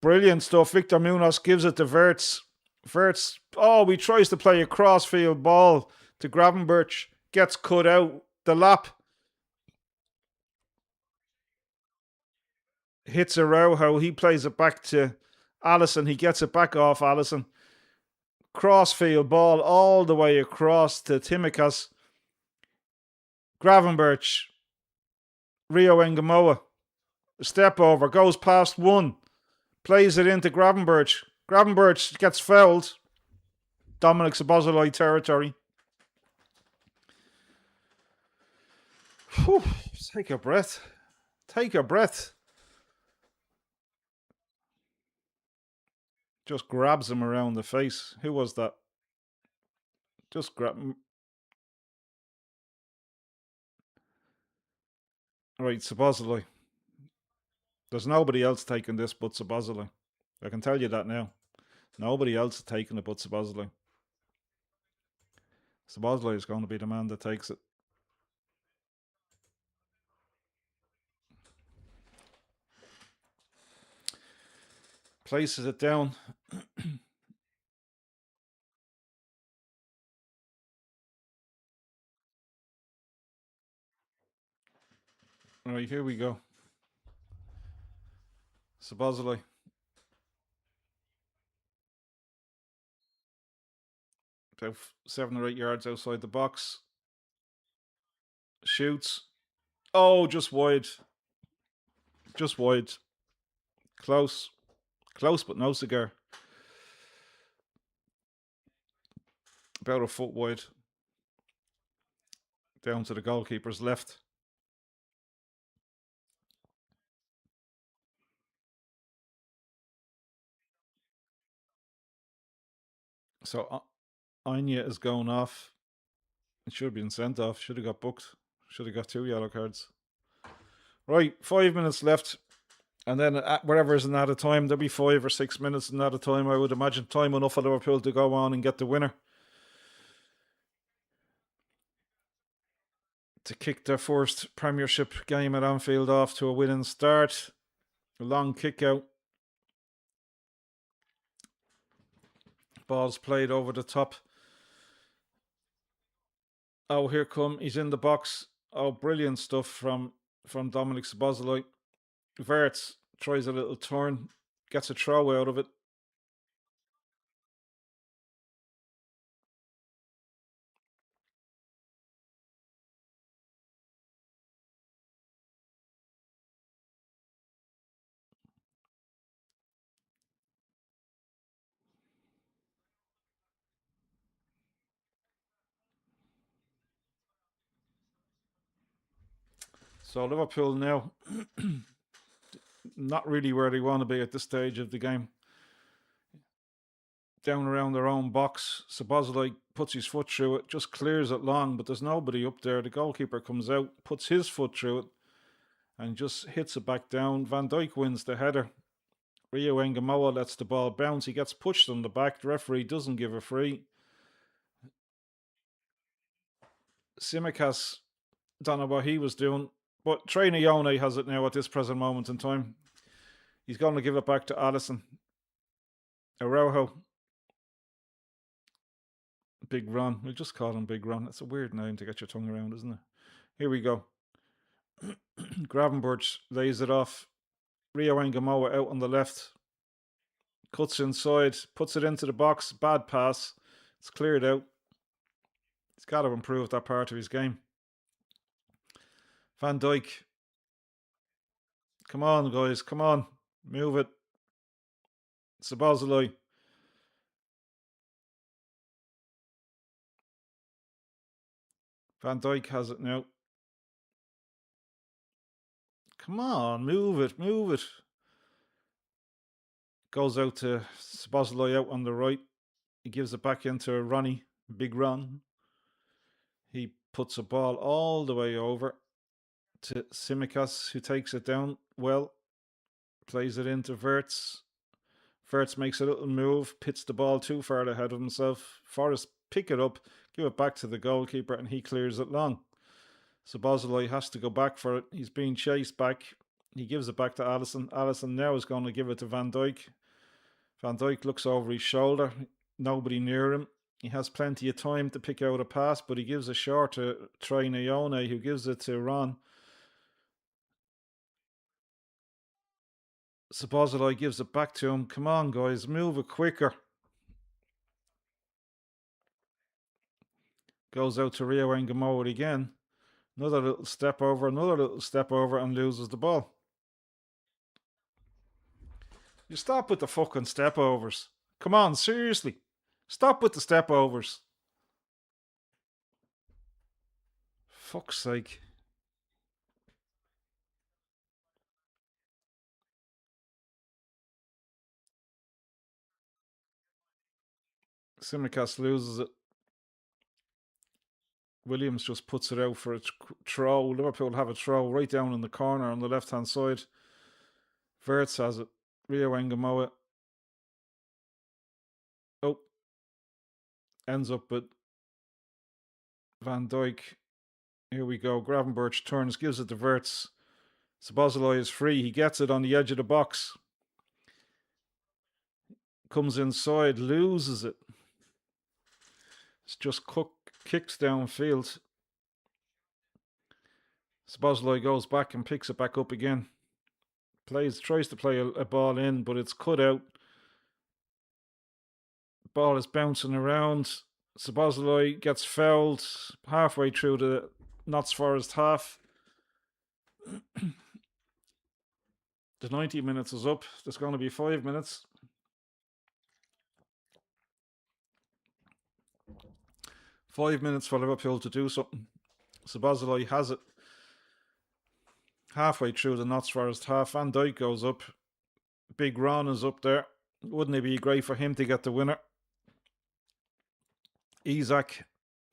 Brilliant stuff. Victor Munoz gives it to Verts. Verts, he tries to play a crossfield ball to Gravenberch. Gets cut out. The lap hits Araujo. He plays it back to Allison. He gets it back off Allison. Crossfield ball all the way across to Timikas. Gravenberch. Rio Engamoa. Step over. Goes past one. Plays it into Gravenberch. Gravenberch gets fouled. Dominic Szoboszlai territory. Whew, take a breath. Take a breath. Just grabs him around the face. Who was that? Just grab him. Right, Szoboszlai. There's nobody else taking this but Szoboszlai. I can tell you that now. Nobody else is taking it but Szoboszlai. Szoboszlai is going to be the man that takes it. Places it down. Right, here we go. Szoboszlai. About 7 or 8 yards outside the box. Shoots. Oh, just wide. Just wide. Close. Close, but no cigar. About a foot wide. Down to the goalkeeper's left. So YNWA is going off. It should have been sent off. Should have got booked. Should have got 2 yellow cards. Right, 5 minutes left. And then whatever is in added time, there'll be 5 or 6 minutes in added time, I would imagine. Time enough for Liverpool to go on and get the winner. To kick their first Premiership game at Anfield off to a winning start. A long kick out. Ball's played over the top. Oh, here come. He's in the box. Oh, brilliant stuff from Dominic Szoboszlai. Verts tries a little turn. Gets a throw out of it. So Liverpool now not really where they want to be at this stage of the game. Down around their own box. Szoboszlai puts his foot through it, just clears it long, but there's nobody up there. The goalkeeper comes out, puts his foot through it, and just hits it back down. Van Dijk wins the header. Rio Engamoa lets the ball bounce. He gets pushed on the back. The referee doesn't give a free. Tsimikas, don't know what he was doing. But Trainayone has it now at this present moment in time. He's going to give it back to Allison. Araujo. Big Ron. We'll just call him Big Ron. That's a weird name to get your tongue around, isn't it? Here we go. Gravenberch lays it off. Rio Engamoa out on the left. Cuts inside. Puts it into the box. Bad pass. It's cleared out. He's got to improve that part of his game. Van Dijk. Come on, guys. Come on. Move it. Szoboszlai. Van Dijk has it now. Come on. Move it. Move it. Goes out to Szoboszlai out on the right. He gives it back into Ronnie. Big Ron. He puts a ball all the way over to Tsimikas, who takes it down well. Plays it into Verts. Verts makes a little move, pits the ball too far ahead of himself. Forrest pick it up, give it back to the goalkeeper, and he clears it long. So Bozzoloi has to go back for it. He's being chased back. He gives it back to Allison. Allison now is going to give it to Van Dijk. Van Dijk looks over his shoulder. Nobody near him. He has plenty of time to pick out a pass, but he gives a short to Trey Nyone, who gives it to Ron. Sabozalai gives it back to him. Come on, guys, move it quicker. Goes out to Rio Engamoa again. Another little step over, and loses the ball. You stop with the fucking step overs. Come on, seriously. Stop with the step overs. Fuck's sake. Simicast loses it. Williams just puts it out for a throw. Liverpool have a throw right down in the corner on the left hand side. Verts has it. Rio Engamoa. Oh. Ends up with Van Dijk. Here we go. Gravenberch turns, gives it to Verts. Sabozaloi is free. He gets it on the edge of the box. Comes inside, loses it. It's just kicks downfield. Sabozaloi goes back and picks it back up again. Tries to play a ball in, but it's cut out. Ball is bouncing around. Sabozaloi gets fouled halfway through the Notts Forest half. The 90 minutes is up. There's going to be 5 minutes. 5 minutes for Liverpool to do something. Sabozaloi has it. Halfway through the Notts Forest half, Van Dijk goes up. Big Ron is up there. Wouldn't it be great for him to get the winner? Isaac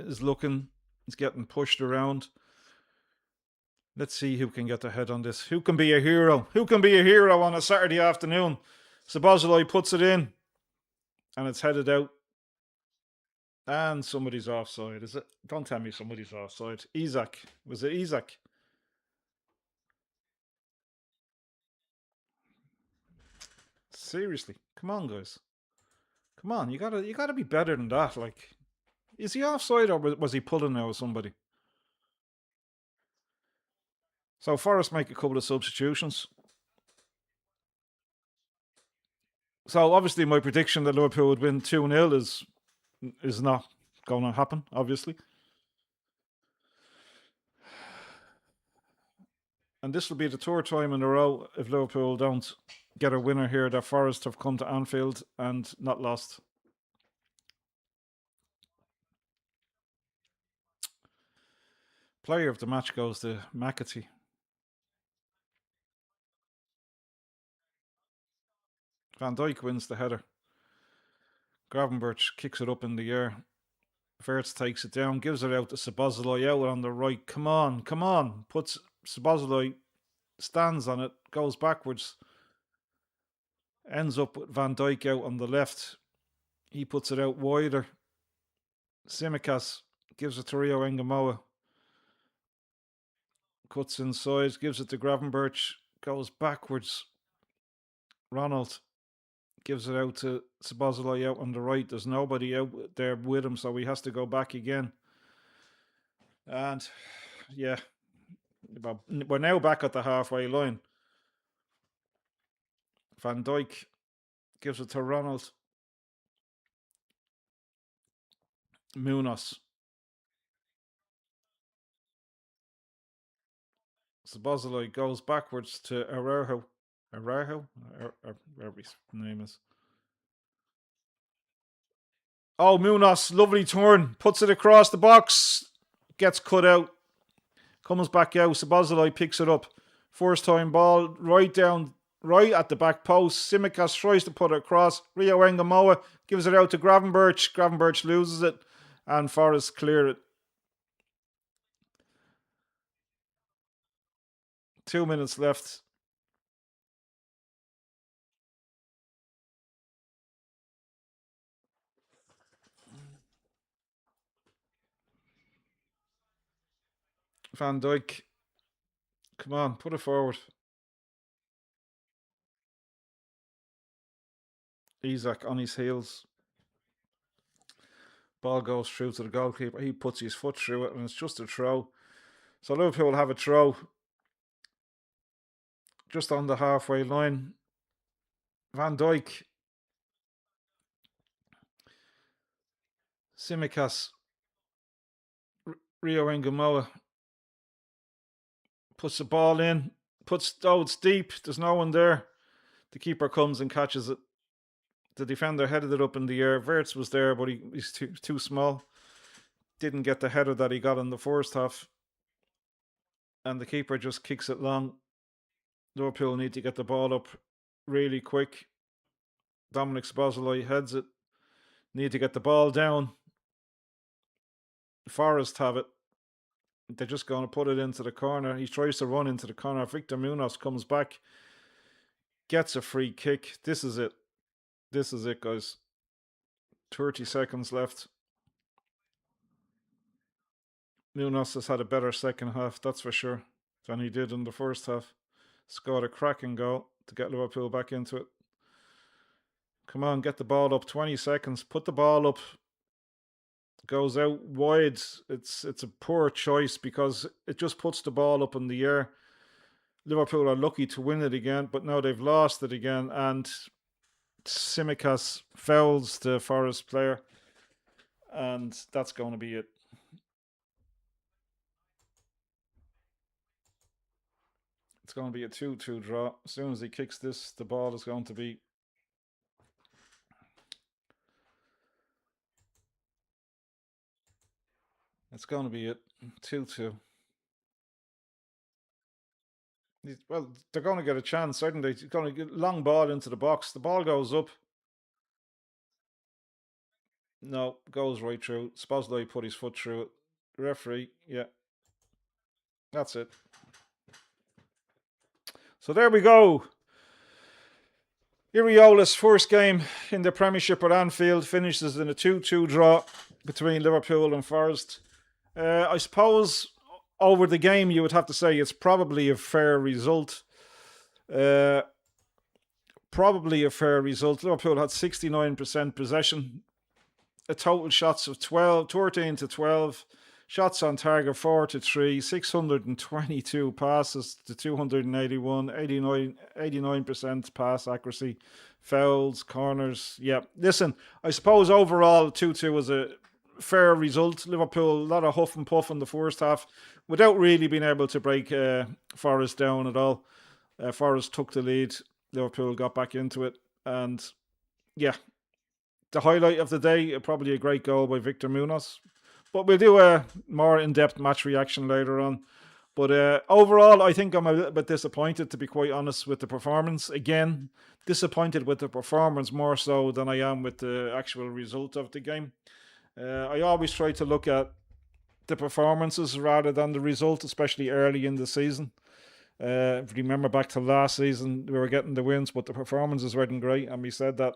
is looking. He's getting pushed around. Let's see who can get the head on this. Who can be a hero? Who can be a hero on a Saturday afternoon? Sabozaloi puts it in. And it's headed out. And somebody's offside, is it? Don't tell me somebody's offside. Isaac. Was it Isaac? Seriously. Come on, guys. Come on, you gotta be better than that. Like, is he offside or was he pulling out with somebody? So Forest make a couple of substitutions. So obviously my prediction that Liverpool would win 2-0 is not going to happen, obviously. And this will be the third time in a row if Liverpool don't get a winner here that Forest have come to Anfield and not lost. Player of the match goes to McAtee. Van Dijk wins the header. Gravenberch kicks it up in the air. Verts takes it down, gives it out to Sabozaloi out on the right. Come on. Puts Sabozaloi, stands on it, goes backwards. Ends up with Van Dijk out on the left. He puts it out wider. Simicas gives it to Rio Engamoa. Cuts inside, gives it to Gravenberch, goes backwards. Ronald gives it out to Sabozaloi out on the right. There's nobody out there with him, so he has to go back again. And yeah, we're now back at the halfway line. Van Dijk gives it to Ronald. Munoz. Sabozaloi goes backwards to Araujo. Whatever his name is. Oh, Munoz, lovely turn. Puts it across the box. Gets cut out. Comes back out. Sabozaloi picks it up. First time ball right at the back post. Simicas tries to put it across. Rio Engamoa gives it out to Gravenberch. Gravenberch loses it. And Forest clear it. 2 minutes left. Van Dijk. Come on, put it forward. Isak on his heels. Ball goes through to the goalkeeper. He puts his foot through it, and it's just a throw. So Liverpool will have a throw just on the halfway line. Van Dijk. Simicas. YNWA puts the ball in. It's deep. There's no one there. The keeper comes and catches it. The defender headed it up in the air. Wirtz was there, but he's too small. Didn't get the header that he got in the first half. And the keeper just kicks it long. Liverpool need to get the ball up really quick. Dominic Szoboszlai heads it. Need to get the ball down. Forest have it. They're just going to put it into the corner. He tries to run into the corner. Victor Munoz comes back. Gets a free kick. This is it. This is it, guys. 30 seconds left. Munoz has had a better second half, that's for sure, than he did in the first half. Scored a cracking goal to get Liverpool back into it. Come on, get the ball up. 20 seconds. Put the ball up. Goes out wide. It's a poor choice because it just puts the ball up in the air. Liverpool are lucky to win it again, but now they've lost it again, and Simicas fouls the Forest player, and that's going to be it. It's going to be a 2-2 draw. As soon as he kicks this, the ball is going to be... It's going to be it. 2-2. Well, they're going to get a chance, certainly. It's going to get a long ball into the box. The ball goes up. No, goes right through. Szoboszlai put his foot through it. Referee, yeah. That's it. So there we go. Iriola's first game in the Premiership at Anfield finishes in a 2-2 draw between Liverpool and Forest. I suppose over the game you would have to say it's probably a fair result. Probably a fair result. Liverpool had 69% possession. A total shots of 13 to 12. Shots on target 4 to 3, 622 passes to 281, 89% pass accuracy, fouls, corners. Yeah, listen, I suppose overall 2-2 was a fair result. Liverpool, a lot of huff and puff in the first half without really being able to break Forest down at all. Forest took the lead. Liverpool got back into it. And yeah, the highlight of the day, probably a great goal by Victor Munoz. But we'll do a more in-depth match reaction later on. But overall, I think I'm a little bit disappointed, to be quite honest, with the performance. Again, disappointed with the performance more so than I am with the actual result of the game. I always try to look at the performances rather than the result, especially early in the season. If you remember back to last season, we were getting the wins, but the performances weren't great, and we said that.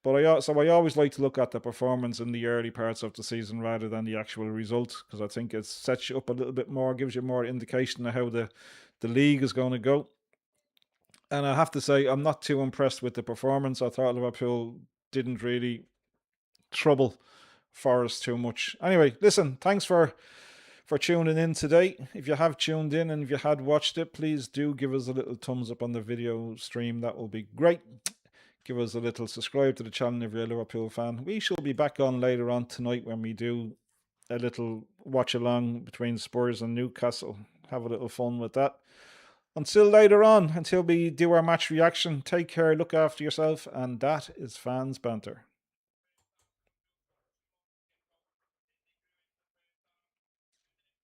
But I always like to look at the performance in the early parts of the season rather than the actual result, because I think it sets you up a little bit more, gives you more indication of how the league is going to go. And I have to say, I'm not too impressed with the performance. I thought Liverpool didn't really trouble Forest too much. Anyway, listen, thanks for tuning in today. If you have tuned in and if you had watched it, please do give us a little thumbs up on the video stream. That will be great. Give us a little subscribe to the channel if you're a Liverpool fan. We shall be back on later on tonight when we do a little watch along between Spurs and Newcastle. Have a little fun with that. Until later on, until we do our match reaction, take care, look after yourself, and that is Fans Banter.